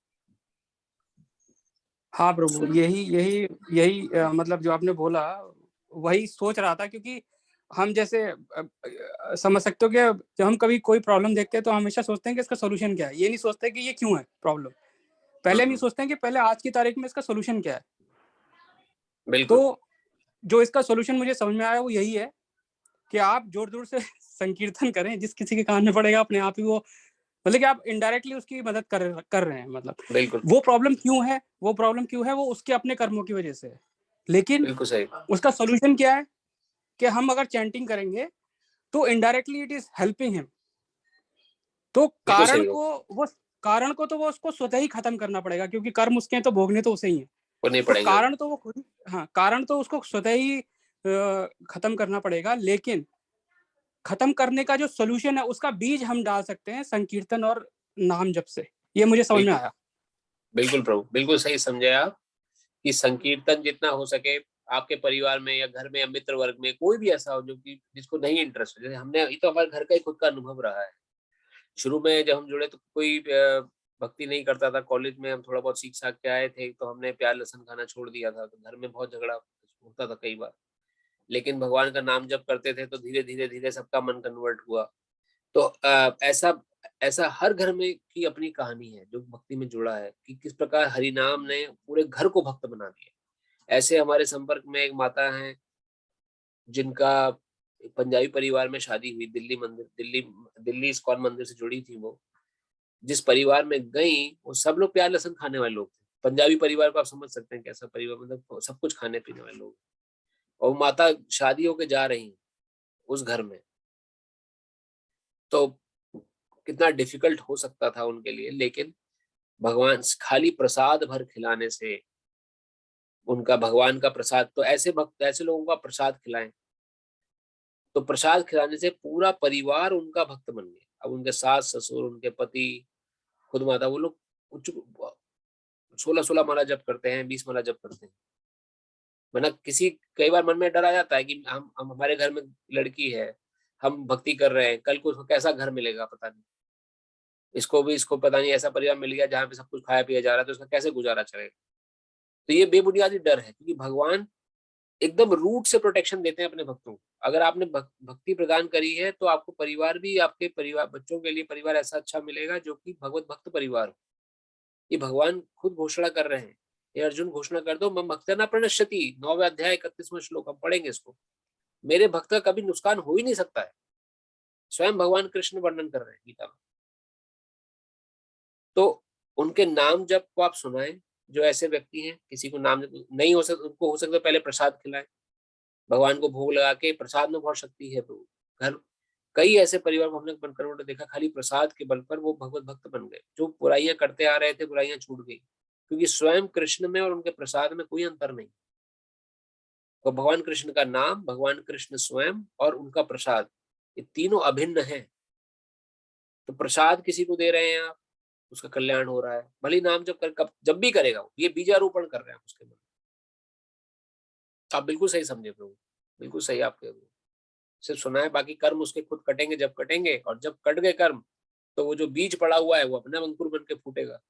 हाँ प्रभु, यही मतलब जो आपने बोला वही सोच रहा था, क्योंकि हम जैसे समझ सकते हो कि जब हम कभी कोई प्रॉब्लम देखते हैं तो हमेशा सोचते हैं कि इसका सोल्यूशन क्या है। ये नहीं सोचते कि ये क्यों है प्रॉब्लम। पहले नहीं सोचते हैं कि पहले आज की तारीख में इसका सोल्यूशन क्या है। बिल्कुल। तो जो इसका सोल्यूशन मुझे समझ में आया वो यही है कि आप जोर जोर से संकीर्तन करें, जिस किसी के कान में पड़ेगा अपने आप ही वो, मतलब कि आप इनडायरेक्टली उसकी मदद कर रहे हैं। मतलब बिल्कुल, वो प्रॉब्लम क्यों है वो उसके अपने कर्मों की वजह से है। लेकिन बिल्कुल सही। उसका सोल्यूशन क्या है कि हम अगर चैंटिंग करेंगे तो indirectly it is helping him. तो बिल्कुल सही हो। कारण को तो वो उसको स्वतः ही खत्म करना पड़ेगा, क्योंकि कर्म उसके हैं तो भोगने तो उसे ही है। वो नहीं तो पड़ेंगे। कारण तो वो खुद, हाँ, कारण तो उसको स्वतः ही खत्म करना पड़ेगा। लेकिन खत्म करने का जो सोल्यूशन है उसका बीज हम डाल सकते हैं संकीर्तन और नाम जप से। ये मुझे समझ में आया। बिल्कुल प्रभु, बिल्कुल सही समझे आप कि संकीर्तन जितना हो सके आपके परिवार में या घर में या मित्र वर्ग में कोई भी ऐसा हो जो कि जिसको नहीं इंटरेस्ट हो। जैसे हमने, ये तो हमारे घर का ही खुद का अनुभव रहा है। शुरू में जब हम जुड़े तो कोई भक्ति नहीं करता था। कॉलेज में हम थोड़ा बहुत सीख साख के आए थे, तो हमने प्याज लहसुन खाना छोड़ दिया था, तो घर में बहुत झगड़ा होता था कई बार। लेकिन भगवान का नाम जप करते थे तो धीरे धीरे धीरे सबका मन कन्वर्ट हुआ। तो ऐसा हर घर में की अपनी कहानी है जो भक्ति में जुड़ा है कि किस प्रकार हरि नाम ने पूरे घर को भक्त बना दिया। ऐसे हमारे संपर्क में एक माता हैं जिनका पंजाबी परिवार में शादी हुई, दिल्ली इस्कॉन मंदिर से जुड़ी थी वो। जिस परिवार में गई वो सब लोग प्याज लहसुन खाने वाले लोग थे। पंजाबी परिवार को आप समझ सकते हैं कैसा परिवार, मतलब सब कुछ खाने पीने वाले लोग। और माता शादी होके जा रही उस घर में, तो कितना डिफिकल्ट हो सकता था उनके लिए, लेकिन भगवान खाली प्रसाद भर खिलाने से उनका भगवान का प्रसाद, तो ऐसे लोगों का प्रसाद खिलाएं तो प्रसाद खिलाने से पूरा परिवार उनका भक्त बन गया। अब उनके सास ससुर, उनके पति, खुद माता, वो लोग 16 माला जप करते हैं, 20 माला जप करते हैं। वरना कई बार मन में डर आ जाता है कि हम हमारे घर में लड़की है, हम भक्ति कर रहे हैं, कल को उसको कैसा घर मिलेगा पता नहीं, इसको पता नहीं ऐसा परिवार मिल गया जहाँ पे सब कुछ खाया पिया जा रहा है तो उसका कैसे गुजारा चलेगा। तो ये बेबुनियादी डर है, क्योंकि भगवान एकदम रूट से प्रोटेक्शन देते हैं अपने भक्तों को। अगर आपने भक्ति प्रदान करी है तो आपको परिवार भी, आपके परिवार बच्चों के लिए परिवार ऐसा अच्छा मिलेगा जो कि भगवत भक्त परिवार हो। ये भगवान खुद घोषणा कर रहे हैं। ये अर्जुन घोषणा कर दो, मम भक्तना प्रणश्यति, 9वें अध्याय 31वां श्लोक, हम पढ़ेंगे इसको। मेरे भक्त का कभी नुकसान हो ही नहीं सकता है, स्वयं भगवान कृष्ण वर्णन कर रहे हैं गीता में। तो उनके नाम जप को आप सुनाएं। जो ऐसे व्यक्ति हैं, किसी को नाम नहीं हो सकता, उनको हो सकता है पहले प्रसाद खिलाएं। भगवान को भोग लगा के, प्रसाद में बहुत शक्ति है। तो घर कई ऐसे परिवार को हमने बनकर देखा, खाली प्रसाद के बल पर वो भगवत भक्त बन गए। जो बुराइयां करते आ रहे थे, बुराइयां छूट गई, क्योंकि स्वयं कृष्ण में और उनके प्रसाद में कोई अंतर नहीं। तो भगवान कृष्ण का नाम, भगवान कृष्ण स्वयं और उनका प्रसाद, ये तीनों अभिन्न है। तो प्रसाद किसी को दे रहे हैं आप, उसका कल्याण हो रहा है। भले नाम जब भी करेगा वो, ये बीजारोपण कर रहे हैं उसके मन। आप बिल्कुल सही समझे प्रभु, बिल्कुल सही आप कह रहे हो। सिर्फ सुना है, बाकी कर्म उसके खुद कटेंगे जब कटेंगे, और जब कट गए कर्म तो वो जो बीज पड़ा हुआ है वो अपना अंकुर बन के फूटेगा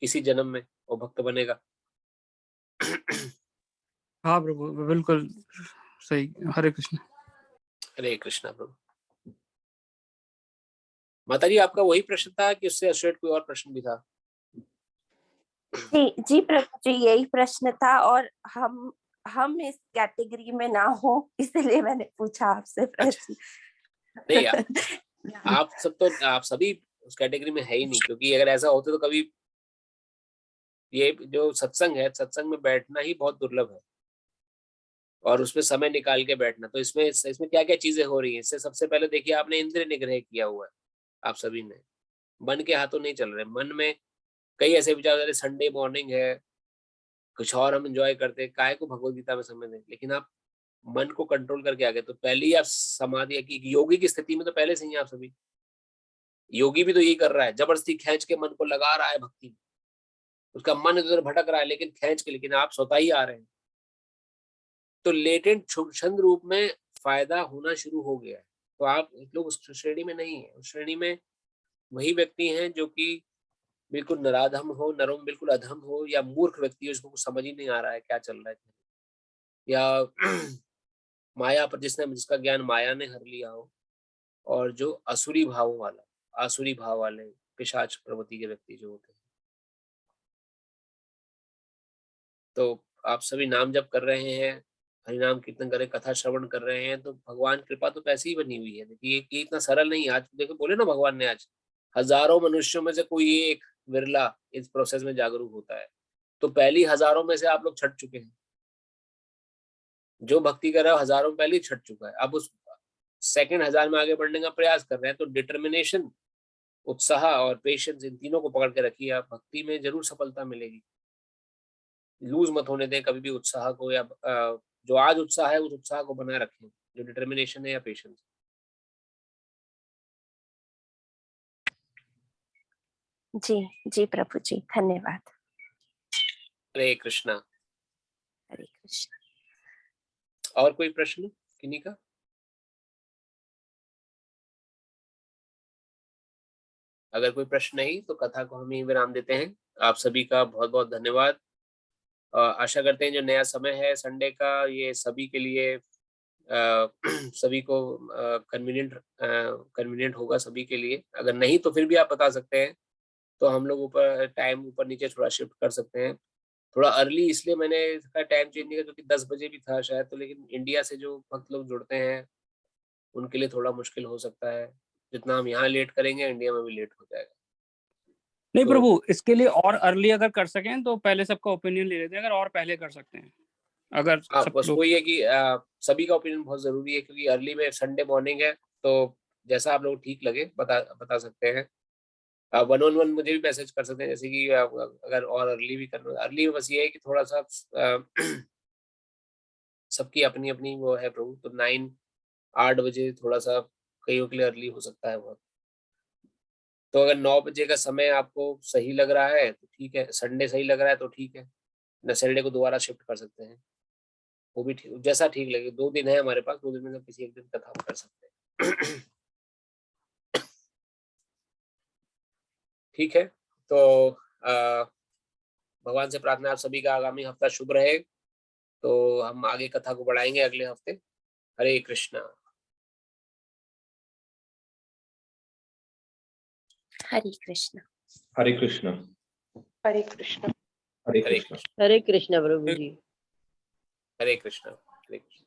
इसी जन्म में, वो भक्त बनेगा। हाँ प्रभु, बिल्कुल सही। हरे कृष्ण। हरे कृष्णा प्रभु। माता जी, आपका वही प्रश्न था कि उससे एसोसिएट कोई और प्रश्न भी था? जी प्रभु जी, यही प्रश्न था, और हम इस कैटेगरी में ना हो इसलिए मैंने पूछा आपसे प्रश्न। नहीं, आप सभी उस कैटेगरी में है ही नहीं, क्योंकि अगर ऐसा होता तो कभी, ये जो सत्संग है, सत्संग में बैठना ही बहुत दुर्लभ है, और उसमें समय निकाल के बैठना। तो इसमें क्या क्या चीजें हो रही है। इससे सबसे पहले देखिए, आपने इंद्रिय निग्रह किया हुआ है, आप सभी ने। मन के हाथों नहीं चल रहे। मन में कई ऐसे विचार, जैसे संडे मॉर्निंग है, कुछ और हम एंजॉय करते हैं, काय को भगवत गीता में समय दें। लेकिन आप मन को कंट्रोल करके आ गए, तो पहले ही आप समाधि की, योगी की स्थिति में तो पहले से ही आप सभी। योगी भी तो यही कर रहा है, जबरदस्ती खींच के मन को लगा रहा है भक्ति में। उसका मन इधर भटक रहा है लेकिन खींच के, लेकिन आप स्वतः ही आ रहे हैं। तो लेटेंट छंद रूप में फायदा होना शुरू हो गया है। तो आप लोग उस श्रेणी में नहीं है। उस श्रेणी में वही व्यक्ति हैं जो कि बिल्कुल नराधम हो, नरम बिल्कुल अधम हो, या मूर्ख व्यक्ति हो, जिसको कुछ समझ ही नहीं आ रहा है क्या चल रहा है, या माया पर जिसका ज्ञान माया ने हर लिया हो, और जो आसुरी भाव वाले पिशाच प्रवृत्ति के व्यक्ति जो होते हैं। तो आप सभी नाम जप कर रहे हैं, हरिनाम कीर्तन कर रहे हैं, कथा श्रवण कर रहे हैं, तो भगवान कृपा तो ऐसे ही बनी हुई है। देखिए ये इतना सरल नहीं है। आज देखो, बोले ना भगवान ने, आज हजारों मनुष्यों में से कोई एक विरला इस प्रोसेस में जागरूक होता है। तो पहली हजारों में से आप लोग छट चुके हैं। जो भक्ति कर रहा है हजारों में पहले ही छट चुका है, अब उस सेकंड 1000 में आगे बढ़ने का प्रयास कर रहे हैं। तो डिटर्मिनेशन, उत्साह और पेशेंस, इन तीनों को पकड़ के रखिए, आप भक्ति में जरूर सफलता मिलेगी। लूज मत होने दें कभी भी उत्साह को, या जो आज उत्साह है उस उत्साह को बनाए रखें, जो डिटर्मिनेशन है या पेशेंस। जी प्रभु जी, धन्यवाद। हरे कृष्णा। हरे कृष्ण। और कोई प्रश्न किन्हीं का? अगर कोई प्रश्न नहीं तो कथा को हम यहीं विराम देते हैं। आप सभी का बहुत बहुत धन्यवाद। आशा करते हैं जो नया समय है संडे का, ये सभी के लिए सभी को कन्वीनियंट होगा सभी के लिए। अगर नहीं तो फिर भी आप बता सकते हैं, तो हम लोग ऊपर टाइम ऊपर नीचे थोड़ा शिफ्ट कर सकते हैं। थोड़ा अर्ली इसलिए मैंने इसका टाइम चेंज नहीं किया क्योंकि 10 बजे भी था शायद, तो लेकिन इंडिया से जो भक्त लोग जुड़ते हैं उनके लिए थोड़ा मुश्किल हो सकता है। जितना हम यहाँ लेट करेंगे इंडिया में भी लेट हो जाएगा। नहीं तो प्रभु, इसके लिए और अर्ली अगर कर सकें तो पहले सबका ओपिनियन ले लेते हैं, अगर और पहले कर सकते हैं अगर हाँ, सब बस लोग। वही है कि सभी का ओपिनियन बहुत ज़रूरी है, क्योंकि अर्ली में संडे मॉर्निंग है, तो जैसा आप लोग ठीक लगे बता सकते हैं। 1-on-1 मुझे भी मैसेज कर सकते हैं, जैसे कि अगर और अर्ली भी करना, अर्ली में बस ये है कि थोड़ा-सा सबकी अपनी-अपनी वो है प्रभु, तो 9-8 बजे थोड़ा-सा कईयों के लिए अर्ली हो सकता है बहुत। तो अगर 9 बजे का समय आपको सही लग रहा है तो ठीक है, संडे सही लग रहा है तो ठीक है, ना सैटरडे को दोबारा शिफ्ट कर सकते हैं। वो भी ठीक, जैसा ठीक लगे। 2 दिन है हमारे पास, 2 दिन में से किसी एक दिन कथा हम कर सकते हैं। ठीक है, तो भगवान से प्रार्थना है आप सभी का आगामी हफ्ता शुभ रहे, तो हम आगे कथा को बढ़ाएँगे अगले हफ्ते। हरे कृष्णा। हरे कृष्ण। हरे कृष्ण। हरे कृष्ण। हरे हरे कृष्ण। कृष्ण। हरे कृष्ण प्रभु जी। हरे कृष्ण। हरे कृष्ण।